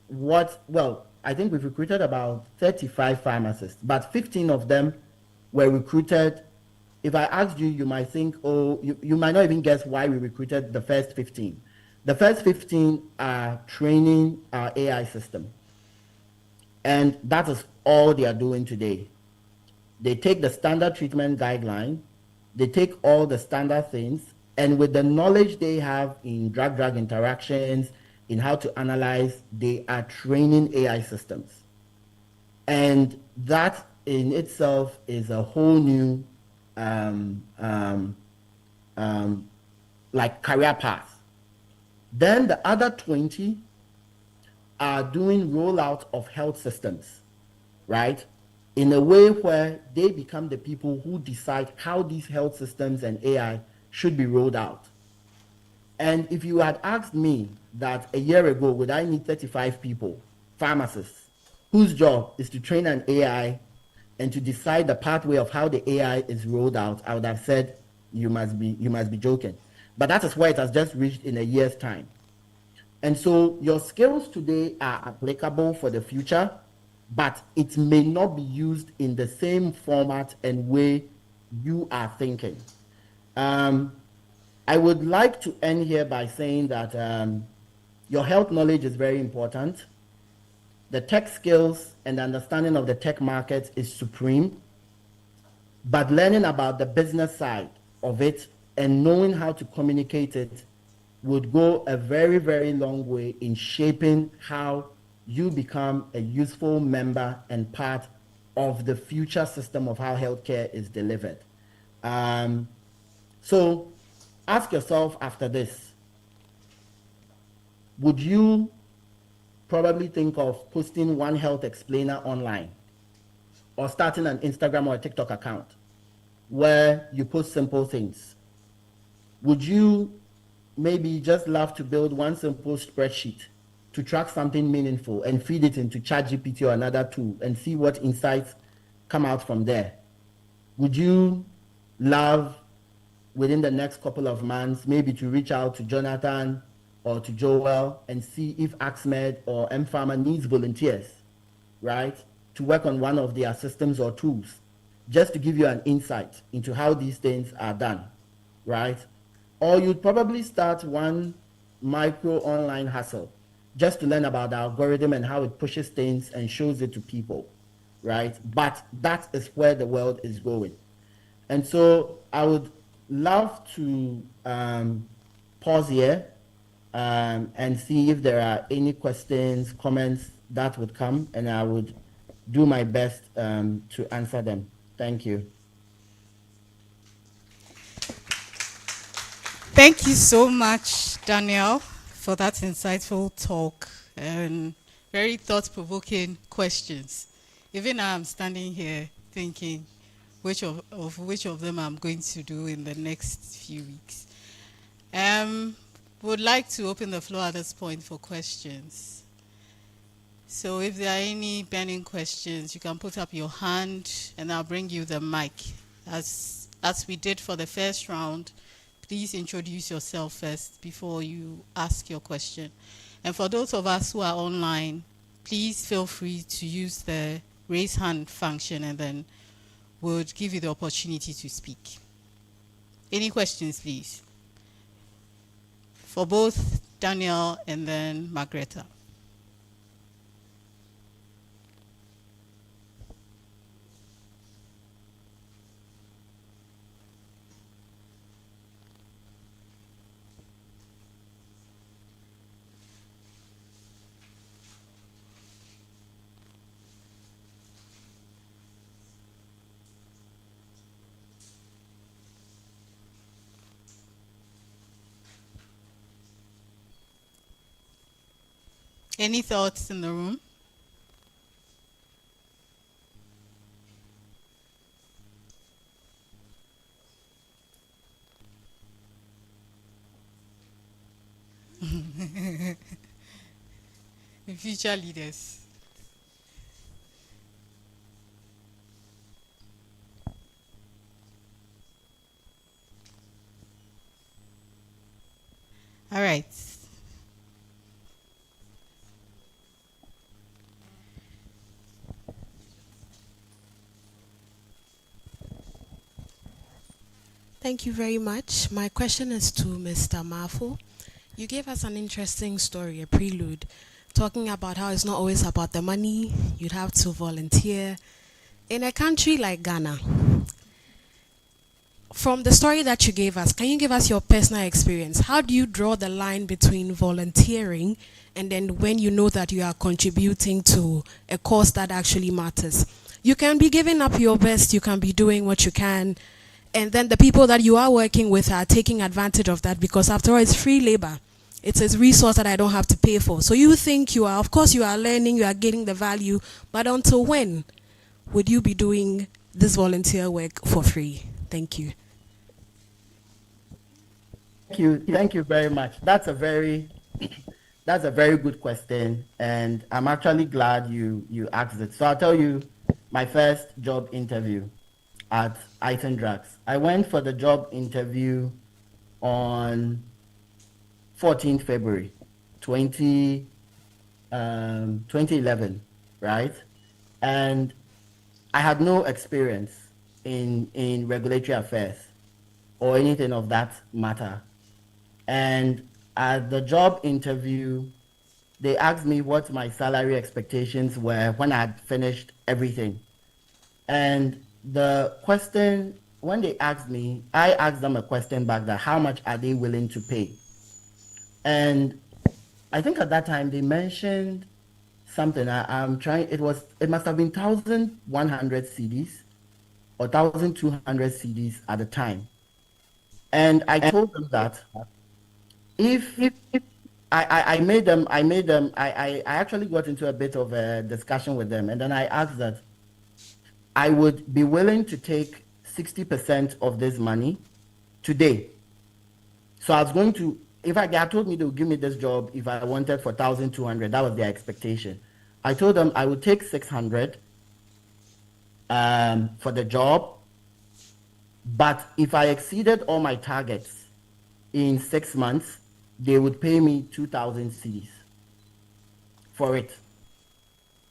well, I think we've recruited about 35 pharmacists, but 15 of them were recruited. If I asked you, you might think, oh, you might not even guess why we recruited the first 15. The first 15 are training our AI system. And that is all they are doing today. They take the standard treatment guideline, they take all the standard things, and with the knowledge they have in drug-drug interactions, in how to analyze, they are training AI systems. And that in itself is a whole new like career path. Then the other 20 are doing rollout of health systems, right? In a way where they become the people who decide how these health systems and AI should be rolled out. And if you had asked me that a year ago, would I need 35 people, pharmacists, whose job is to train an AI and to decide the pathway of how the AI is rolled out, I would have said, you must be joking. But that is where it has just reached in a year's time. And so your skills today are applicable for the future, but it may not be used in the same format and way you are thinking. I would like to end here by saying that your health knowledge is very important. The tech skills and understanding of the tech market is supreme, but learning about the business side of it and knowing how to communicate it would go a very, very long way in shaping how you become a useful member and part of the future system of how healthcare is delivered. So ask yourself after this, would you probably think of posting one health explainer online or starting an Instagram or a TikTok account where you post simple things? Would you maybe just love to build one simple spreadsheet to track something meaningful and feed it into ChatGPT or another tool and see what insights come out from there? Would you love, within the next couple of months, maybe to reach out to Jonathan or to Joel and see if AxMed or M-Pharma needs volunteers, right, to work on one of their systems or tools, just to give you an insight into how these things are done, right? Or you'd probably start one micro online hustle just to learn about the algorithm and how it pushes things and shows it to people, right? But that is where the world is going. And so I would love to pause here and see if there are any questions, comments that would come, and I would do my best to answer them. Thank you. Thank you so much, Daniel, for that insightful talk and very thought-provoking questions. Even I'm standing here thinking which of them I'm going to do in the next few weeks. Would like to open the floor at this point for questions. So if there are any burning questions, you can put up your hand and I'll bring you the mic. As we did for the first round, please introduce yourself first before you ask your question. And for those of us who are online, please feel free to use the raise hand function and then we'll give you the opportunity to speak. Any questions, please? For both Daniel and then Margreta. Any thoughts in the room? The future leaders. Thank you very much. My question is to Mr. Mafo. You gave us an interesting story, a prelude, talking about how it's not always about the money. You'd have to volunteer. In a country like Ghana, from the story that you gave us, can you give us your personal experience? How do you draw the line between volunteering and then when you know that you are contributing to a cause that actually matters? You can be giving up your best, you can be doing what you can, and then the people that you are working with are taking advantage of that because after all, it's free labor. It's a resource that I don't have to pay for. So you think you are, of course you are learning, you are getting the value, but until when would you be doing this volunteer work for free? Thank you. Thank you very much. That's a very good question, and I'm actually glad you asked it. So I'll tell you my first job interview at Tvucc. I went for the job interview on 14th February 2011, right? And I had no experience in regulatory affairs or anything of that matter. And at the job interview, they asked me what my salary expectations were when I had finished everything. And the question, when they asked me, I asked them a question back that how much are they willing to pay? And I think at that time they mentioned something. It must have been 1,100 cedis or 1,200 cedis at the time. And I told them that if I actually got into a bit of a discussion with them, and then I asked that I would be willing to take 60% of this money today. So I was going to, if they had told me they would give me this job if I wanted for 1,200, that was their expectation. I told them I would take 600 for the job, but if I exceeded all my targets in 6 months, they would pay me 2,000 cedis for it.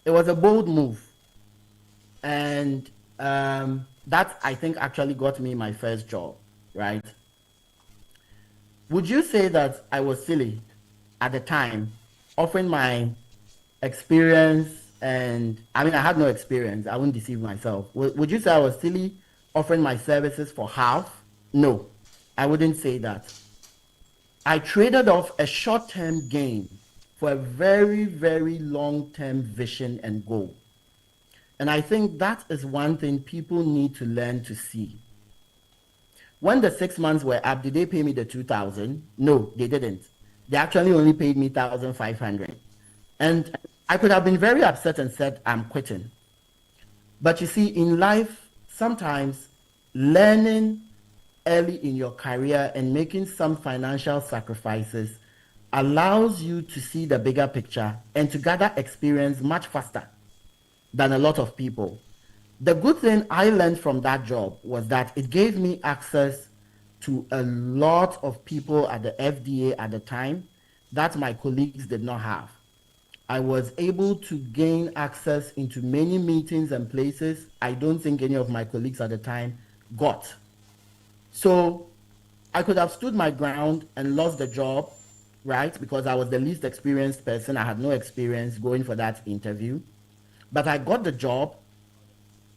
It was a bold move. And that, I think, actually got me my first job, right? Would you say that I was silly at the time, offering my experience? And I mean, I had no experience. I wouldn't deceive myself. Would you say I was silly offering my services for half? No, I wouldn't say that. I traded off a short-term gain for a very, very long-term vision and goal. And I think that is one thing people need to learn to see. When the 6 months were up, did they pay me the 2,000? No, they didn't. They actually only paid me 1,500. And I could have been very upset and said, I'm quitting. But you see, in life, sometimes learning early in your career and making some financial sacrifices allows you to see the bigger picture and to gather experience much faster than a lot of people. The good thing I learned from that job was that it gave me access to a lot of people at the FDA at the time that my colleagues did not have. I was able to gain access into many meetings and places I don't think any of my colleagues at the time got. So I could have stood my ground and lost the job, right? Because I was the least experienced person. I had no experience going for that interview. But I got the job.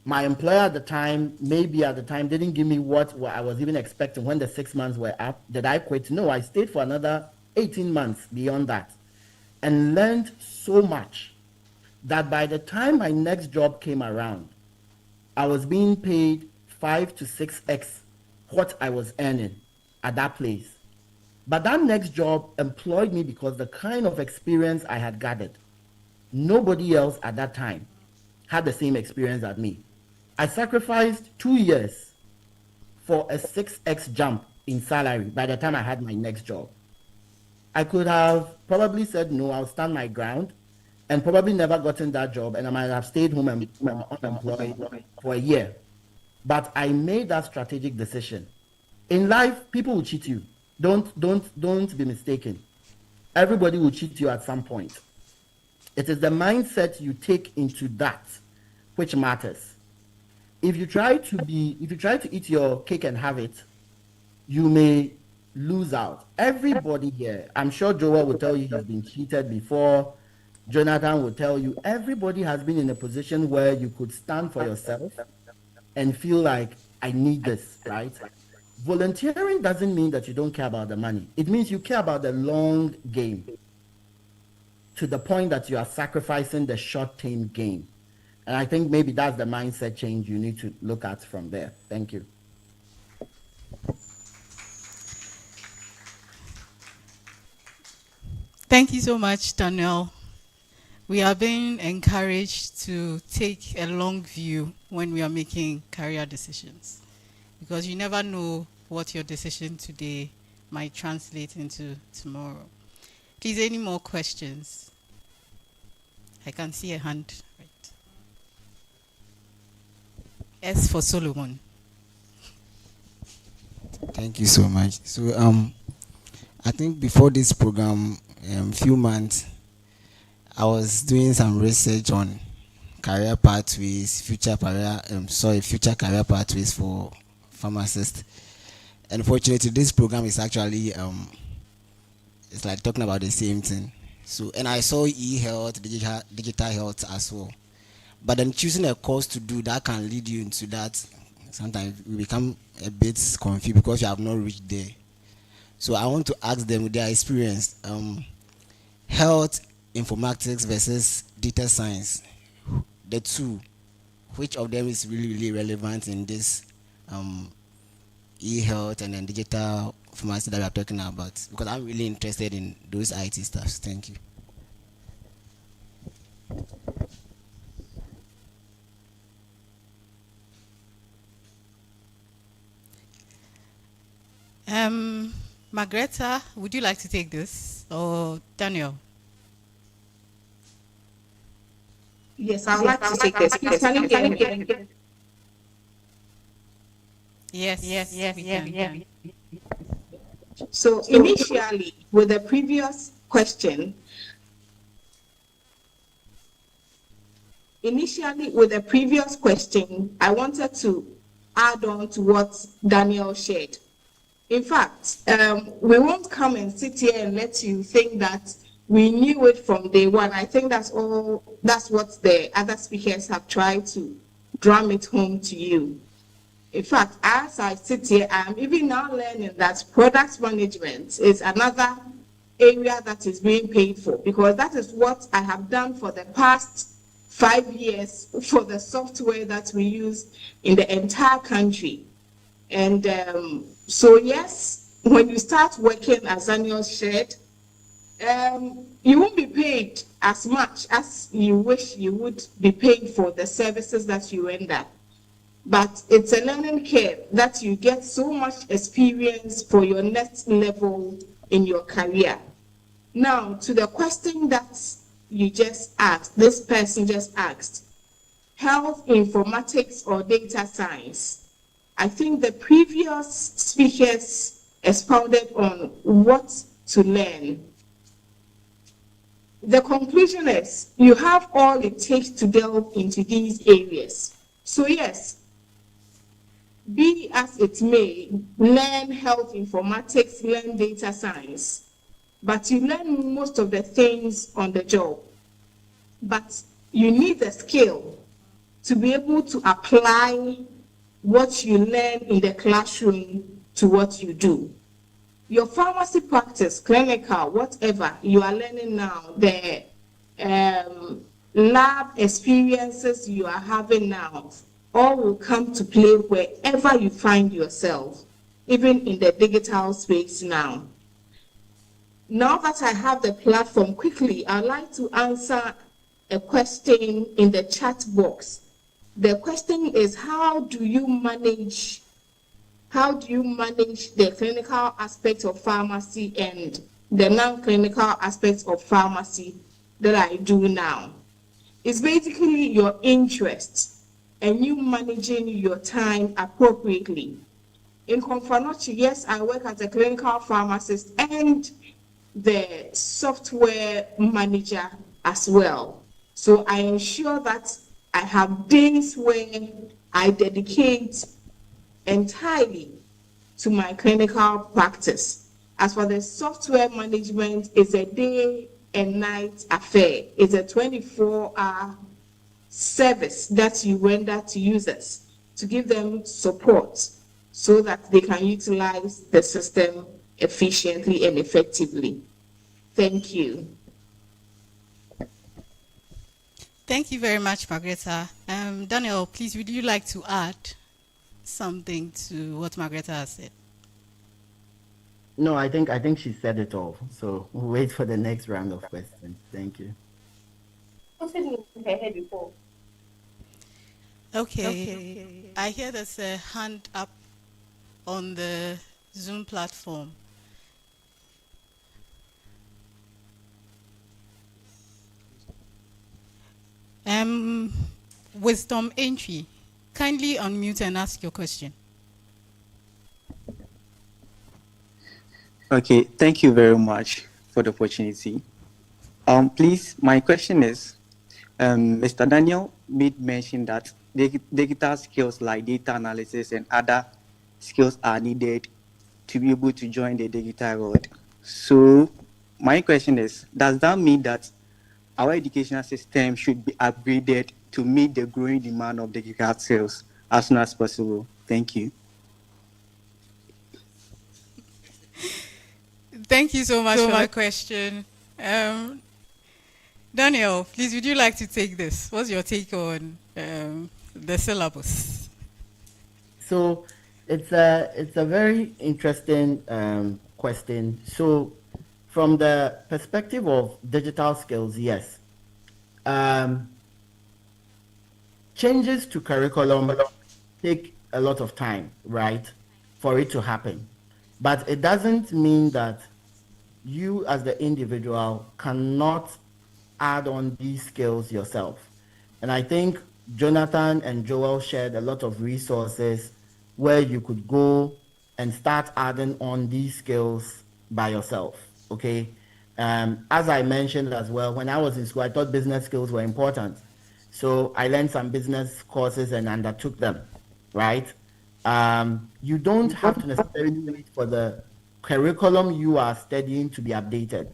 My employer at the time, didn't give me what I was even expecting when the 6 months were up. Did I quit? No, I stayed for another 18 months beyond that and learned so much that by the time my next job came around, I was being paid 5 to 6x what I was earning at that place. But that next job employed me because the kind of experience I had gathered. Nobody else at that time had the same experience as me. I sacrificed 2 years for a 6x jump in salary by the time I had my next job. I could have probably said, no, I'll stand my ground, and probably never gotten that job, and I might have stayed home and unemployed for a year. But I made that strategic decision. In life, people will cheat you. Don't be mistaken. Everybody will cheat you at some point. It is the mindset you take into that which matters. If you try to eat your cake and have it, you may lose out. Everybody here, I'm sure Joel will tell you he's been cheated before. Jonathan will tell you everybody has been in a position where you could stand for yourself and feel like, I need this, right? Volunteering doesn't mean that you don't care about the money. It means you care about the long game to the point that you are sacrificing the short-term gain. And I think maybe that's the mindset change you need to look at from there. Thank you. Thank you so much, Daniel. We are being encouraged to take a long view when we are making career decisions, because you never know what your decision today might translate into tomorrow. Please, any more questions? I can see a hand. Right. S for Solomon. Thank you so much. So I think before this program, few months, I was doing some research on career pathways, future career pathways for pharmacists. Unfortunately, this program is actually it's like talking about the same thing. So, and I saw e-health, digital health as well. But then choosing a course to do that can lead you into that. Sometimes we become a bit confused because you have not reached there. So I want to ask them with their experience, health informatics versus data science, the two, which of them is really, really relevant in this e-health and then digital pharmacy that we are talking about? Because I'm really interested in those IT stuff. Thank you. Margareta, would you like to take this, or Daniel? Yes, I would like to take this. Please, can you hear me? Yes, we can. So initially, with the previous question, I wanted to add on to what Daniel shared. In fact, we won't come and sit here and let you think that we knew it from day one. I think that's what the other speakers have tried to drum it home to you. In fact, as I sit here, I'm even now learning that product management is another area that is being paid for, because that is what I have done for the past 5 years for the software that we use in the entire country. And so yes, when you start working, as Daniel shared, you won't be paid as much as you wish you would be paid for the services that you render. But it's a learning curve that you get so much experience for your next level in your career. Now, to the question that you just asked, this person just asked, health informatics or data science? I think the previous speakers expounded on what to learn. The conclusion is you have all it takes to delve into these areas. So yes, be as it may, learn health informatics, learn data science, but you learn most of the things on the job. But you need the skill to be able to apply what you learn in the classroom to what you do. Your pharmacy practice, clinical, whatever you are learning now, the lab experiences you are having now, all will come to play wherever you find yourself, even in the digital space now. Now that I have the platform, quickly, I'd like to answer a question in the chat box. The question is, how do you manage the clinical aspect of pharmacy and the non-clinical aspects of pharmacy that I do now? It's basically your interest and you managing your time appropriately. In Confanochi, yes, I work as a clinical pharmacist and the software manager as well. So I ensure that I have days where I dedicate entirely to my clinical practice. As for the software management, it's a day and night affair. It's a 24-hour service that you render to users to give them support so that they can utilize the system efficiently and effectively. Thank you. Thank you very much, Margareta. Daniel, please, would you like to add something to what Margareta has said? No, I think she said it all. So we'll wait for the next round of questions. Thank you. Okay. I hear there's a hand up on the Zoom platform. Wisdom Entry, kindly unmute and ask your question. Okay, thank you very much for the opportunity. Please, my question is, Mr. Daniel made mention that digital skills like data analysis and other skills are needed to be able to join the digital world. So my question is, does that mean that our educational system should be upgraded to meet the growing demand of digital skills as soon as possible? Thank you. Thank you so much for the question. Daniel, please, would you like to take this? What's your take on the syllabus? So it's a very interesting question. So from the perspective of digital skills, yes. Changes to curriculum take a lot of time, right, for it to happen. But it doesn't mean that you as the individual cannot add on these skills yourself. And I think Jonathan and Joel shared a lot of resources where you could go and start adding on these skills by yourself, okay? As I mentioned as well, when I was in school, I thought business skills were important. So I learned some business courses and undertook them, right? You don't have to necessarily wait for the curriculum you are studying to be updated.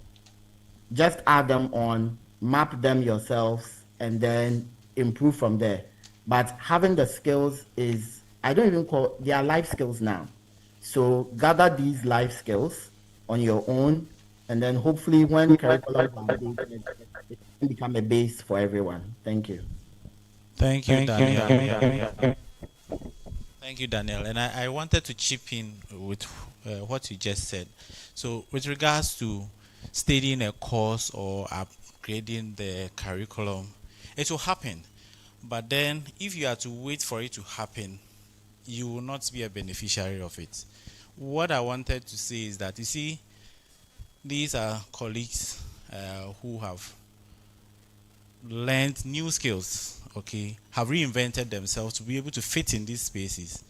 Just add them on, map them yourselves, and then improve from there. But having the skills is, I don't even call, they are life skills now. So gather these life skills on your own, and then hopefully when curriculum is updated, it can become a base for everyone. Thank you. Thank you, Daniel. Thank you, Daniel. And I wanted to chip in with what you just said. So with regards to studying a course or upgrading the curriculum, it will happen. But then if you are to wait for it to happen, you will not be a beneficiary of it. What I wanted to say is that, you see, these are colleagues who have learned new skills, okay, have reinvented themselves to be able to fit in these spaces.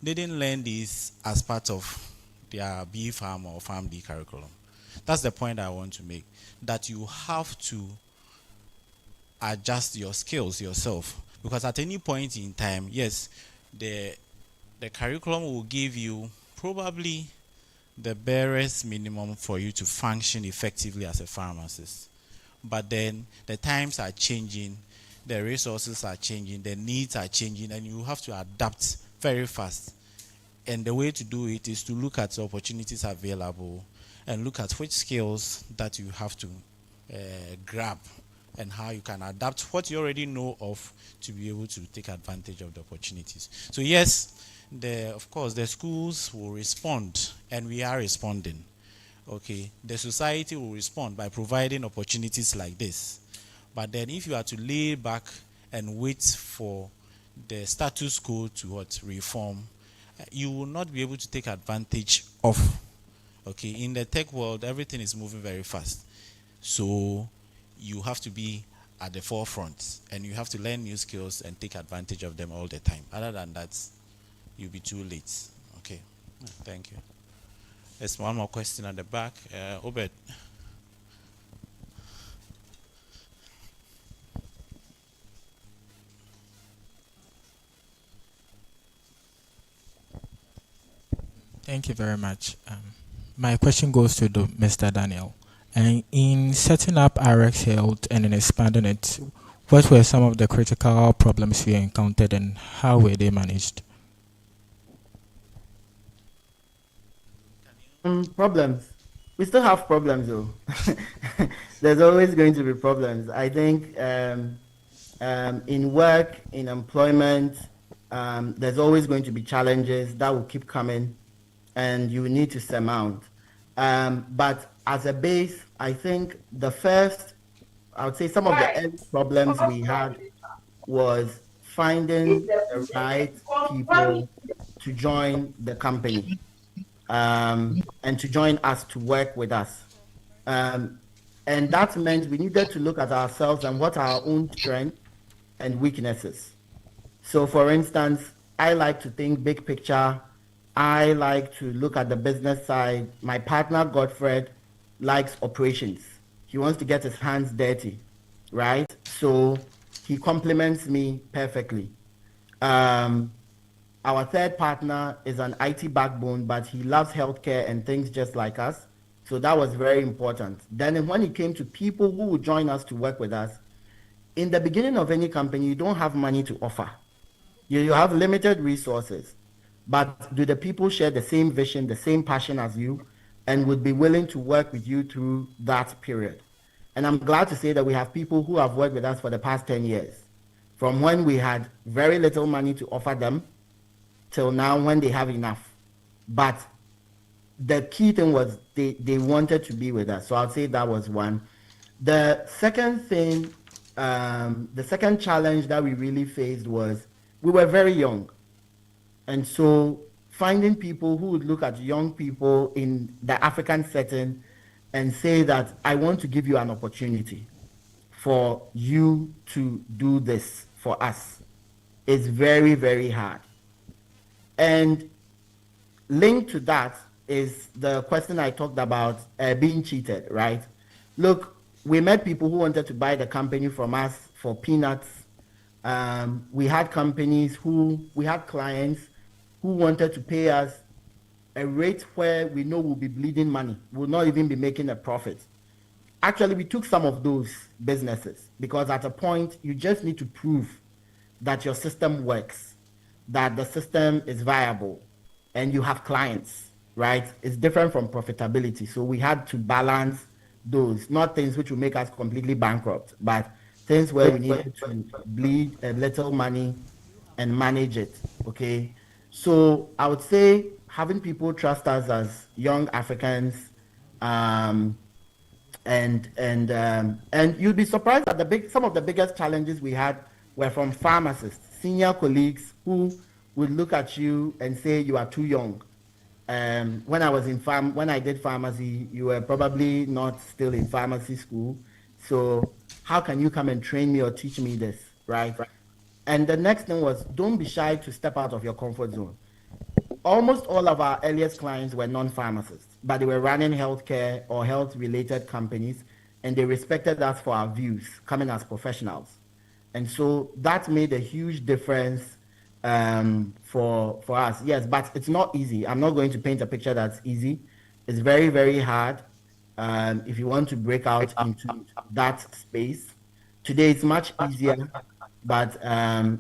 They didn't learn these as part of their B Farm or Farm D curriculum. That's the point I want to make, that you have to adjust your skills yourself, because at any point in time, yes, the curriculum will give you probably the barest minimum for you to function effectively as a pharmacist. But then the times are changing, the resources are changing, the needs are changing, and you have to adapt very fast. And the way to do it is to look at the opportunities available and look at which skills that you have to grab and how you can adapt what you already know of to be able to take advantage of the opportunities. So yes, of course, the schools will respond, and we are responding. Okay, the society will respond by providing opportunities like this. But then if you are to lay back and wait for the status quo to reform, you will not be able to take advantage of. Okay, in the tech world, everything is moving very fast. So you have to be at the forefront, and you have to learn new skills and take advantage of them all the time. Other than that, you'll be too late. Okay, thank you. There's one more question at the back. Obed. Thank you very much. My question goes to Mr. Daniel. And in setting up RX Health and in expanding it, what were some of the critical problems you encountered and how were they managed? Problems. We still have problems though. There's always going to be problems. I think in work, in employment, there's always going to be challenges that will keep coming and you need to surmount. But as a base, I think I would say some of the early problems we had was finding the right people to join the company and to join us, to work with us. And that meant we needed to look at ourselves and what our own strengths and weaknesses. So for instance, I like to think big picture. I like to look at the business side. My partner, Godfred, likes operations. He wants to get his hands dirty, right? So he complements me perfectly. Our third partner is an IT backbone, but he loves healthcare and things just like us. So that was very important. Then when it came to people who would join us to work with us, in the beginning of any company, you don't have money to offer. You have limited resources, but do the people share the same vision, the same passion as you, and would be willing to work with you through that period? And I'm glad to say that we have people who have worked with us for the past 10 years, from when we had very little money to offer them till now when they have enough. But the key thing was they wanted to be with us. So I'll say that was one. The second thing, the second challenge that we really faced was we were very young. And so finding people who would look at young people in the African setting and say that I want to give you an opportunity for you to do this for us is very, very hard. And linked to that is the question I talked about, being cheated, right? Look, we met people who wanted to buy the company from us for peanuts. We had clients who wanted to pay us a rate where we know we'll be bleeding money, we'll not even be making a profit. Actually, we took some of those businesses because at a point, you just need to prove that your system works, that the system is viable, and you have clients, right? It's different from profitability. So we had to balance those, not things which will make us completely bankrupt, but things where we needed to bleed a little money and manage it, okay? So I would say having people trust us as young Africans, and you'd be surprised that some of the biggest challenges we had were from pharmacists, senior colleagues who would look at you and say you are too young. When I did pharmacy, you were probably not still in pharmacy school. So how can you come and train me or teach me this, right? And the next thing was, don't be shy to step out of your comfort zone. Almost all of our earliest clients were non-pharmacists, but they were running healthcare or health-related companies, and they respected us for our views, coming as professionals. And so that made a huge difference for us. Yes, but it's not easy. I'm not going to paint a picture that's easy. It's very, very hard if you want to break out into that space. Today it's much easier, but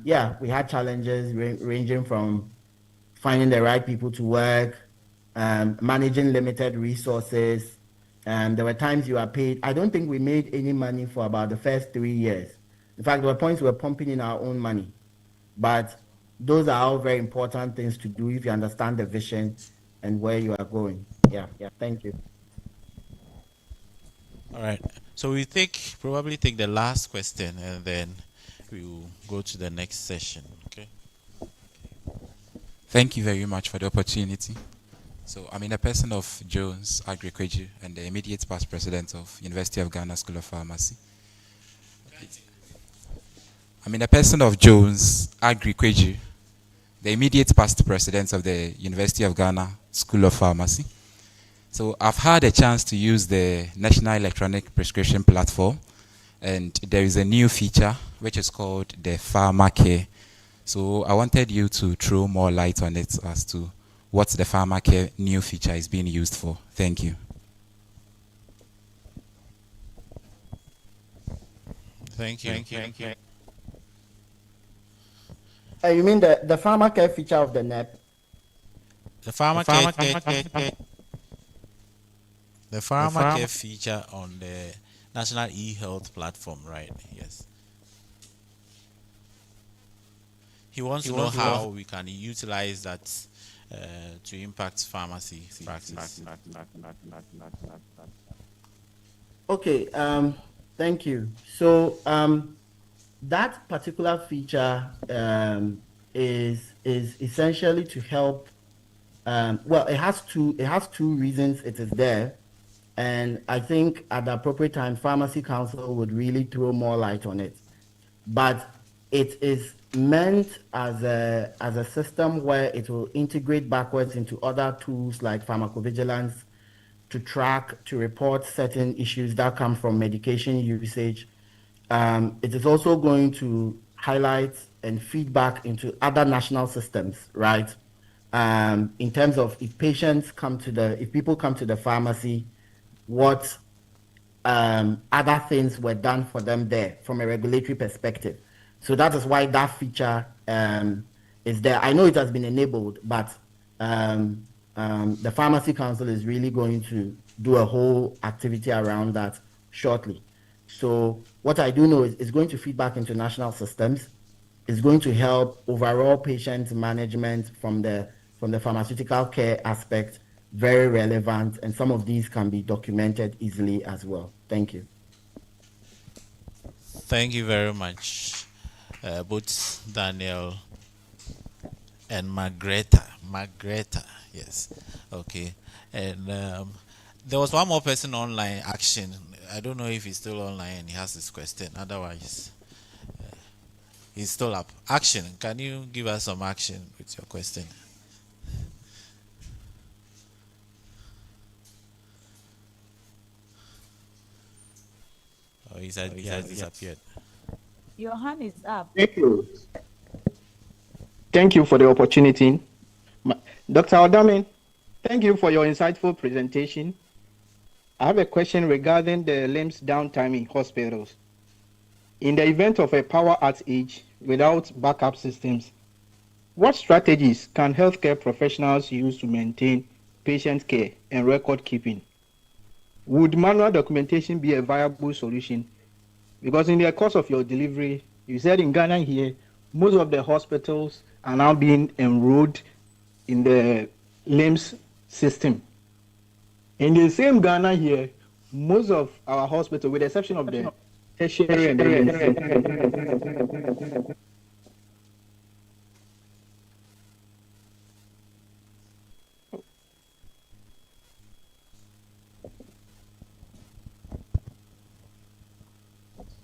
yeah, we had challenges ranging from finding the right people to work, managing limited resources. There were times you were paid. I don't think we made any money for about the first 3 years. In fact, there were points we were pumping in our own money. But those are all very important things to do if you understand the vision and where you are going. Yeah, thank you. All right. So we probably take the last question and then we will go to the next session. Okay. Thank you very much for the opportunity. So I'm in the person of Jones Agri-Kweju and the immediate past president of University of Ghana School of Pharmacy. I'm in the person of Jones Agri-Kweju, the immediate past president of the University of Ghana School of Pharmacy. So I've had a chance to use the National Electronic Prescription Platform, and there is a new feature which is called the Pharma Care. So I wanted you to throw more light on it as to what the PharmaCare new feature is being used for. Thank you. Thank you. You mean the PharmaCare feature of the NEP? The PharmaCare feature on the National e-health platform, right? Yes. He wants to know how we can utilize that to impact pharmacy practice. Okay, thank you. So that particular feature is essentially to help. Well, it has two reasons it is there, and I think at the appropriate time, Pharmacy Council would really throw more light on it. But it is meant as a system where it will integrate backwards into other tools like pharmacovigilance to track, to report certain issues that come from medication usage. It is also going to highlight and feedback into other national systems, right? In terms of if people come to the pharmacy, what other things were done for them there from a regulatory perspective. So that is why that feature is there. I know it has been enabled, but the Pharmacy Council is really going to do a whole activity around that shortly. So what I do know is it's going to feed back into national systems. It's going to help overall patient management from the pharmaceutical care aspect, very relevant, and some of these can be documented easily as well. Thank you. Thank you very much, both Daniel and Margreta, yes, okay. And there was one more person online, Action. I don't know if he's still online and he has this question. Otherwise, he's still up. Action, can you give us some action with your question? Oh, he has disappeared. Your hand is up. Thank you. Thank you for the opportunity. Dr. Odamin, thank you for your insightful presentation. I have a question regarding the LIMS downtime in hospitals. In the event of a power outage without backup systems, what strategies can healthcare professionals use to maintain patient care and record keeping? Would manual documentation be a viable solution? Because in the course of your delivery, you said in Ghana here, most of the hospitals are now being enrolled in the LIMS system. In the same Ghana here, most of our hospitals, with the exception of the tertiary and the LIMS,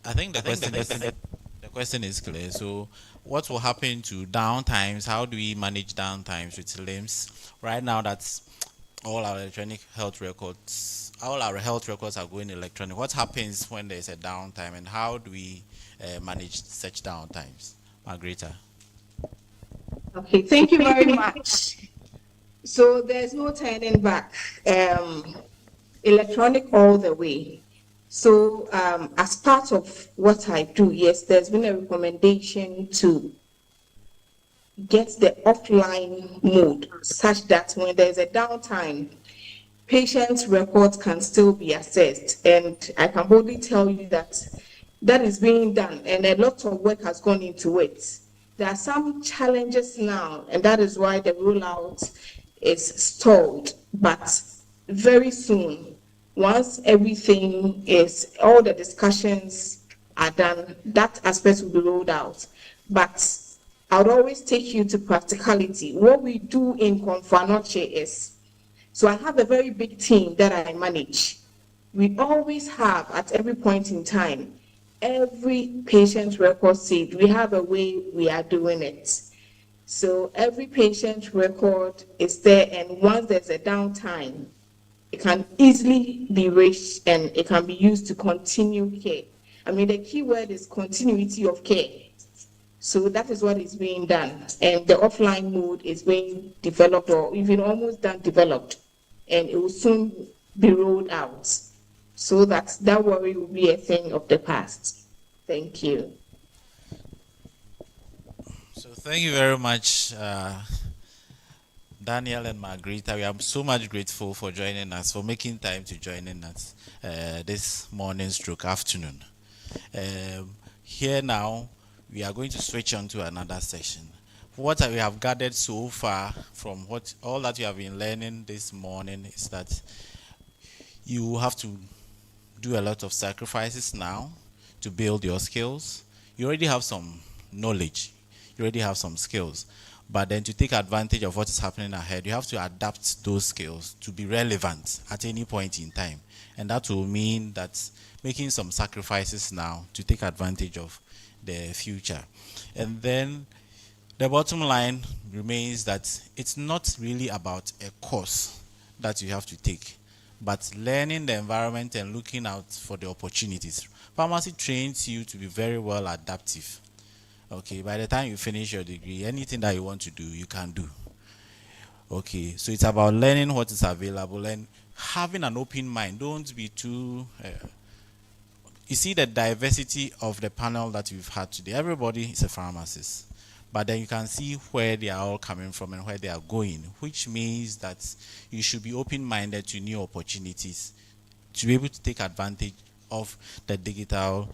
I think the question is clear. So, what will happen to downtimes? How do we manage downtimes with LIMS? Right now, that's all our electronic health records. All our health records are going electronic. What happens when there's a downtime, and how do we manage such downtimes? Margareta. Okay, thank you very much. So there's no turning back. Electronic all the way. So as part of what I do, yes, there's been a recommendation to get the offline mode such that when there's a downtime, patients' records can still be accessed. And I can boldly tell you that that is being done, and a lot of work has gone into it. There are some challenges now, and that is why the rollout is stalled. But very soon, once everything is, all the discussions are done, that aspect will be rolled out. But I would always take you to practicality. What we do in Confanoche is, so I have a very big team that I manage. We always have, at every point in time, every patient record saved. We have a way we are doing it. So every patient record is there, and once there's a downtime, it can easily be reached and it can be used to continue care. I mean, the key word is continuity of care. So that is what is being done. And the offline mode is being developed or even almost done developed. And it will soon be rolled out. So that worry will be a thing of the past. Thank you. So thank you very much, Daniel and Margarita. We are so much grateful for joining us, for making time to join in us this morning stroke afternoon. Here now, we are going to switch on to another session. What we have gathered so far from all that you have been learning this morning is that you have to do a lot of sacrifices now to build your skills. You already have some knowledge. You already have some skills. But then to take advantage of what is happening ahead, you have to adapt those skills to be relevant at any point in time. And that will mean that making some sacrifices now to take advantage of the future. And then the bottom line remains that it's not really about a course that you have to take, but learning the environment and looking out for the opportunities. Pharmacy trains you to be very well adaptive. Okay, by the time you finish your degree, anything that you want to do, you can do. Okay, so it's about learning what is available and having an open mind. Don't be too... you see the diversity of the panel that we've had today. Everybody is a pharmacist. But then you can see where they are all coming from and where they are going, which means that you should be open-minded to new opportunities to be able to take advantage of the digital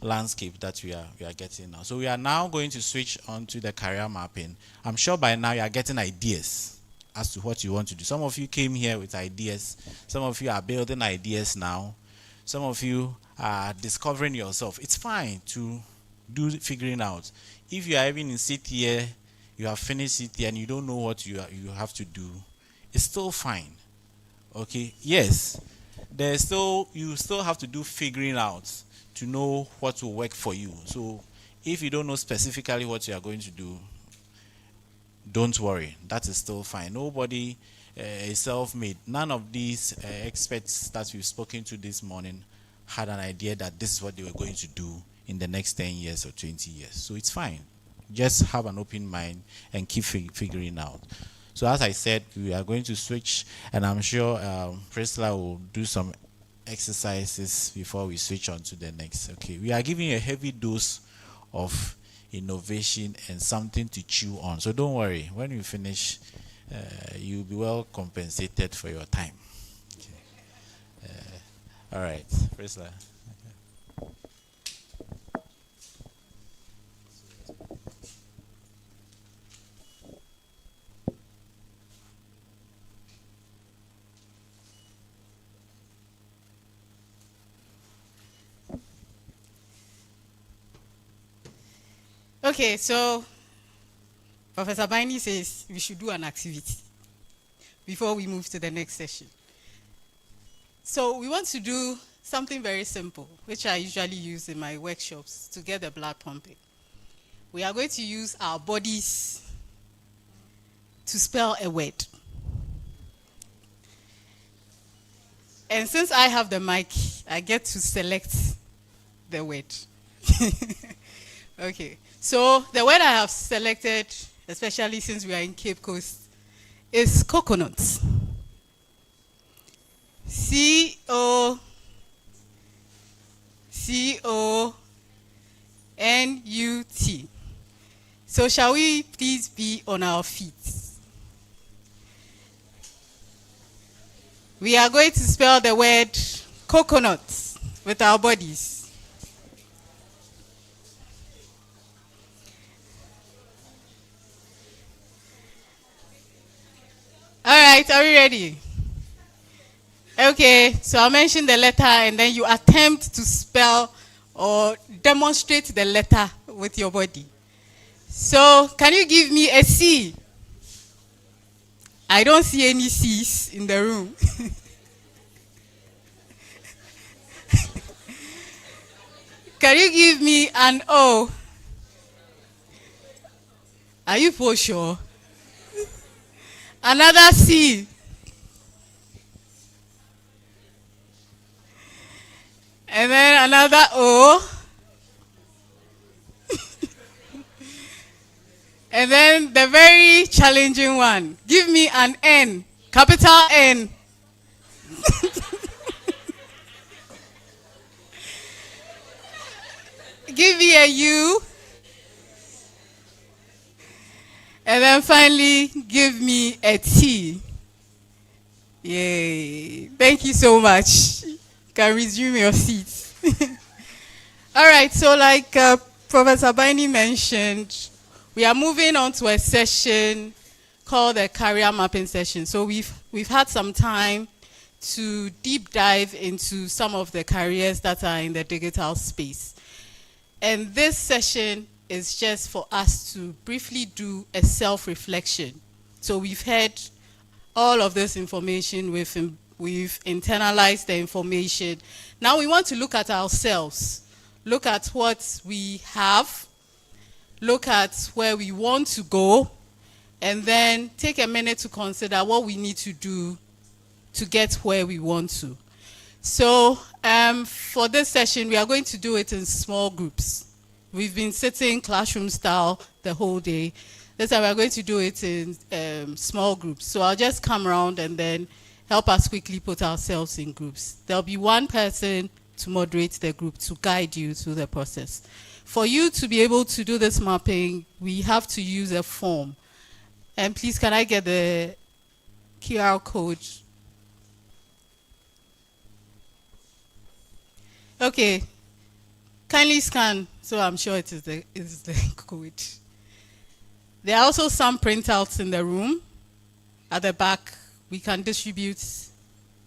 landscape that we are getting now. So we are now going to switch on to the career mapping. I'm sure by now you are getting ideas as to what you want to do. Some of you came here with ideas. Some of you are building ideas now. Some of you are discovering yourself. It's fine to do figuring out. If you are even in CTA, you have finished CTA and you don't know what you have to do, it's still fine. Okay? Yes. You still have to do figuring out to know what will work for you. So if you don't know specifically what you are going to do, don't worry. That is still fine. Nobody is self-made. None of these experts that we've spoken to this morning had an idea that this is what they were going to do in the next 10 years or 20 years. So it's fine. Just have an open mind and keep figuring out. So as I said, we are going to switch, and I'm sure Priscilla will do some exercises before we switch on to the next. Okay, we are giving you a heavy dose of innovation and something to chew on. So don't worry, when you finish, you'll be well compensated for your time. Okay. All right, Priscilla. Okay, so Professor Baini says we should do an activity before we move to the next session. So we want to do something very simple, which I usually use in my workshops to get the blood pumping. We are going to use our bodies to spell a word. And since I have the mic, I get to select the word. Okay, so the word I have selected, especially since we are in Cape Coast, is coconut. C-O-C-O-N-U-T. So shall we please be on our feet? We are going to spell the word coconut with our bodies. All right, are we ready? Okay, so I'll mention the letter and then you attempt to spell or demonstrate the letter with your body. So, can you give me a C? I don't see any C's in the room. Can you give me an O? Are you for sure? Another C. And then another O. And then the very challenging one. Give me an N, capital N. Give me a U. And then finally, give me a T. Yay. Thank you so much. You can resume your seats. All right, so like Professor Baini mentioned, we are moving on to a session called the career mapping session. So we've had some time to deep dive into some of the careers that are in the digital space. And this session is just for us to briefly do a self-reflection. So we've heard all of this information, we've internalized the information. Now we want to look at ourselves, look at what we have, look at where we want to go, and then take a minute to consider what we need to do to get where we want to. So for this session, we are going to do it in small groups. We've been sitting classroom style the whole day. This time we're going to do it in small groups. So I'll just come around and then help us quickly put ourselves in groups. There'll be one person to moderate the group, to guide you through the process. For you to be able to do this mapping, we have to use a form. And please, can I get the QR code? Okay, kindly scan, so I'm sure it is the code. There are also some printouts in the room. At the back, we can distribute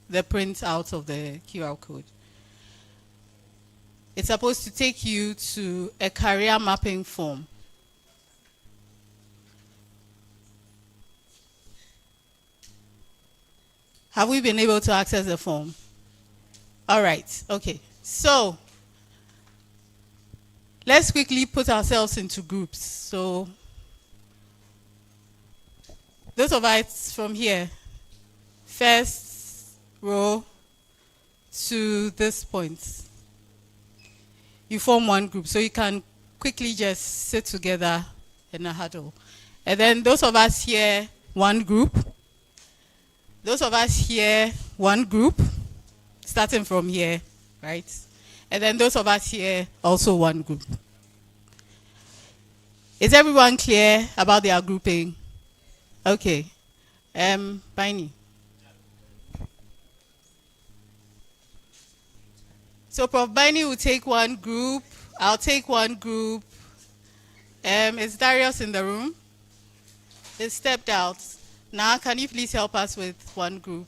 the printout of the QR code. It's supposed to take you to a career mapping form. Have we been able to access the form? All right, okay. So, let's quickly put ourselves into groups. So, those of us from here, first row to this point, you form one group. So you can quickly just sit together in a huddle. And then those of us here, one group. Those of us here, one group, starting from here, right? And then those of us here, also one group. Is everyone clear about their grouping? Okay. Baini. So Prof. Baini will take one group. I'll take one group. Is Darius in the room? He stepped out. Now, can you please help us with one group?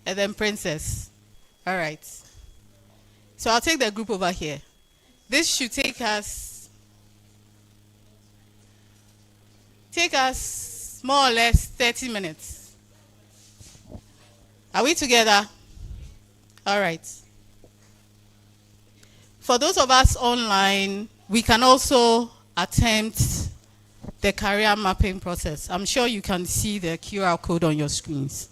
And then Princess. All right. So I'll take the group over here. This should take us more or less 30 minutes. Are we together? All right. For those of us online, we can also attempt the career mapping process. I'm sure you can see the QR code on your screens.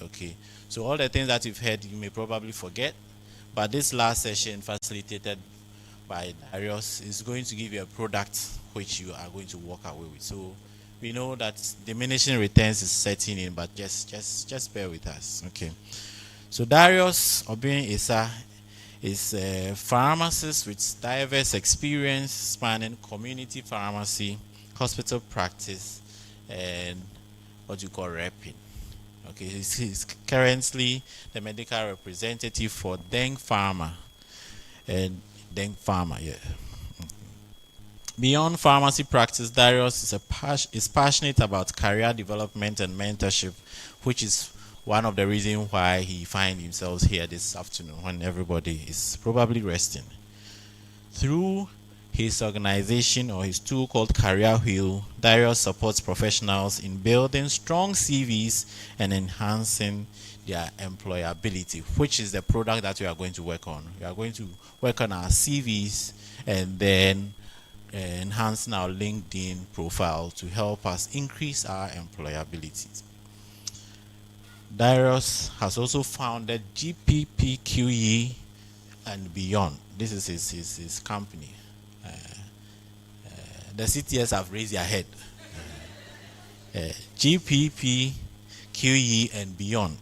Okay, so all the things that you've heard, you may probably forget, but this last session, facilitated by Darius, is going to give you a product which you are going to walk away with. So we know that diminishing returns is setting in, but just bear with us. Okay. So Darius Obin Isa is a pharmacist with diverse experience spanning community pharmacy, hospital practice, and what you call repping. Okay, he's currently the medical representative for Deng Pharma. And Deng Pharma, yeah. Beyond pharmacy practice, Darius is passionate about career development and mentorship, which is one of the reasons why he finds himself here this afternoon when everybody is probably resting. Through his organization or his tool called Career Wheel, Darius supports professionals in building strong CVs and enhancing their employability, which is the product that we are going to work on. We are going to work on our CVs and then enhancing our LinkedIn profile to help us increase our employability. Darius has also founded GPPQE and Beyond. This is his company. The CTS have raised their head. GPP, QE, and Beyond.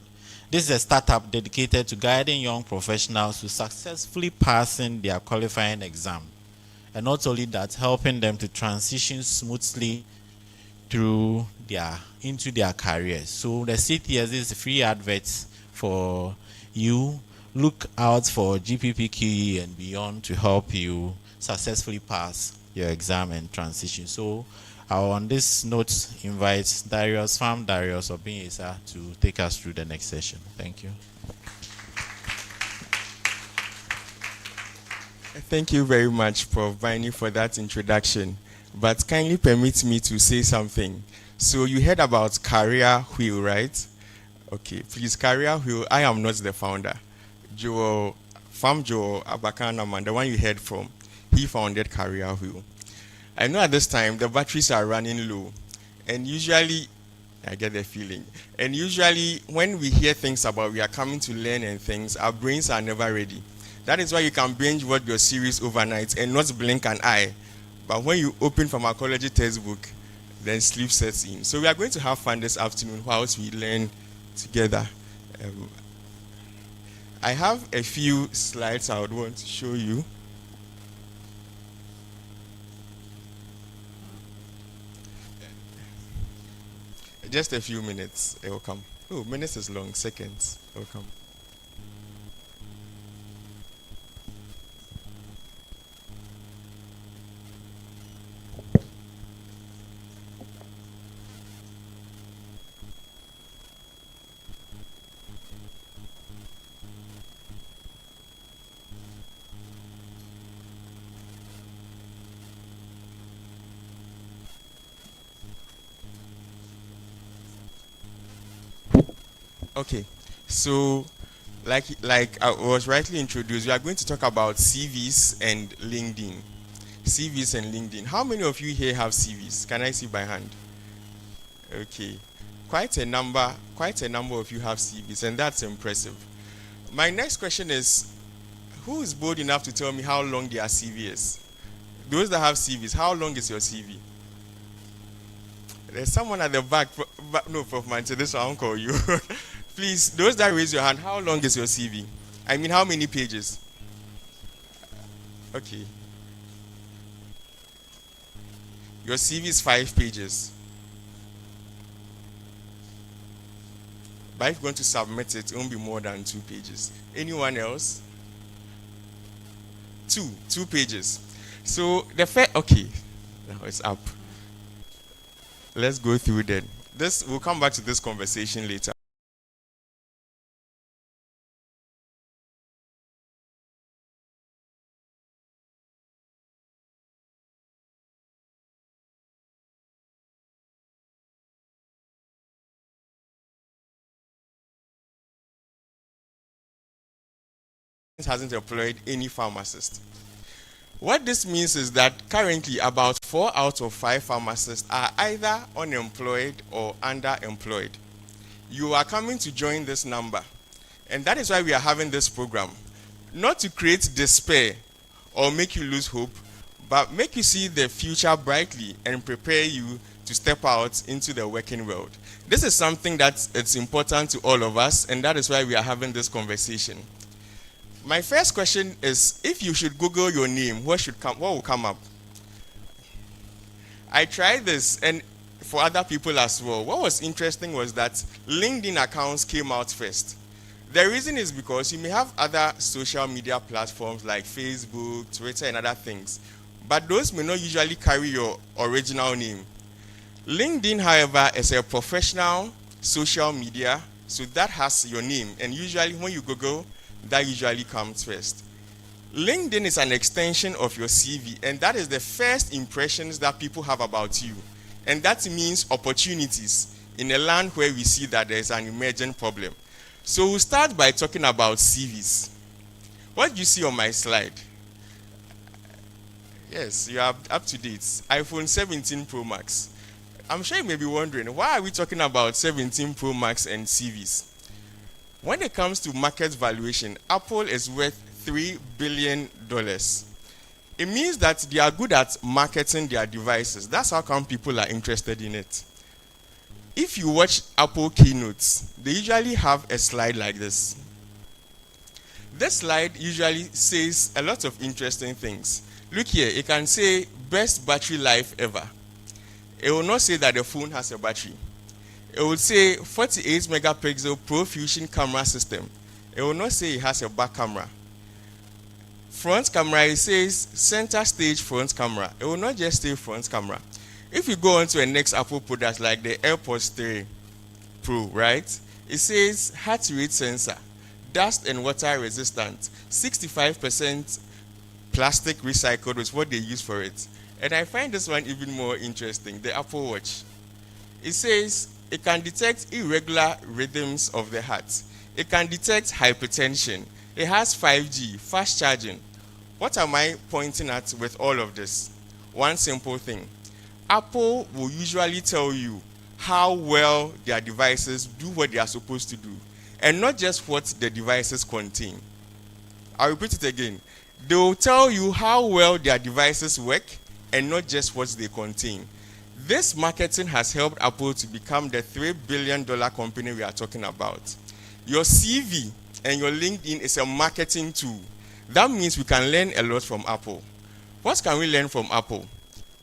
This is a startup dedicated to guiding young professionals to successfully passing their qualifying exam. And not only that, helping them to transition smoothly into their careers. So the CTS is free adverts for you. Look out for GPP, QE, and Beyond to help you successfully pass your exam and transition. So I will on this note invite Darius Obin-Isa to take us through the next session. Thank you. Thank you very much, Prof. Bini, for that introduction. But kindly permit me to say something. So you heard about Career Wheel, right? Okay, please, Career Wheel, I am not the founder. Joe Abakanaman, the one you heard from, he founded Career Wheel. I know at this time the batteries are running low, and usually, I get the feeling, and usually when we hear things about we are coming to learn and things, our brains are never ready. That is why you can binge watch your series overnight and not blink an eye. But when you open pharmacology textbook, then sleep sets in. So we are going to have fun this afternoon whilst we learn together. I have a few slides I would want to show you. Just a few minutes, it will come. Oh, minutes is long, seconds, it will come. Okay, so like I was rightly introduced, we are going to talk about CVs and LinkedIn. CVs and LinkedIn. How many of you here have CVs? Can I see by hand? Okay, quite a number of you have CVs, and that's impressive. My next question is, who is bold enough to tell me how long their CV is? Those that have CVs, how long is your CV? There's someone at the back. No, Prof. Man, so this one I won't call you. Please, those that raise your hand, how long is your CV? I mean, how many pages? Okay. Your CV is 5 pages. But if you're going to submit it, it won't be more than 2 pages. Anyone else? 2 pages. So the first, okay, now it's up. Let's go through then. We'll come back to this conversation later. Hasn't employed any pharmacist. What this means is that currently about 4 out of 5 pharmacists are either unemployed or underemployed. you are coming to join this number. And that is why we are having this program. Not to create despair or make you lose hope, but make you see the future brightly and prepare you to step out into the working world. This is something that it's important to all of us, and that is why we are having this conversation. My first question is, if you should Google your name, what will come up? I tried this, and for other people as well. What was interesting was that LinkedIn accounts came out first. The reason is because you may have other social media platforms like Facebook, Twitter, and other things, but those may not usually carry your original name. LinkedIn, however, is a professional social media, so that has your name, and usually when you Google, that usually comes first. LinkedIn is an extension of your CV, and that is the first impressions that people have about you. And that means opportunities in a land where we see that there is an emerging problem. So we'll start by talking about CVs. What do you see on my slide? Yes, you are up to date. iPhone 17 Pro Max. I'm sure you may be wondering, why are we talking about 17 Pro Max and CVs? When it comes to market valuation, Apple is worth $3 billion. It means that they are good at marketing their devices. That's how come people are interested in it. If you watch Apple keynotes, they usually have a slide like this. This slide usually says a lot of interesting things. Look here, it can say best battery life ever. It will not say that the phone has a battery. It will say 48 megapixel Pro Fusion camera system. It will not say it has a back camera. Front camera, it says center stage front camera. It will not just say front camera. If you go on to a next Apple product like the AirPods 3 Pro, right? It says heart rate sensor, dust and water resistant, 65% plastic recycled is what they use for it. And I find this one even more interesting, the Apple Watch. It says it can detect irregular rhythms of the heart. It can detect hypertension. It has 5G, fast charging. What am I pointing at with all of this? One simple thing. Apple will usually tell you how well their devices do what they are supposed to do, and not just what the devices contain. I'll repeat it again. They will tell you how well their devices work, and not just what they contain. This marketing has helped Apple to become the $3 billion company we are talking about. Your CV and your LinkedIn is a marketing tool. That means we can learn a lot from Apple. What can we learn from Apple?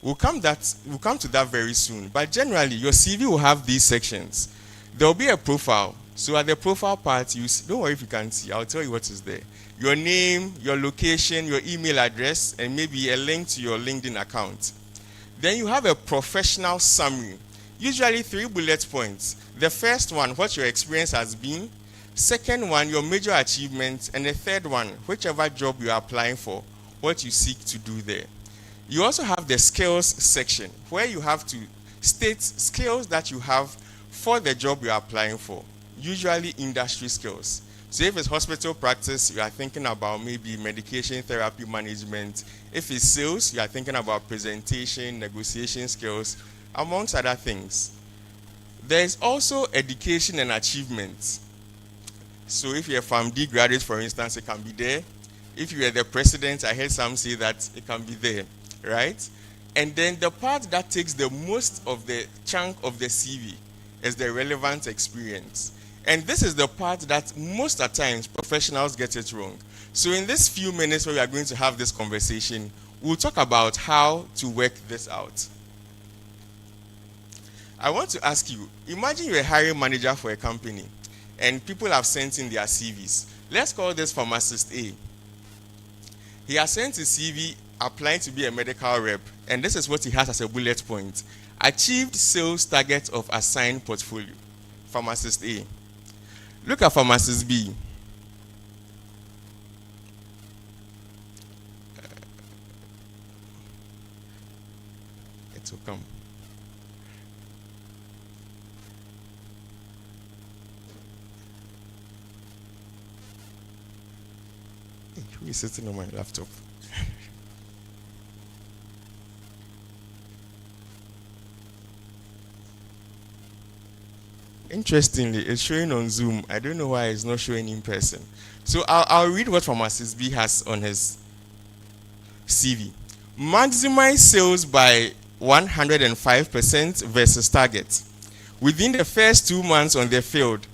We'll come to that very soon. But generally, your CV will have these sections. There will be a profile. So at the profile part, don't worry if you can't see. I'll tell you what is there. Your name, your location, your email address, and maybe a link to your LinkedIn account. Then you have a professional summary. Usually 3 bullet points. The first one, what your experience has been. Second one, your major achievements. And the third one, whichever job you are applying for, what you seek to do there. You also have the skills section, where you have to state skills that you have for the job you are applying for, usually industry skills. So if it's hospital practice, you are thinking about maybe medication therapy management. If it's sales, you are thinking about presentation, negotiation skills, amongst other things. There is also education and achievements. So if you're a PharmD graduate, for instance, it can be there. If you are the president, I heard some say that it can be there, right? And then the part that takes the most of the chunk of the CV is the relevant experience. And this is the part that most of the times professionals get it wrong. So in this few minutes where we are going to have this conversation, we'll talk about how to work this out. I want to ask you, imagine you're a hiring manager for a company and people have sent in their CVs. Let's call this pharmacist A. He has sent his CV applying to be a medical rep, and this is what he has as a bullet point. Achieved sales target of assigned portfolio. Pharmacist A. Look at pharmacist B. It will come. Hey, who is sitting on my laptop? Interestingly, it's showing on Zoom. I don't know why it's not showing in person. So I'll read what Pharmacist B has on his CV. Maximize sales by 105% versus target. Within the first 2 months on the field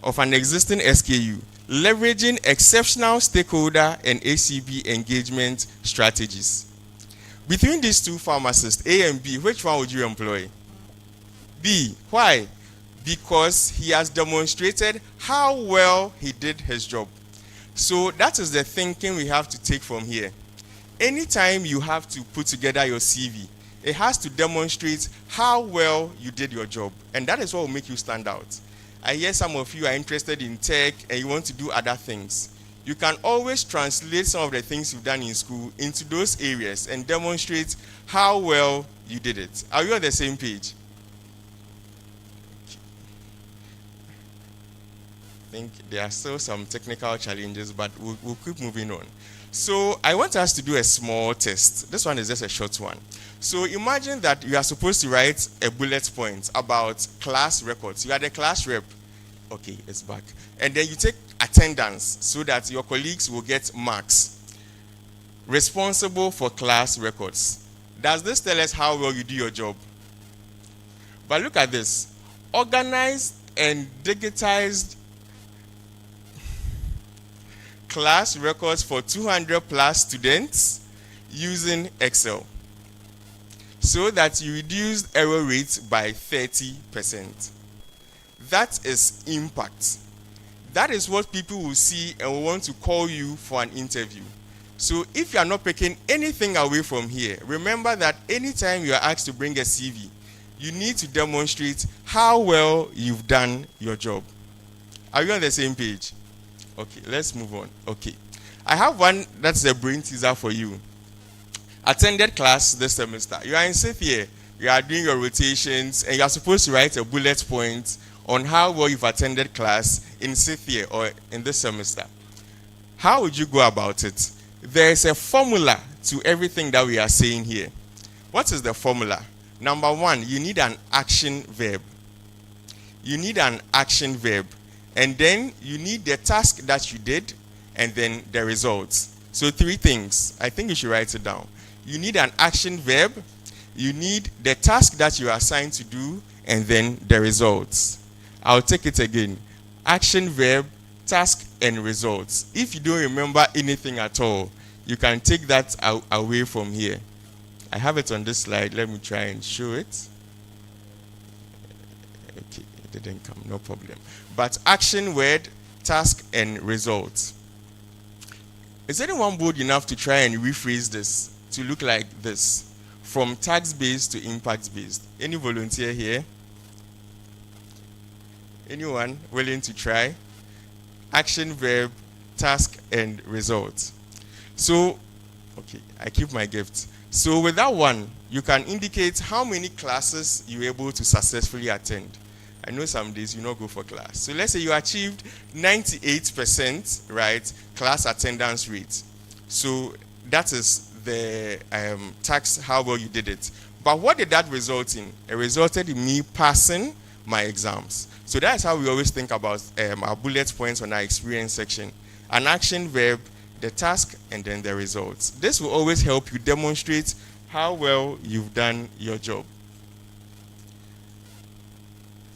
of an existing SKU, leveraging exceptional stakeholder and ACB engagement strategies. Between these two pharmacists, A and B, which one would you employ? B. Why? Because he has demonstrated how well he did his job. So that is the thinking we have to take from here. Anytime you have to put together your CV, it has to demonstrate how well you did your job. And that is what will make you stand out. I hear some of you are interested in tech and you want to do other things. You can always translate some of the things you've done in school into those areas and demonstrate how well you did it. Are you on the same page? I think there are still some technical challenges, but we'll keep moving on. So I want us to do a small test. This one is just a short one. So imagine that you are supposed to write a bullet point about class records. You are the class rep. Okay, it's back. And then you take attendance so that your colleagues will get marks. Responsible for class records. Does this tell us how well you do your job? But look at this. Organized and digitized class records for 200 plus students using Excel so that you reduce error rates by 30%. That is impact. That is what people will see and will want to call you for an interview. So if you are not picking anything away from here, remember that anytime you are asked to bring a CV, you need to demonstrate how well you've done your job. Are you on the same page? Okay, let's move on. Okay. I have one that's a brain teaser for you. Attended class this semester. You are in fifth year. You are doing your rotations and you are supposed to write a bullet point on how well you've attended class in fifth year or in this semester. How would you go about it? There is a formula to everything that we are saying here. What is the formula? Number one, you need an action verb. You need an action verb. And then you need the task that you did and then the results. So 3 things. I think you should write it down. You need an action verb. You need the task that you are assigned to do and then the results. I'll take it again. Action verb, task, and results. If you don't remember anything at all, you can take that away from here. I have it on this slide. Let me try and show it. Okay, it didn't come, no problem. But action word, task, and results. Is anyone bold enough to try and rephrase this to look like this? From task-based to impact-based. Any volunteer here? Anyone willing to try? Action, verb, task, and results. So, okay, I keep my gift. So with that one, you can indicate how many classes you're able to successfully attend. I know some days you not go for class. So let's say you achieved 98%, right, class attendance rate. So that is the tax, how well you did it. But what did that result in? It resulted in me passing my exams. So that's how we always think about our bullet points on our experience section. An action verb, the task, and then the results. This will always help you demonstrate how well you've done your job.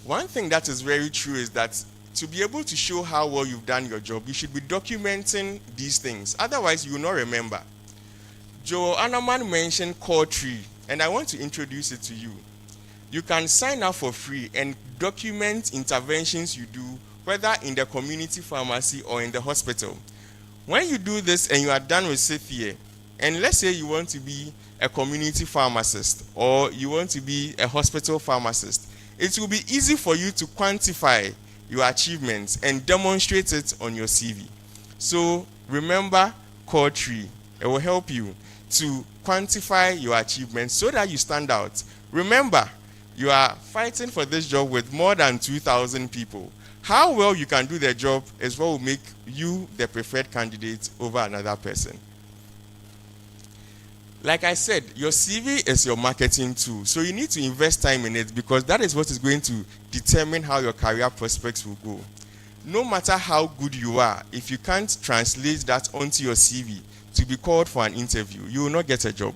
One thing that is very true is that to be able to show how well you've done your job, you should be documenting these things. Otherwise, you will not remember. Joe Anaman mentioned Core Tree, and I want to introduce it to you. You can sign up for free and document interventions you do, whether in the community pharmacy or in the hospital. When you do this and you are done with fifth year, and let's say you want to be a community pharmacist or you want to be a hospital pharmacist, it will be easy for you to quantify your achievements and demonstrate it on your CV. So remember Core Tree. It will help you to quantify your achievements so that you stand out. Remember, you are fighting for this job with more than 2,000 people. How well you can do the job is what will make you the preferred candidate over another person. Like I said, your CV is your marketing tool. So you need to invest time in it because that is what is going to determine how your career prospects will go. No matter how good you are, if you can't translate that onto your CV to be called for an interview, you will not get a job.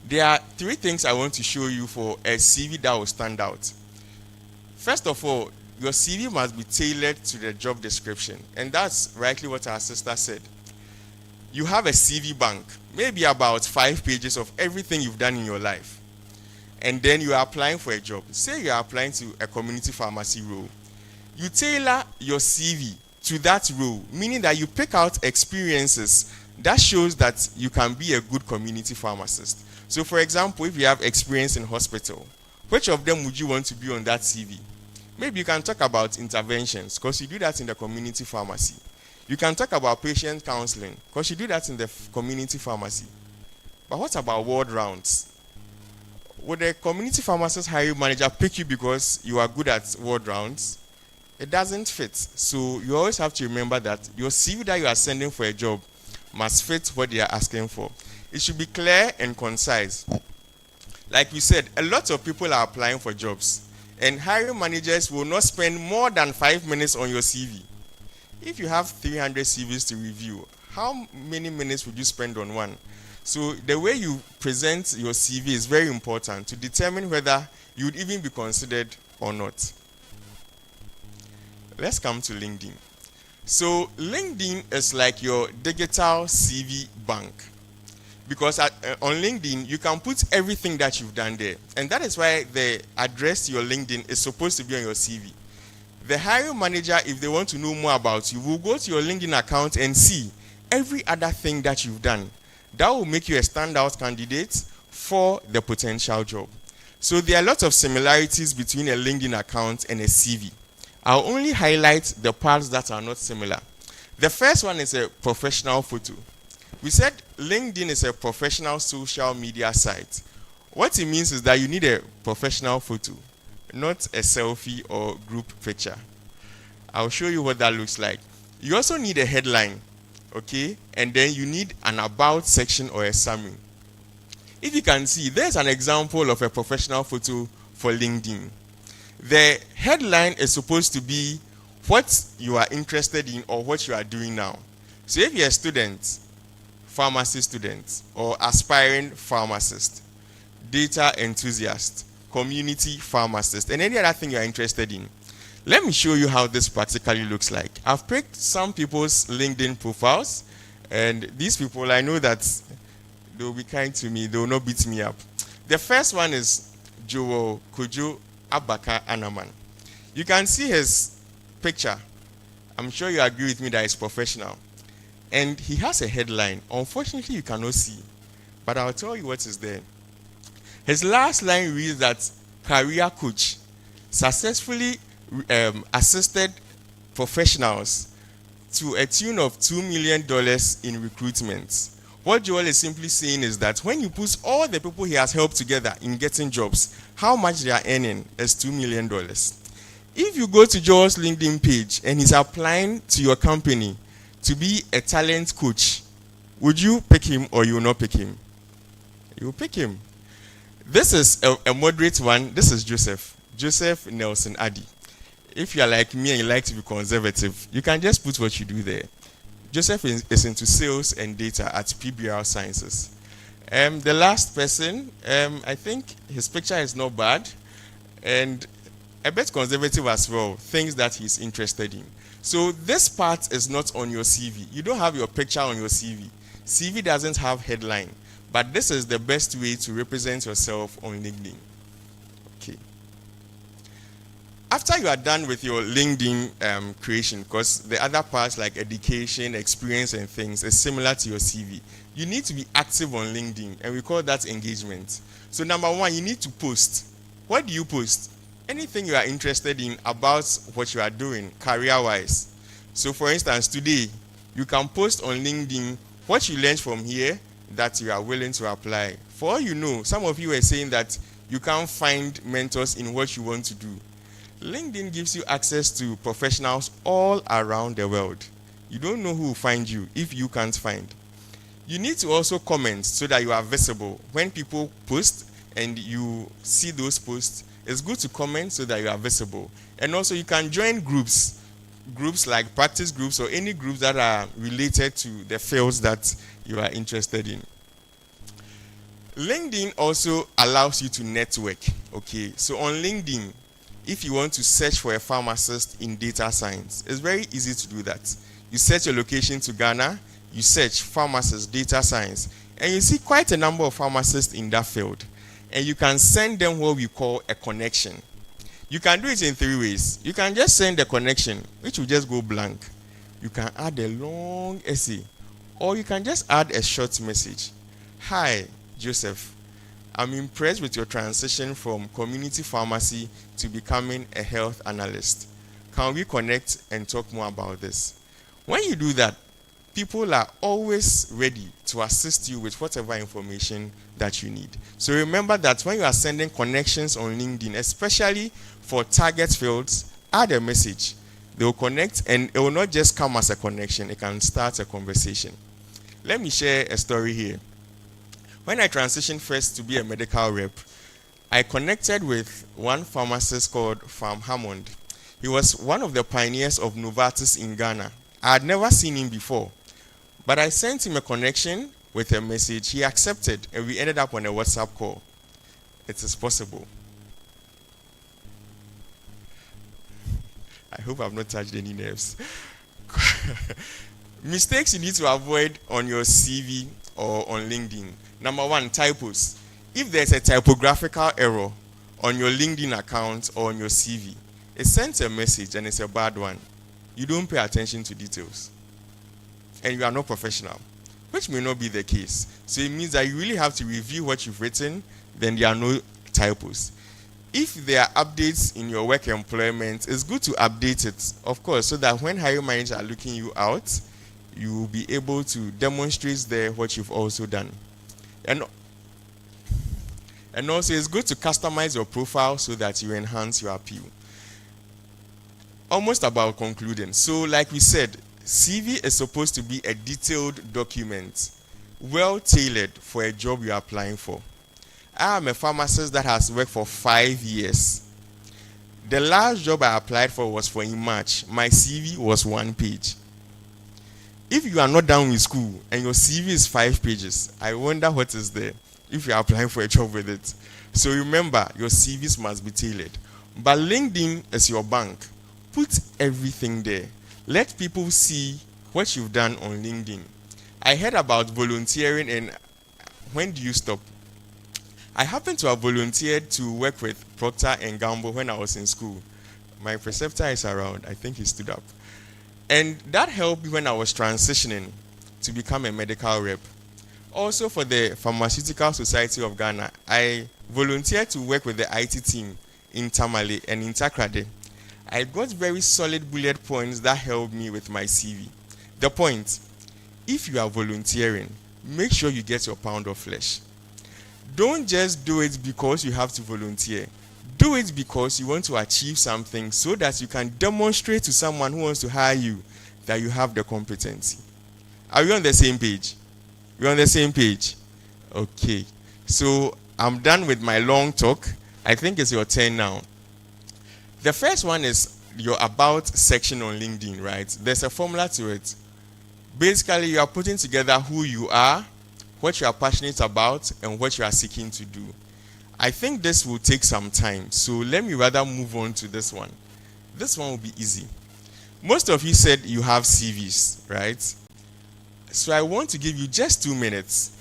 There are 3 things I want to show you for a CV that will stand out. First of all, your CV must be tailored to the job description. And that's rightly what our sister said. You have a CV bank, maybe about 5 pages of everything you've done in your life. And then you are applying for a job. Say you are applying to a community pharmacy role. You tailor your CV to that role, meaning that you pick out experiences that shows that you can be a good community pharmacist. So for example, if you have experience in hospital, which of them would you want to be on that CV? Maybe you can talk about interventions, because you do that in the community pharmacy. You can talk about patient counseling, because you do that in the community pharmacy. But what about ward rounds? Would the community pharmacist hiring manager pick you because you are good at ward rounds? It doesn't fit. So you always have to remember that your CV that you are sending for a job must fit what they are asking for. It should be clear and concise. Like we said, a lot of people are applying for jobs, and hiring managers will not spend more than 5 minutes on your CV. If you have 300 CVs to review, how many minutes would you spend on one? So the way you present your CV is very important to determine whether you would even be considered or not. Let's come to LinkedIn. So LinkedIn is like your digital CV bank. Because on LinkedIn, you can put everything that you've done there. And that is why the address to your LinkedIn is supposed to be on your CV. The hiring manager, if they want to know more about you, will go to your LinkedIn account and see every other thing that you've done. That will make you a standout candidate for the potential job. So there are lots of similarities between a LinkedIn account and a CV. I'll only highlight the parts that are not similar. The first one is a professional photo. We said LinkedIn is a professional social media site. What it means is that you need a professional photo, not a selfie or group picture. I'll show you what that looks like. You also need a headline, okay? And then you need an about section or a summary. If you can see, there's an example of a professional photo for LinkedIn. The headline is supposed to be what you are interested in or what you are doing now. So if you're a student, pharmacy student, or aspiring pharmacist, data enthusiast, community pharmacist, and any other thing you're interested in, let me show you how this practically looks like. I've picked some people's LinkedIn profiles, and these people, I know that they'll be kind to me, they will not beat me up. The first one is Joel Kojo Abaka Anaman. You can see his picture. I'm sure you agree with me that he's professional. And he has a headline. Unfortunately, you cannot see, but I'll tell you what is there. His last line reads that career coach successfully assisted professionals to a tune of $2 million in recruitment. What Joel is simply saying is that when you put all the people he has helped together in getting jobs, how much they are earning is $2 million. If you go to Joel's LinkedIn page and he's applying to your company to be a talent coach, would you pick him or you will not pick him? You will pick him. This is a moderate one. This is Joseph Nelson Addy. If you are like me and you like to be conservative, you can just put what you do there. Joseph is into sales and data at PBR Sciences. The last person, I think his picture is not bad and a bit conservative as well, things that he's interested in. So this part is not on your CV. You don't have your picture on your CV. CV doesn't have headline, but this is the best way to represent yourself on LinkedIn. Okay. After you are done with your LinkedIn creation, because the other parts like education, experience, and things is similar to your CV, you need to be active on LinkedIn, and we call that engagement. So number one, you need to post. What do you post? Anything you are interested in about what you are doing career-wise. So for instance, today, you can post on LinkedIn what you learned from here that you are willing to apply. For all you know, some of you are saying that you can't find mentors in what you want to do. LinkedIn gives you access to professionals all around the world. You don't know who will find you if you can't find. You need to also comment so that you are visible. When people post and you see those posts, it's good to comment so that you are visible. And also you can join groups like practice groups or any groups that are related to the fields that you are interested in. LinkedIn also allows you to network. Okay, so on LinkedIn, if you want to search for a pharmacist in data science, it's very easy to do that. You set your location to Ghana, you search pharmacist data science, and you see quite a number of pharmacists in that field. And you can send them what we call a connection. You can do it in 3 ways. You can just send a connection, which will just go blank. You can add a long essay, or you can just add a short message. Hi, Joseph. I'm impressed with your transition from community pharmacy to becoming a health analyst. Can we connect and talk more about this? When you do that, people are always ready to assist you with whatever information that you need. So remember that when you are sending connections on LinkedIn, especially for target fields, add a message. They will connect, and it will not just come as a connection, it can start a conversation. Let me share a story here. When I transitioned first to be a medical rep, I connected with one pharmacist called Farm Hammond. He was one of the pioneers of Novartis in Ghana. I had never seen him before, but I sent him a connection with a message. He accepted, and we ended up on a WhatsApp call. It is possible. I hope I've not touched any nerves. Mistakes you need to avoid on your CV or on LinkedIn. Number 1, typos. If there's a typographical error on your LinkedIn account or on your CV, it sends a message and it's a bad one. You don't pay attention to details. And you are not professional, which may not be the case. So it means that you really have to review what you've written, then there are no typos. If there are updates in your work employment, it's good to update it, of course, so that when hiring managers are looking you out, you will be able to demonstrate there what you've also done. And also, it's good to customize your profile so that you enhance your appeal. Almost about concluding. So, like we said, CV is supposed to be a detailed document, well tailored for a job you are applying for. I am a pharmacist that has worked for 5 years. The last job I applied for was for in March. My CV was 1 page. If you are not done with school and your CV is 5 pages, I wonder what is there if you are applying for a job with it. So remember, your CVs must be tailored. But LinkedIn is your bank. Put everything there. Let people see what you've done on LinkedIn. I heard about volunteering, and when do you stop? I happened to have volunteered to work with Procter & Gamble when I was in school. My preceptor is around. I think he stood up. And that helped me when I was transitioning to become a medical rep. Also for the Pharmaceutical Society of Ghana, I volunteered to work with the IT team in Tamale and in Takrade. I got very solid bullet points that helped me with my CV. The point, if you are volunteering, make sure you get your pound of flesh. Don't just do it because you have to volunteer. Do it because you want to achieve something so that you can demonstrate to someone who wants to hire you that you have the competency. Are we on the same page? We're on the same page? Okay. So I'm done with my long talk. I think it's your turn now. The first one is your about section on LinkedIn, right? There's a formula to it. Basically, you are putting together who you are, what you are passionate about, and what you are seeking to do. I think this will take some time, so let me rather move on to this one. This one will be easy. Most of you said you have CVs, right? So I want to give you just 2 minutes.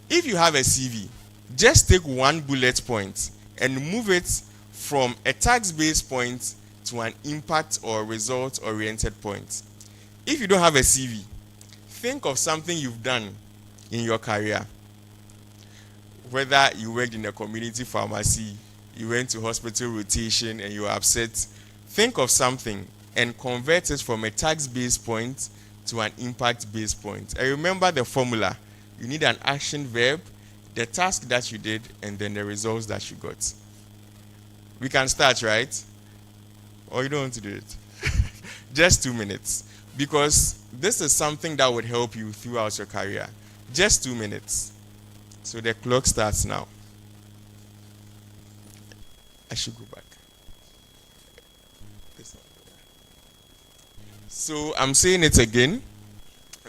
If you have a CV, just take one bullet point and move it from a tax-based point to an impact or result-oriented point. If you don't have a CV, think of something you've done in your career. Whether you worked in a community pharmacy, you went to hospital rotation and you were upset, think of something and convert it from a tax-based point to an impact-based point. And remember the formula. You need an action verb, the task that you did, and then the results that you got. We can start, right? Or you don't want to do it? Just 2 minutes. Because this is something that would help you throughout your career. Just 2 minutes. So the clock starts now. I should go back. So I'm saying it again.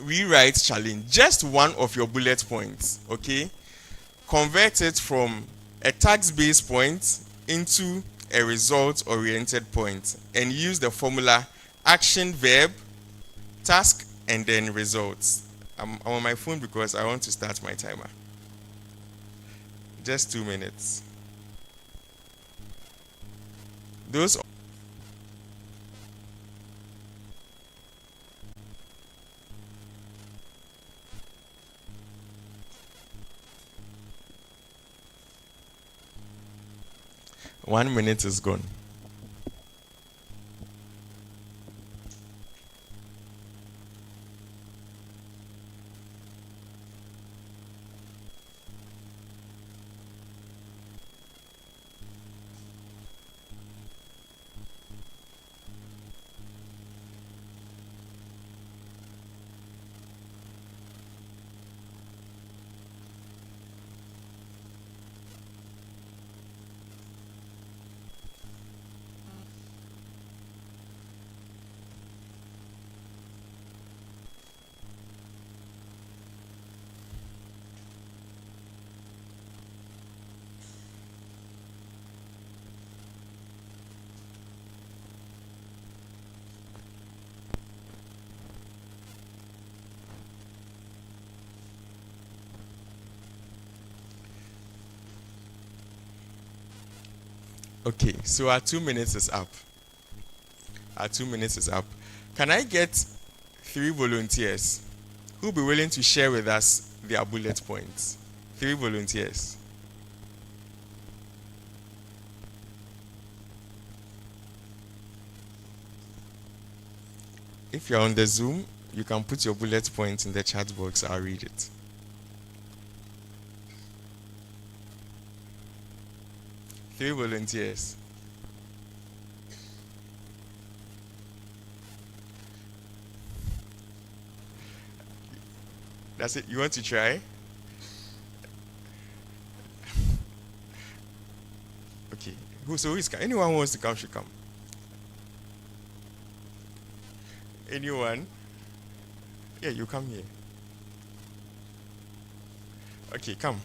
Rewrite challenge. Just one of your bullet points, okay? Convert it from a task-based point into a result-oriented point and use the formula action, verb, task, and then results. I'm on my phone because I want to start my timer. Just 2 minutes. Those 1 minute is gone. Okay, so our 2 minutes is up. Our 2 minutes is up. Can I get 3 volunteers who will be willing to share with us their bullet points? 3 volunteers. If you're on the Zoom, you can put your bullet points in the chat box. I'll read it. 3 volunteers. That's it. You want to try? Okay. So who is anyone who wants to come should come. Anyone? Yeah, you come here. Okay, come.